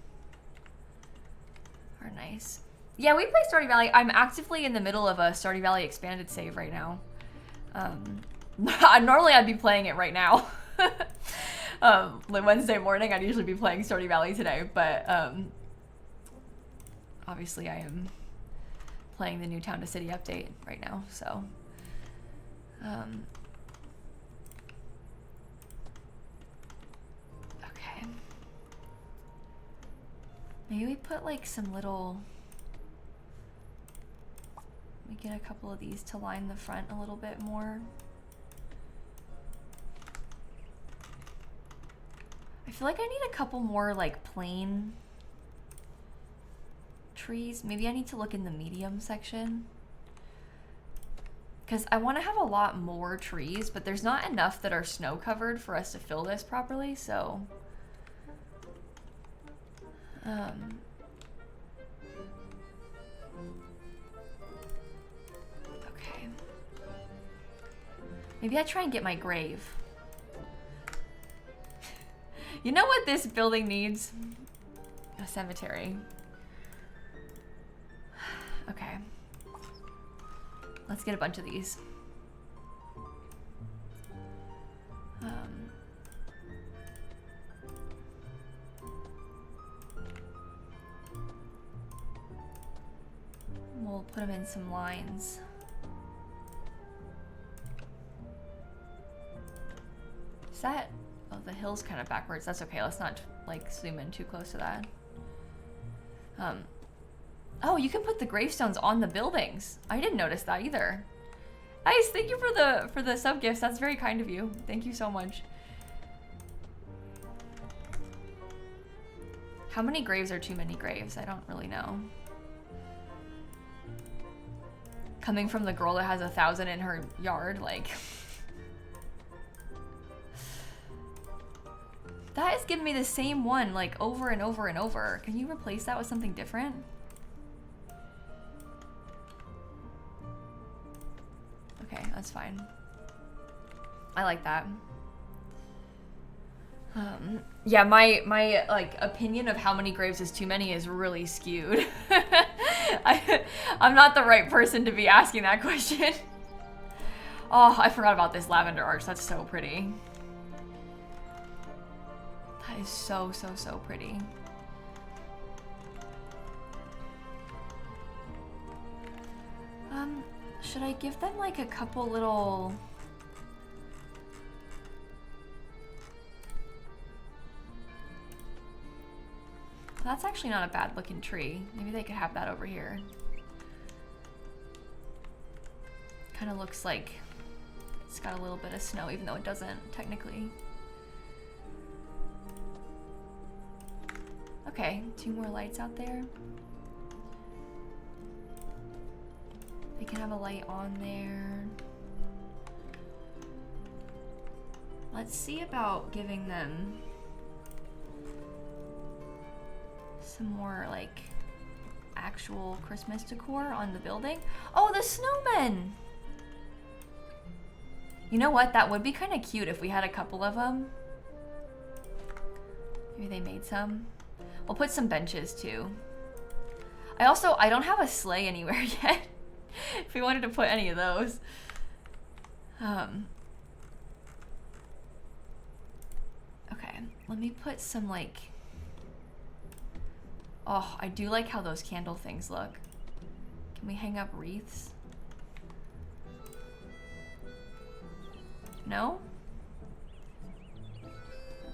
A: are nice. Yeah, we play Stardew Valley. I'm actively in the middle of a Stardew Valley expanded save right now. Normally I'd be playing it right now. Like Wednesday morning, I'd usually be playing Stardew Valley today, but obviously I am playing the new Town to City update right now, so okay. Maybe we put like some little, we get a couple of these to line the front a little bit more. I feel like I need a couple more like plain trees. Maybe I need to look in the medium section because I want to have a lot more trees, but there's not enough that are snow covered for us to fill this properly, so okay. Maybe I try and get my grave. You know what this building needs? A cemetery. Okay. Let's get a bunch of these. We'll put them in some lines. Is that... Oh, the hill's kind of backwards. That's okay. Let's not, like, zoom in too close to that. Oh, you can put the gravestones on the buildings. I didn't notice that either. Nice. Thank you for the sub gifts. That's very kind of you. Thank you so much. How many graves are too many graves? I don't really know. Coming from the girl that has 1,000 in her yard, like... That is giving me the same one, like, over and over and over. Can you replace that with something different? Okay, that's fine. I like that. Yeah, my like opinion of how many graves is too many is really skewed. I'm not the right person to be asking that question. Oh, I forgot about this lavender arch. That's so pretty. That is so, so, so pretty. Should I give them like a couple little... That's actually not a bad looking tree. Maybe they could have that over here. Kind of looks like it's got a little bit of snow, even though it doesn't technically. Okay, 2 more lights out there. They can have a light on there. Let's see about giving them some more like actual Christmas decor on the building. Oh, the snowmen! You know what? That would be kind of cute if we had a couple of them. Maybe they made some. We'll put some benches too. I don't have a sleigh anywhere yet. If we wanted to put any of those. Okay, let me put some like... Oh, I do like how those candle things look. Can we hang up wreaths? No?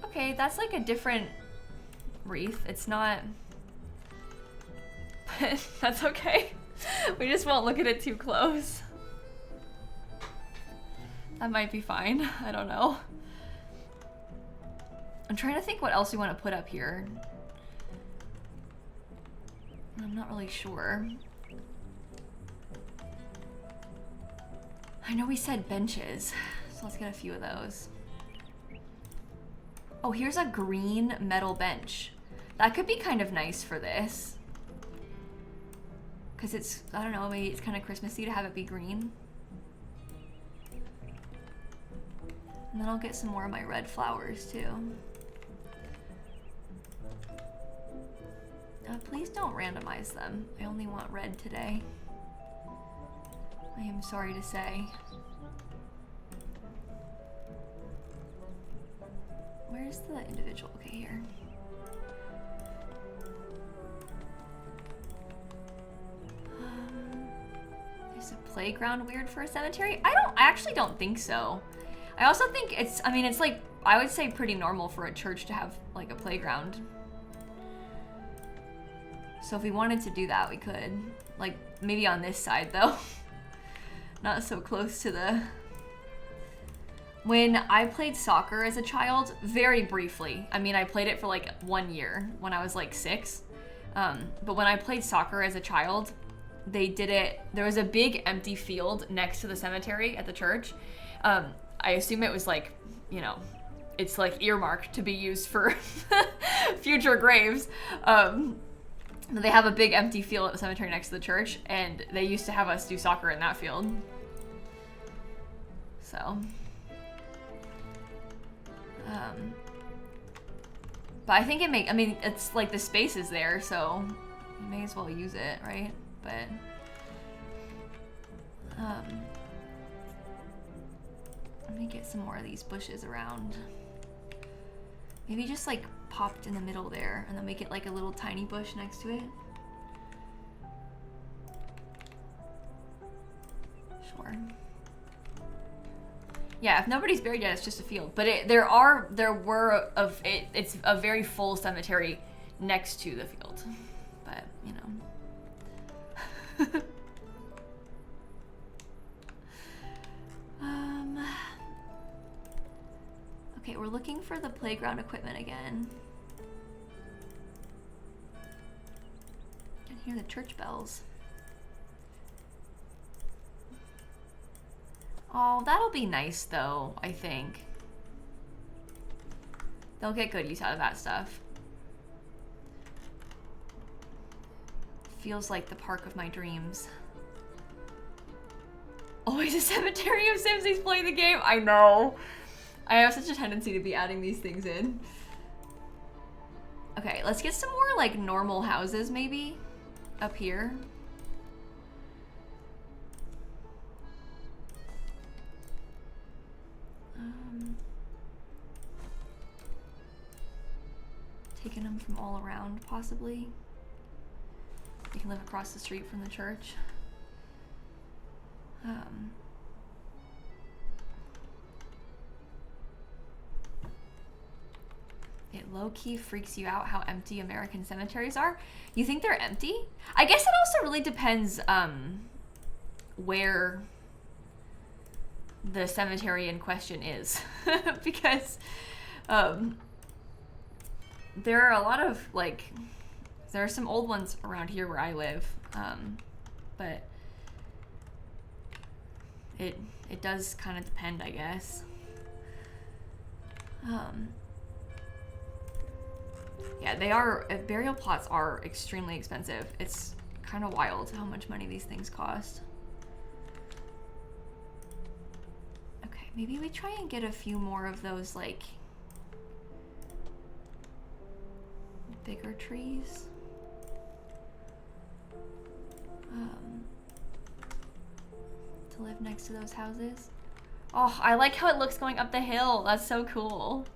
A: Okay, that's like a different wreath. It's not... But that's okay. We just won't look at it too close. That might be fine. I don't know. I'm trying to think what else we want to put up here. I'm not really sure. I know we said benches, so let's get a few of those. Oh, here's a green metal bench. That could be kind of nice for this. Because it's, I don't know, maybe it's kind of Christmassy to have it be green. And then I'll get some more of my red flowers too. Please don't randomize them. I only want red today. I am sorry to say. Where's the individual? Okay, here. Is a playground weird for a cemetery? I actually don't think so. I also think it's like, I would say pretty normal for a church to have like a playground. So if we wanted to do that, we could. Like, maybe on this side, though. Not so close to the... When I played soccer as a child, very briefly. I mean, I played it for like 1 year when I was like 6. But when I played soccer as a child, they did it... There was a big empty field next to the cemetery at the church. I assume it was like, you know, it's like earmarked to be used for future graves. They have a big empty field at the cemetery next to the church, and they used to have us do soccer in that field. So, but I think it's like the space is there, so you may as well use it, right? But, let me get some more of these bushes around. Maybe just like popped in the middle there and then make it like a little tiny bush next to it. Sure. Yeah, if nobody's buried yet, it's just a field. But it's a very full cemetery next to the field. But, you know. Okay, we're looking for the playground equipment again. I can hear the church bells. Oh, that'll be nice though, I think. They'll get good use out of that stuff. Feels like the park of my dreams. Always a cemetery of Simsies playing the game. I know. I have such a tendency to be adding these things in. Okay, let's get some more like normal houses maybe up here. Taking them from all around possibly. You can live across the street from the church. It low-key freaks you out how empty American cemeteries are. You think they're empty? I guess it also really depends where the cemetery in question is. Because there are a lot of, like, there are some old ones around here where I live, but it does kind of depend, I guess. Yeah, they are, burial plots are extremely expensive. It's kind of wild how much money these things cost. Okay, maybe we try and get a few more of those, like, bigger trees. To live next to those houses. Oh, I like how it looks going up the hill. That's so cool.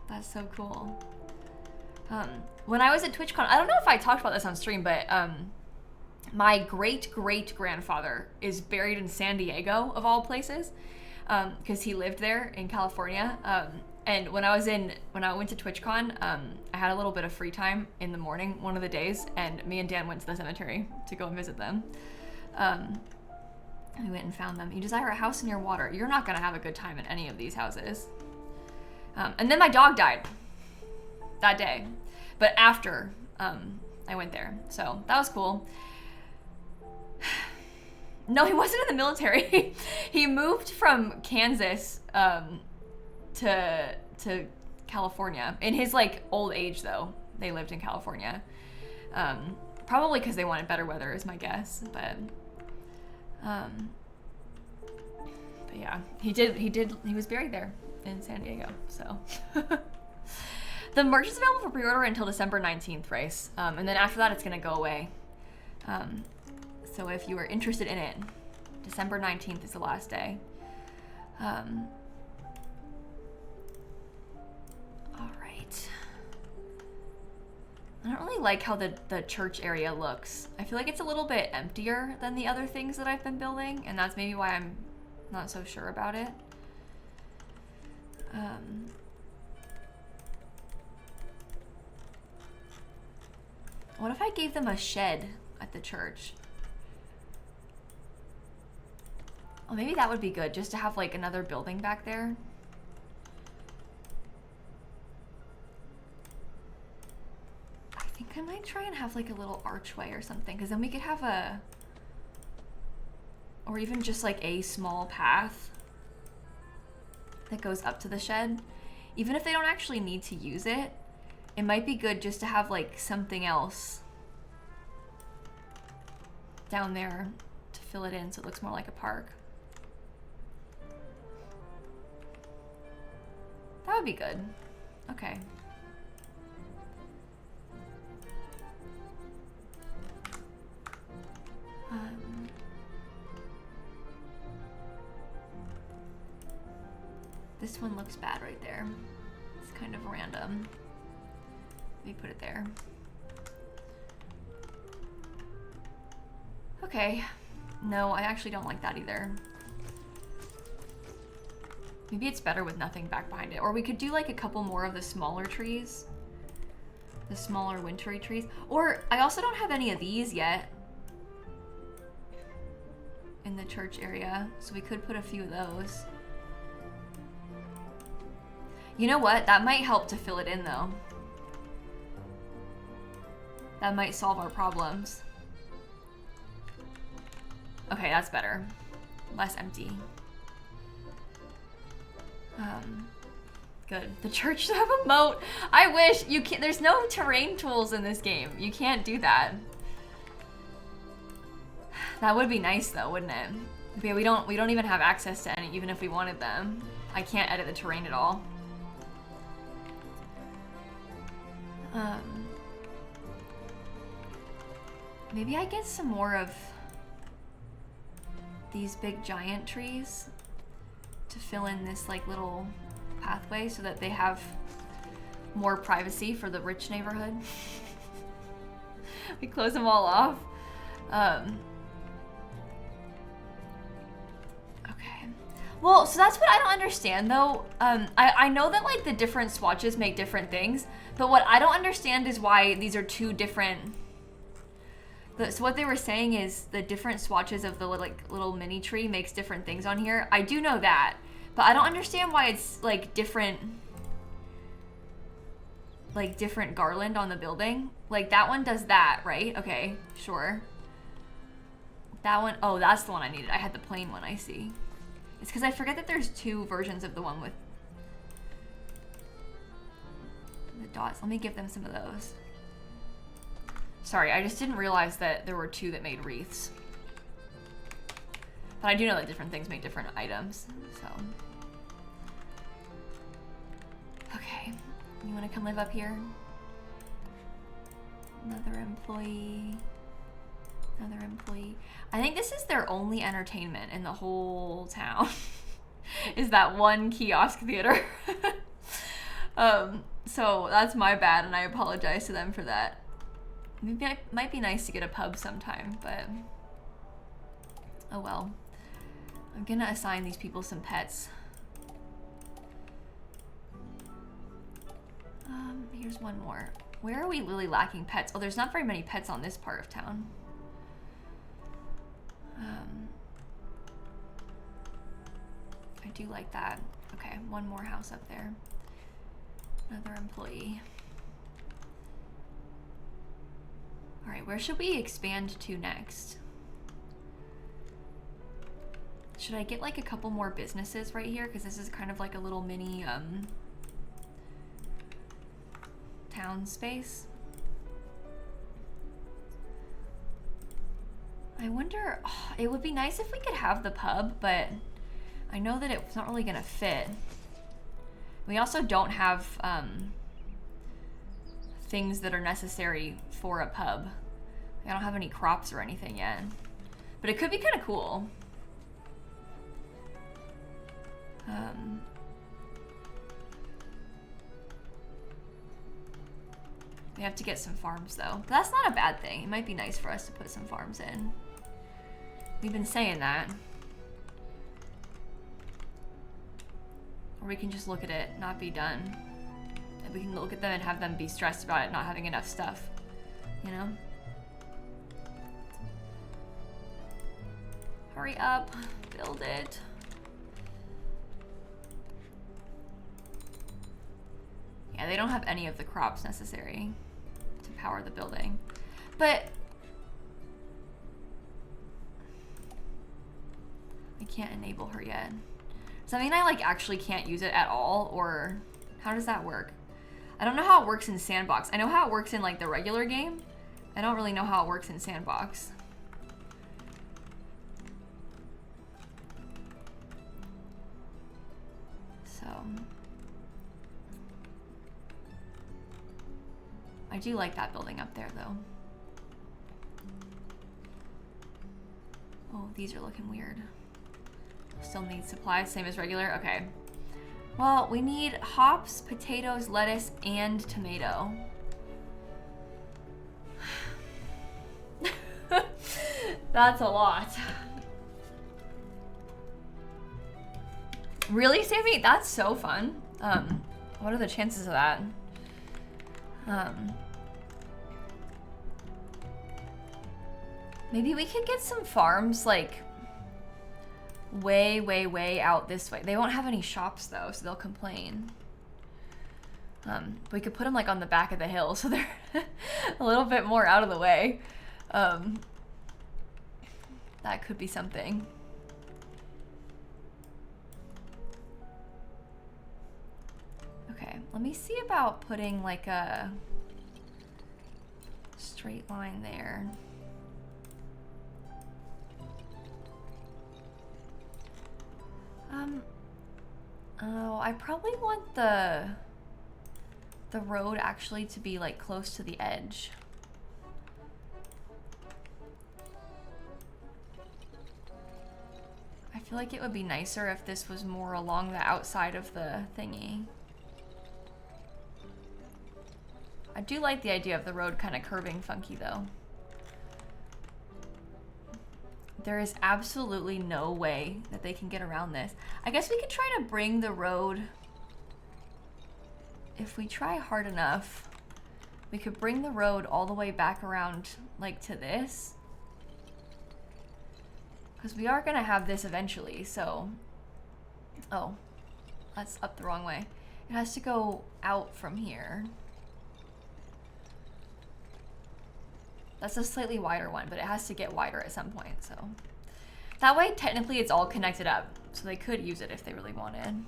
A: That's so cool. When I was at TwitchCon, I don't know if I talked about this on stream, but my great-great-grandfather is buried in San Diego, of all places, because he lived there in California. And when I went to TwitchCon, I had a little bit of free time in the morning, one of the days, and me and Dan went to the cemetery to go and visit them. We went and found them. You desire a house near water. You're not gonna have a good time in any of these houses. And then my dog died that day, but after I went there, so that was cool. No, he wasn't in the military. He moved from Kansas to California in his like old age, though. They lived in California, probably because they wanted better weather, is my guess. But yeah, he was buried there in San Diego. So the merch is available for pre-order until December 19th, Race, and then after that it's gonna go away. So if you are interested in it, December 19th is the last day. All right. I don't really like how the church area looks. I feel like it's a little bit emptier than the other things that I've been building, and that's maybe why I'm not so sure about it. What if I gave them a shed at the church? Oh, maybe that would be good, just to have like another building back there. I think I might try and have like a little archway or something, because then we could have a, or even just like a small path that goes up to the shed. Even if they don't actually need to use it, it might be good just to have like something else down there to fill it in so it looks more like a park. That would be good. Okay. This one looks bad right there. It's kind of random. Let me put it there. Okay. No, I actually don't like that either. Maybe it's better with nothing back behind it. Or we could do like a couple more of the smaller trees. The smaller wintry trees. Or I also don't have any of these yet in the church area, so we could put a few of those. You know what? That might help to fill it in though. That might solve our problems. Okay, that's better. Less empty. Good. The church should have a moat. I wish you can't. There's no terrain tools in this game. You can't do that. That would be nice though, wouldn't it? But yeah, we don't even have access to any, even if we wanted them. I can't edit the terrain at all. Maybe I get some more of these big giant trees to fill in this like little pathway so that they have more privacy for the rich neighborhood. We close them all off. Okay. Well, so that's what I don't understand though. I know that like the different swatches make different things, but what I don't understand is why these are two different. So what they were saying is the different swatches of the like little mini tree makes different things on here. I do know that, but I don't understand why it's like different garland on the building. Like that one does that, right? Okay, sure. That one, oh, that's the one I needed. I had the plain one, I see. It's because I forget that there's two versions of the one with the dots. Let me give them some of those. Sorry, I just didn't realize that there were two that made wreaths. But I do know that different things make different items, so. Okay, you wanna come live up here? Another employee. Another employee. I think this is their only entertainment in the whole town. Is that one kiosk theater. So that's my bad and I apologize to them for that. Maybe it might be nice to get a pub sometime, but oh well. I'm gonna assign these people some pets. Here's one more. Where are we really lacking pets? Oh, there's not very many pets on this part of town. I do like that. Okay, one more house up there. Another employee. All right, where should we expand to next? Should I get like a couple more businesses right here? Because this is kind of like a little mini town space. I wonder, oh, it would be nice if we could have the pub, but I know that it's not really gonna fit. We also don't have things that are necessary for a pub. I don't have any crops or anything yet, but it could be kind of cool. We have to get some farms though, but that's not a bad thing. It might be nice for us to put some farms in. We've been saying that. Or we can just look at it, not be done. And we can look at them and have them be stressed about it not having enough stuff, you know? Hurry up, build it. Yeah, they don't have any of the crops necessary to power the building. But I can't enable her yet. Does that mean I like actually can't use it at all, or how does that work? I don't know how it works in sandbox. I know how it works in like the regular game. I don't really know how it works in sandbox. So I do like that building up there though. Oh, these are looking weird. Still need supplies, same as regular? Okay. Well, we need hops, potatoes, lettuce, and tomato. That's a lot. Really, Sammy? That's so fun. What are the chances of that? Maybe we could get some farms like way out this way. They won't have any shops though, so they'll complain. We could put them like on the back of the hill so they're a little bit more out of the way. That could be something. Okay, let me see about putting like a straight line there. Oh, I probably want the road actually to be like close to the edge. I feel like it would be nicer if this was more along the outside of the thingy. I do like the idea of the road kind of curving funky though. There is absolutely no way that they can get around this. I guess we could try to bring the road, if we try hard enough, we could bring the road all the way back around like to this. Because we are gonna have this eventually, so. Oh, that's up the wrong way. It has to go out from here. That's a slightly wider one, but it has to get wider at some point, so. That way, technically, it's all connected up, so they could use it if they really wanted.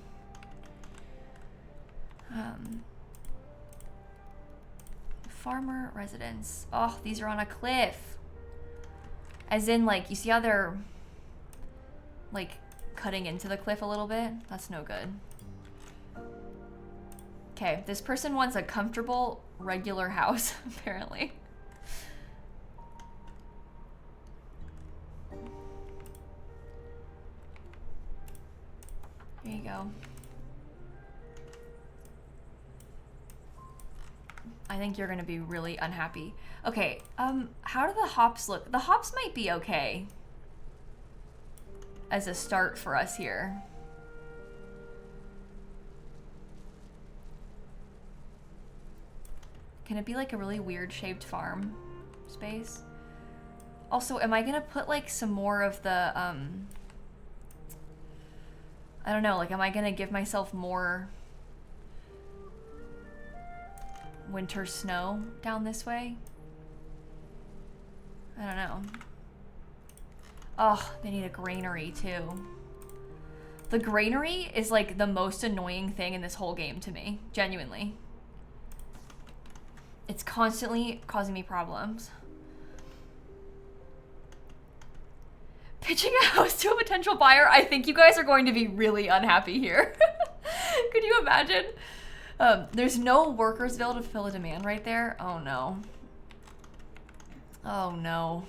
A: Farmer residence. Oh, these are on a cliff. As in, like, you see how they're, like, cutting into the cliff a little bit? That's no good. Okay, this person wants a comfortable, regular house, apparently. There you go. I think you're gonna be really unhappy. Okay, how do the hops look? The hops might be okay as a start for us here. Can it be like a really weird shaped farm space? Also, am I gonna put like some more of the, I don't know, like, am I gonna give myself more winter snow down this way? I don't know. Oh, they need a granary too. The granary is like the most annoying thing in this whole game to me, genuinely. It's constantly causing me problems. Pitching a house to a potential buyer, I think you guys are going to be really unhappy here. Could you imagine? There's no Workersville to fill a demand right there. Oh no. Oh no.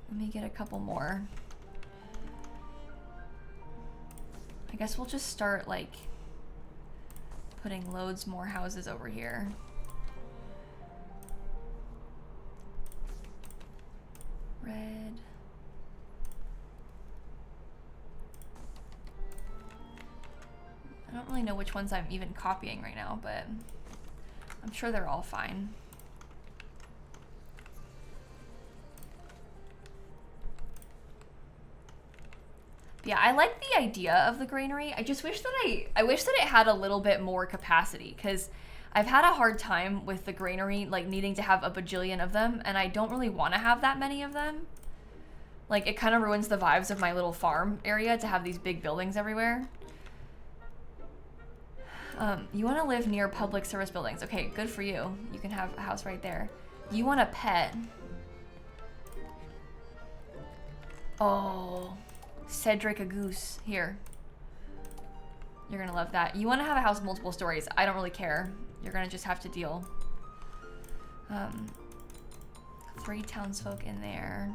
A: Let me get a couple more. I guess we'll just start like putting loads more houses over here. Red. I don't really know which ones I'm even copying right now, but I'm sure they're all fine. Yeah, I like the idea of the granary. I just wish that I wish that it had a little bit more capacity, because I've had a hard time with the granary, like needing to have a bajillion of them, and I don't really want to have that many of them. Like, it kind of ruins the vibes of my little farm area to have these big buildings everywhere. You want to live near public service buildings. Okay, good for you. You can have a house right there. You want a pet. Oh, Cedric a goose. Here. You're going to love that. You want to have a house with multiple stories. I don't really care. You're going to just have to deal. 3 townsfolk in there.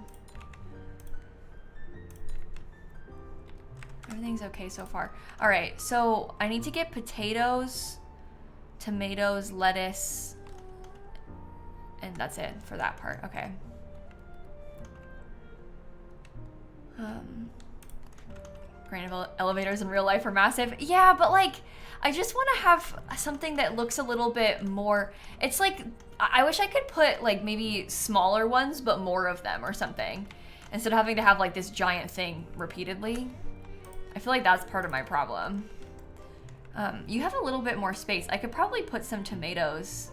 A: Everything's okay so far. All right, so I need to get potatoes, tomatoes, lettuce, and that's it for that part. Okay. Granted, elevators in real life are massive. Yeah, but like, I just want to have something that looks a little bit more. It's like, I wish I could put like maybe smaller ones, but more of them or something, instead of having to have like this giant thing repeatedly. I feel like that's part of my problem. You have a little bit more space. I could probably put some tomatoes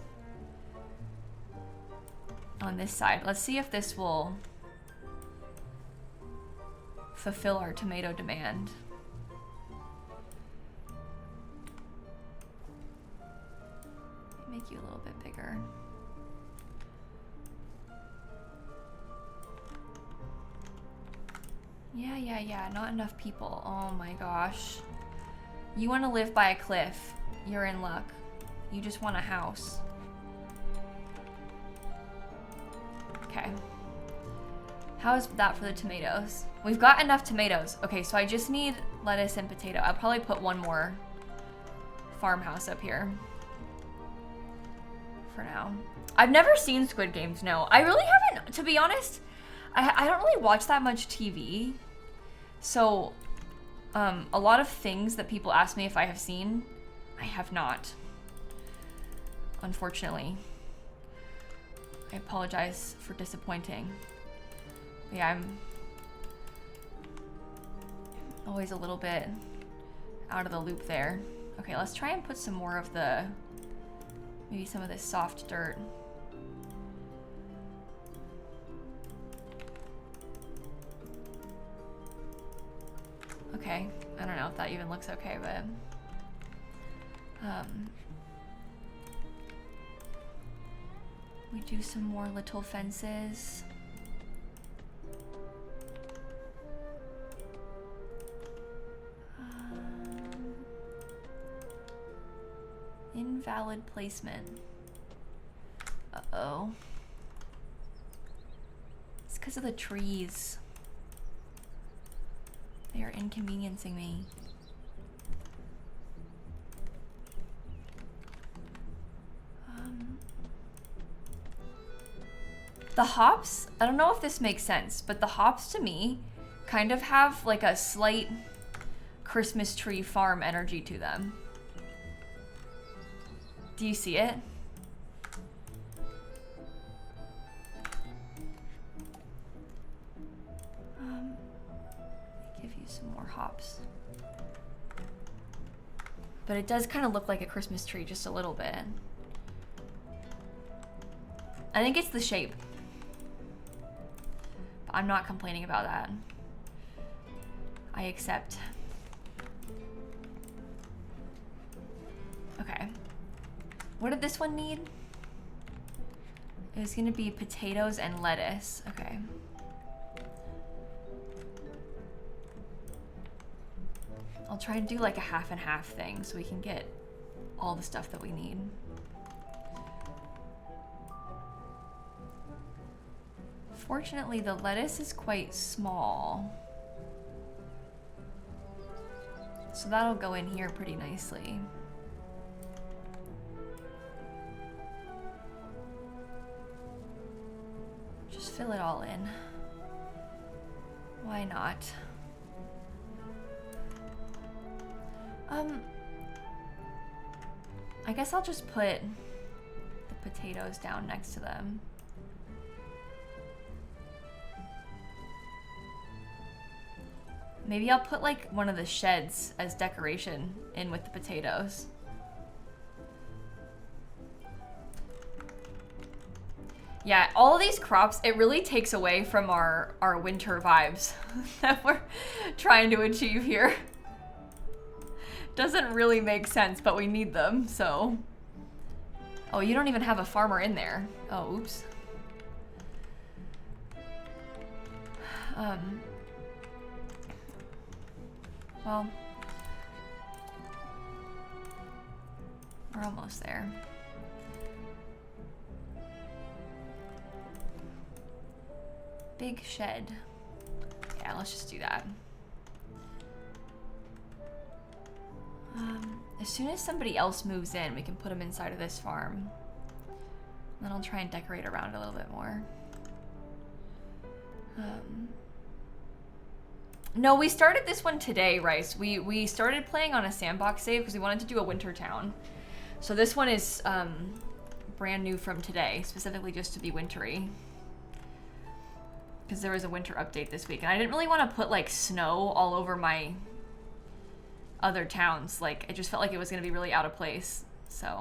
A: on this side. Let's see if this will fulfill our tomato demand. Make you a little bit bigger. Yeah. Not enough people. Oh my gosh. You want to live by a cliff. You're in luck. You just want a house. Okay. How is that for the tomatoes? We've got enough tomatoes. Okay, so I just need lettuce and potato. I'll probably put one more farmhouse up here for now. I've never seen Squid Games, no. I really haven't, to be honest. I don't really watch that much TV. So, a lot of things that people ask me if I have seen, I have not. Unfortunately. I apologize for disappointing. But yeah, I'm always a little bit out of the loop there. Okay, let's try and put some more of the, maybe some of this soft dirt. Okay, I don't know if that even looks okay, but we do some more little fences. Invalid placement. Uh-oh. It's because of the trees. They are inconveniencing me. The hops, I don't know if this makes sense, but the hops to me kind of have like a slight Christmas tree farm energy to them. Do you see it? Give you some more hops. But it does kind of look like a Christmas tree, just a little bit. I think it's the shape. But I'm not complaining about that. I accept. Okay. What did this one need? It was gonna be potatoes and lettuce. Okay. I'll try and do like a half and half thing so we can get all the stuff that we need. Fortunately, the lettuce is quite small. So that'll go in here pretty nicely. Just fill it all in. Why not? I guess I'll just put the potatoes down next to them. Maybe I'll put like one of the sheds as decoration in with the potatoes. Yeah, all of these crops, it really takes away from our winter vibes that we're trying to achieve here. Doesn't really make sense, but we need them, so. Oh, you don't even have a farmer in there. Oh, oops. Well, we're almost there. Big shed. Yeah, let's just do that. As soon as somebody else moves in, we can put them inside of this farm. Then I'll try and decorate around it a little bit more. No, we started this one today, Rice. We started playing on a sandbox save because we wanted to do a winter town. So this one is brand new from today, specifically just to be wintry. Because there was a winter update this week. And I didn't really want to put like snow all over my other towns. Like, it just felt like it was going to be really out of place. So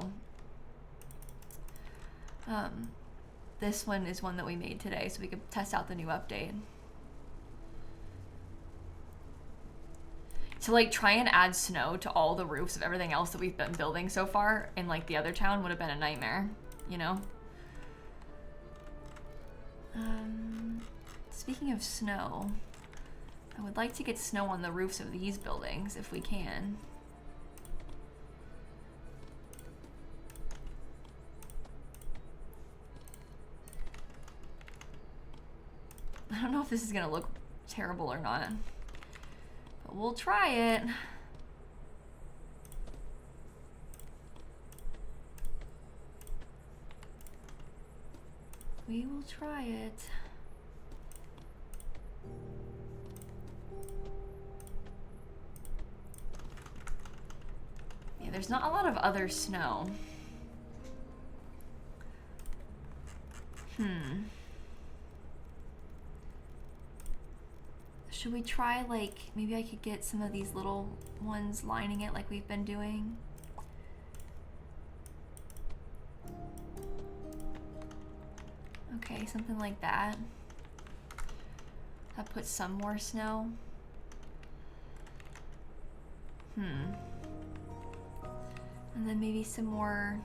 A: this one is one that we made today so we could test out the new update. To like try and add snow to all the roofs of everything else that we've been building so far in like the other town would have been a nightmare, you know? Speaking of snow, I I would like to get snow on the roofs of these buildings if we can. I don't know if this is gonna look terrible or not, but we'll try it. We will try it. Yeah, there's not a lot of other snow. Should we try, like, maybe I could get some of these little ones lining it like we've been doing? Okay, something like that. That puts some more snow. And then maybe some more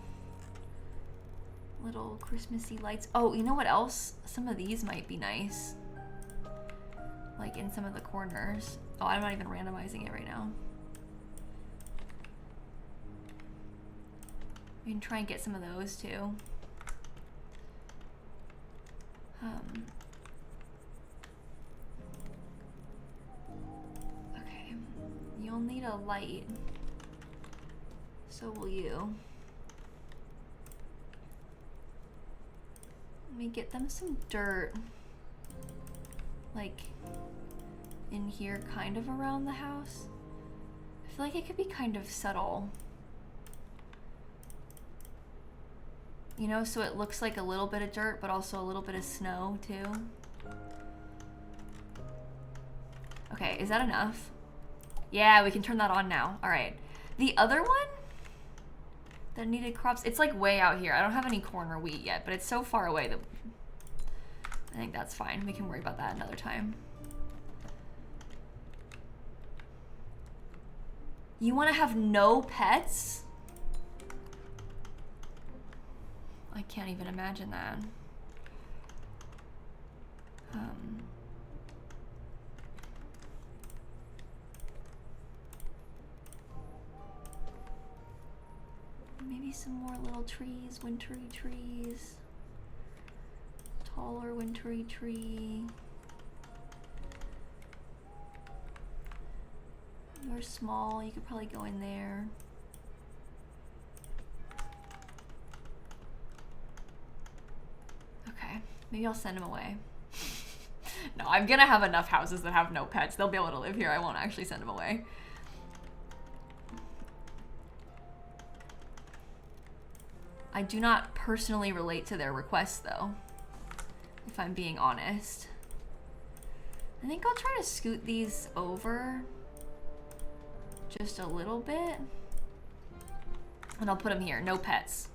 A: little Christmassy lights. Oh, you know what else? Some of these might be nice. Like in some of the corners. Oh, I'm not even randomizing it right now. We can try and get some of those too. Okay, you'll need a light. So will you. Let me get them some dirt. Like in here, kind of around the house. I feel like it could be kind of subtle. You know, so it looks like a little bit of dirt, but also a little bit of snow too. Okay, is that enough? Yeah, we can turn that on now. All right. The other one that needed crops, it's like way out here. I don't have any corn or wheat yet, but it's so far away that I think that's fine. We can worry about that another time. You want to have no pets? I can't even imagine that. Maybe some more little trees, wintry trees. Taller wintry tree. You're small, you could probably go in there. Okay, maybe I'll send him away. No, I'm gonna have enough houses that have no pets. They'll be able to live here. I won't actually send them away. I do not personally relate to their requests though, if I'm being honest. I think I'll try to scoot these over just a little bit. And I'll put them here, no pets.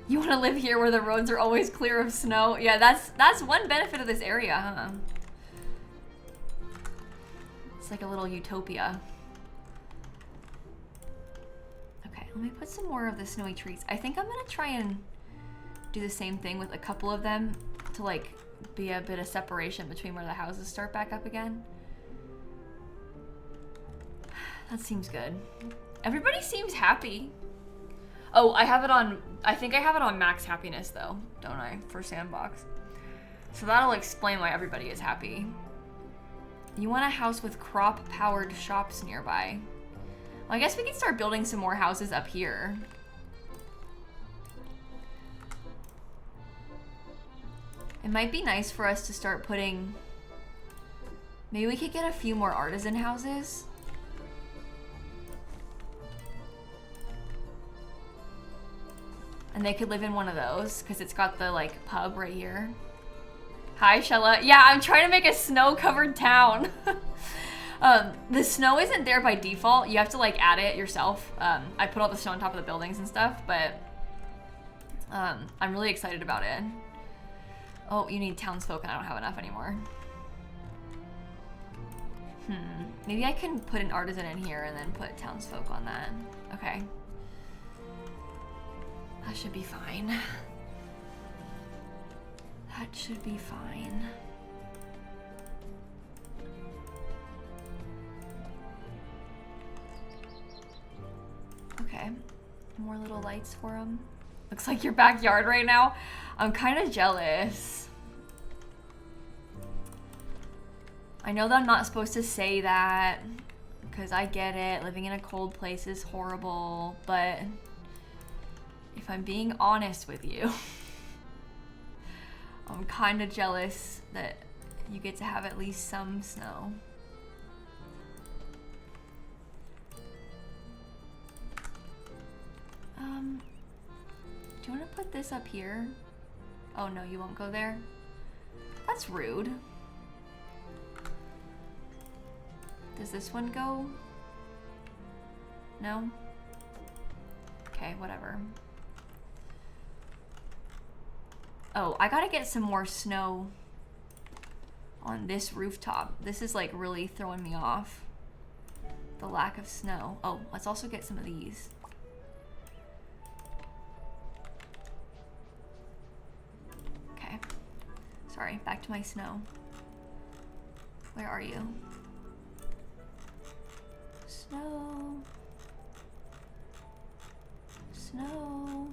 A: You want to live here where the roads are always clear of snow? Yeah, that's one benefit of this area, huh? It's like a little utopia. Okay, let me put some more of the snowy trees. I think I'm gonna try and do the same thing with a couple of them to like be a bit of separation between where the houses start back up again. That seems good. Everybody seems happy. Oh, I have it on, I think I have it on max happiness though, don't I, for sandbox. So that'll explain why everybody is happy. You want a house with crop-powered shops nearby. Well, I guess we can start building some more houses up here. It might be nice for us to start putting, maybe we could get a few more artisan houses. And they could live in one of those because it's got the like pub right here. Hi, Shella. Yeah, I'm trying to make a snow-covered town. The snow isn't there by default. You have to like add it yourself. I put all the snow on top of the buildings and stuff, but I'm really excited about it. Oh, you need townsfolk and I don't have enough anymore. Maybe I can put an artisan in here and then put townsfolk on that. Okay. That should be fine. That should be fine. Okay, more little lights for him. Looks like your backyard right now. I'm kind of jealous. I know that I'm not supposed to say that because I get it. Living in a cold place is horrible, but if I'm being honest with you, I'm kind of jealous that you get to have at least some snow. Do you want to put this up here? Oh no, you won't go there? That's rude. Does this one go? No? Okay, whatever. Oh, I gotta get some more snow on this rooftop. This is like really throwing me off. The lack of snow. Oh, let's also get some of these. Okay. Sorry, back to my snow. Where are you? Snow. Snow.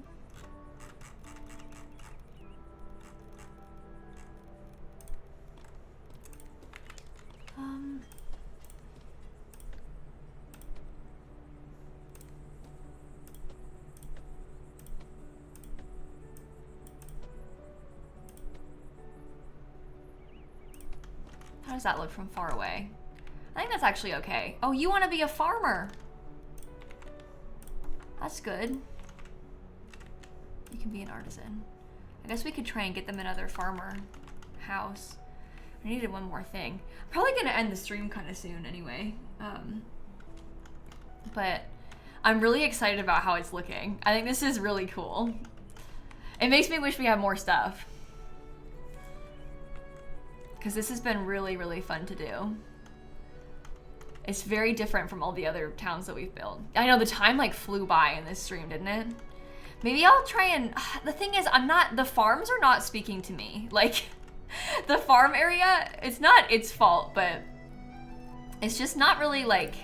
A: How does that look from far away? I think that's actually okay. Oh, you want to be a farmer? That's good. You can be an artisan. I guess we could try and get them another farmer house. I needed one more thing. I'm probably gonna end the stream kind of soon anyway. But I'm really excited about how it's looking. I think this is really cool. It makes me wish we had more stuff. Because this has been really, really fun to do. It's very different from all the other towns that we've built. I know the time like flew by in this stream, didn't it? Maybe I'll try and, the thing is, the farms are not speaking to me. Like, the farm area, it's not its fault, but it's just not really like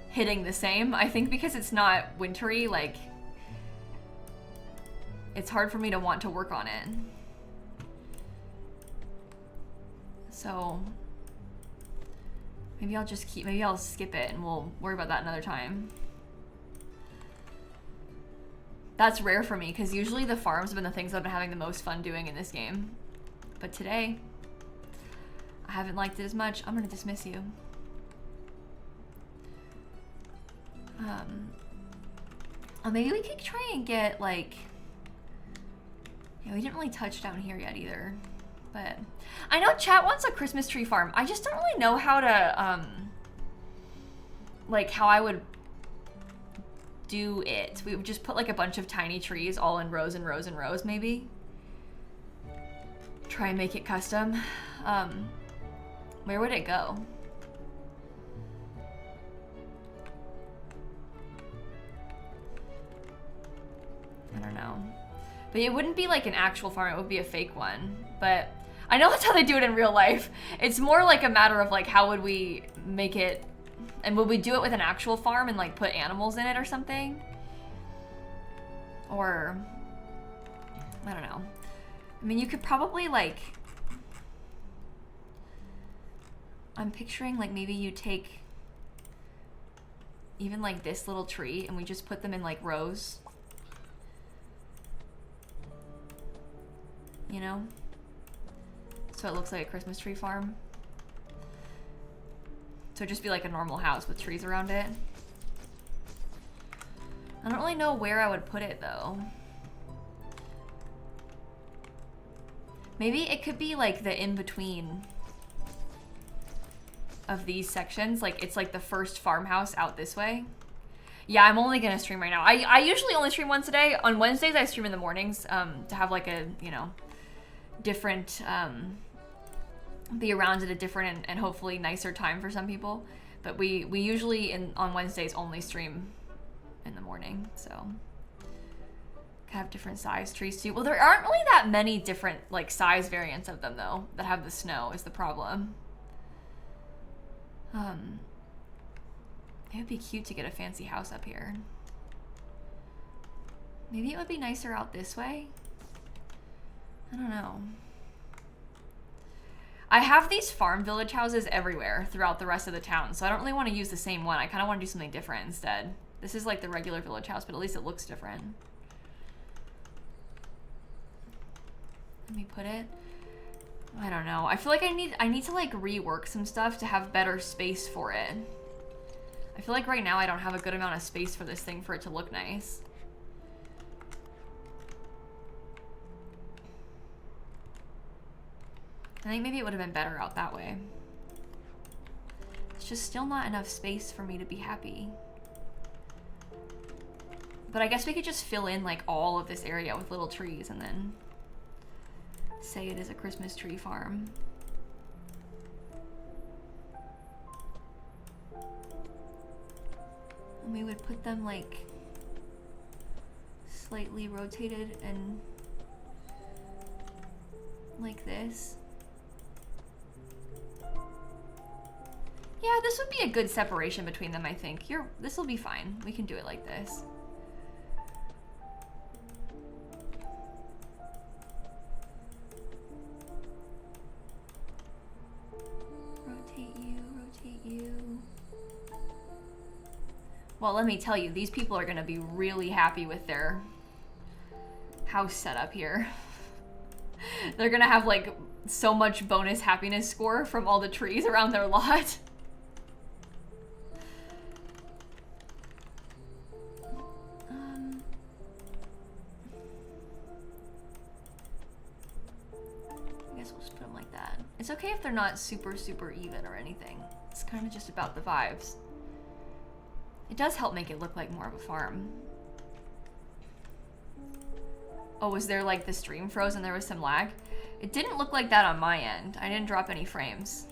A: hitting the same. I think because it's not wintry, like, it's hard for me to want to work on it. So maybe I'll skip it and we'll worry about that another time. That's rare for me because usually the farms have been the things I've been having the most fun doing in this game. But today, I haven't liked it as much. I'm gonna dismiss you. Oh, maybe we could try and get like, yeah, we didn't really touch down here yet either. But I know chat wants a Christmas tree farm. I just don't really know how to, like how I would do it. We would just put like a bunch of tiny trees all in rows and rows and rows maybe. Try and make it custom. Where would it go? I don't know. But it wouldn't be like an actual farm, it would be a fake one. But I know that's how they do it in real life. It's more like a matter of like how would we make it, and would we do it with an actual farm and like put animals in it or something? Or, I don't know. I mean, you could probably like, I'm picturing like maybe you take even like this little tree and we just put them in like rows. You know? So it looks like a Christmas tree farm. So it'd just be like a normal house with trees around it. I don't really know where I would put it though. Maybe it could be like the in-between of these sections. Like it's like the first farmhouse out this way. Yeah, I'm only gonna stream right now. I usually only stream once a day. On Wednesdays I stream in the mornings to have like a, you know, different, be around at a different and hopefully nicer time for some people. But we usually on Wednesdays only stream in the morning, so. Have different size trees too. Well, there aren't really that many different like size variants of them though that have the snow is the problem. It would be cute to get a fancy house up here. Maybe it would be nicer out this way. I don't know. I have these farm village houses everywhere throughout the rest of the town, so I don't really want to use the same one. I kind of want to do something different instead. This is like the regular village house, but at least it looks different. Let me put it. I don't know. I feel like I need to like rework some stuff to have better space for it. I feel like right now I don't have a good amount of space for this thing for it to look nice. I think maybe it would have been better out that way. It's just still not enough space for me to be happy. But I guess we could just fill in like all of this area with little trees and then say it is a Christmas tree farm. And we would put them like slightly rotated and like this. Yeah, this would be a good separation between them, I think. This will be fine. We can do it like this. Rotate you. Well, let me tell you, these people are gonna be really happy with their house setup here. They're gonna have like so much bonus happiness score from all the trees around their lot. It's okay if they're not super even or anything. It's kind of just about the vibes. It does help make it look like more of a farm. Oh, was there like the stream froze and there was some lag? It didn't look like that on my end. I didn't drop any frames.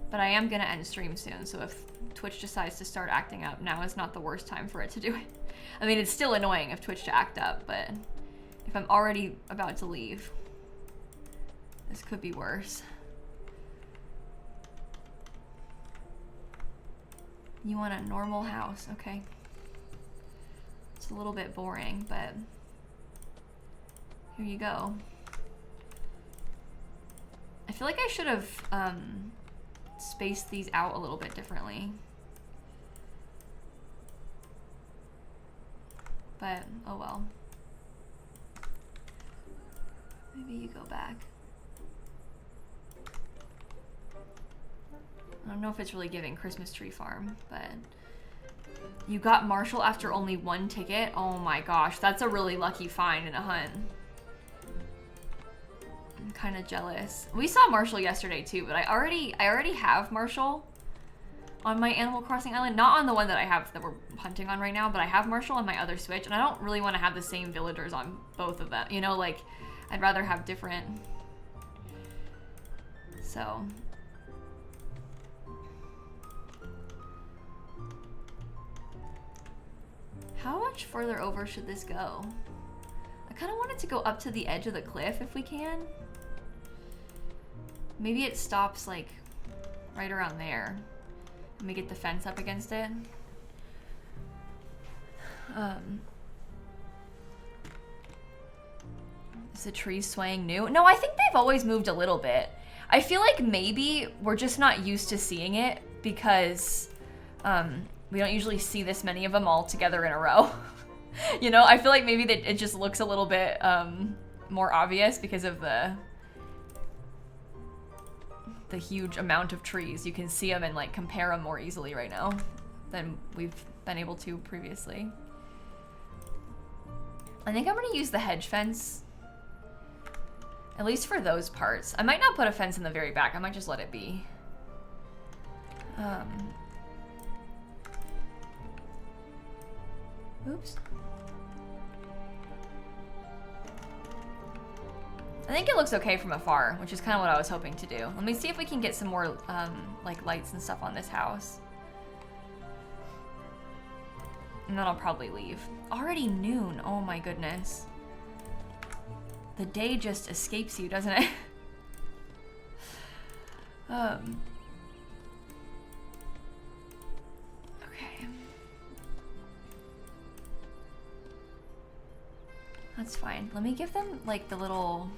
A: But I am gonna end stream soon, so if Twitch decides to start acting up, now is not the worst time for it to do it. I mean, it's still annoying of Twitch to act up, but if I'm already about to leave, this could be worse. You want a normal house, okay. It's a little bit boring, but here you go. I feel like I should have spaced these out a little bit differently. But, oh well. Maybe you go back. I don't know if it's really giving Christmas tree farm, but you got Marshall after only one ticket? Oh my gosh, that's a really lucky find in a hunt. I'm kind of jealous. We saw Marshall yesterday too, but I already have Marshall on my Animal Crossing island. Not on the one that I have that we're hunting on right now, but I have Marshall on my other Switch, and I don't really want to have the same villagers on both of them. You know, like, I'd rather have different. So how much further over should this go? I kind of want it to go up to the edge of the cliff if we can. Maybe it stops like right around there. Let me get the fence up against it. Is the tree swaying new? No, I think they've always moved a little bit. I feel like maybe we're just not used to seeing it because we don't usually see this many of them all together in a row. You know, I feel like maybe that it just looks a little bit more obvious because of the huge amount of trees. You can see them and like compare them more easily right now than we've been able to previously. I think I'm gonna use the hedge fence, at least for those parts. I might not put a fence in the very back. I might just let it be. Oops. I think it looks okay from afar, which is kind of what I was hoping to do. Let me see if we can get some more like lights and stuff on this house. And then I'll probably leave. Already noon. Oh my goodness. The day just escapes you, doesn't it? Okay. That's fine. Let me give them like the little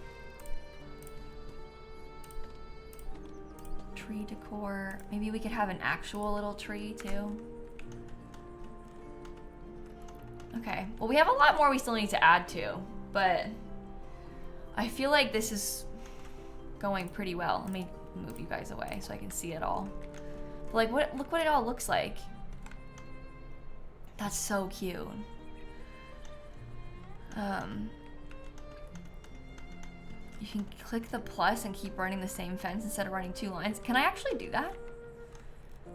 A: tree decor. Maybe we could have an actual little tree too. Okay, well we have a lot more we still need to add to, but I feel like this is going pretty well. Let me move you guys away so I can see it all. But like, look what it all looks like. That's so cute. You can click the plus and keep running the same fence instead of running 2 lines. Can I actually do that?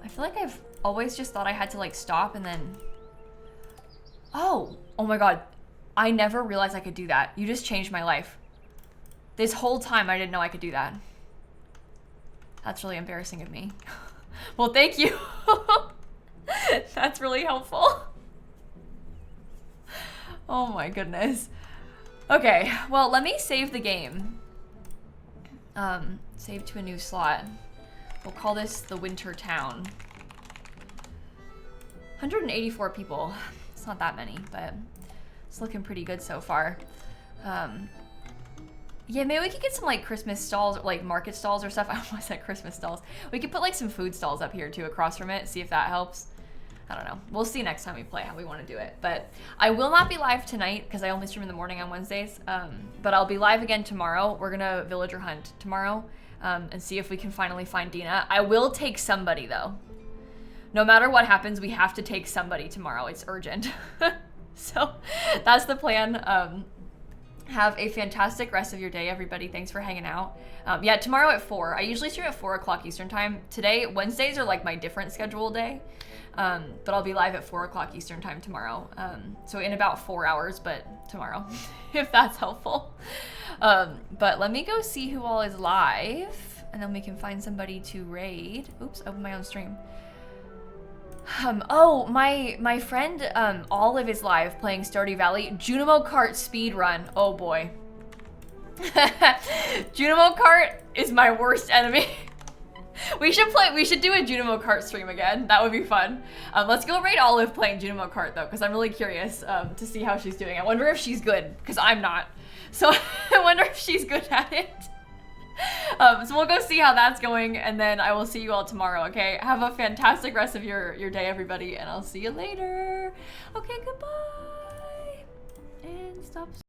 A: I feel like I've always just thought I had to like stop and then... Oh my God. I never realized I could do that. You just changed my life. This whole time I didn't know I could do that. That's really embarrassing of me. Well, thank you. That's really helpful. Oh my goodness. Okay, well, let me save the game. Save to a new slot. We'll call this the Winter Town. 184 people. It's not that many, but it's looking pretty good so far. Yeah, maybe we could get some like Christmas stalls, like market stalls or stuff. I almost said Christmas stalls. We could put like some food stalls up here too across from it, see if that helps. I don't know. We'll see next time we play how we want to do it. But I will not be live tonight because I only stream in the morning on Wednesdays. But I'll be live again tomorrow. We're going to villager hunt tomorrow and see if we can finally find Dina. I will take somebody though. No matter what happens, we have to take somebody tomorrow. It's urgent. So that's the plan. Have a fantastic rest of your day, everybody. Thanks for hanging out. Yeah, tomorrow at 4. I usually stream at 4 o'clock Eastern time. Today, Wednesdays are like my different schedule day. But I'll be live at 4 o'clock Eastern time tomorrow. So in about 4 hours, but tomorrow, if that's helpful. But let me go see who all is live, and then we can find somebody to raid. Oops, open my own stream. Oh, my friend Olive is live playing Stardew Valley. Junimo Kart speed run. Oh boy. Junimo Kart is my worst enemy. We should do a Junimo Kart stream again. That would be fun. Let's go raid Olive playing Junimo Kart though, because I'm really curious to see how she's doing. I wonder if she's good, because I'm not. So I wonder if she's good at it. So we'll go see how that's going, and then I will see you all tomorrow, okay? Have a fantastic rest of your day, everybody, and I'll see you later. Okay, goodbye. And stop.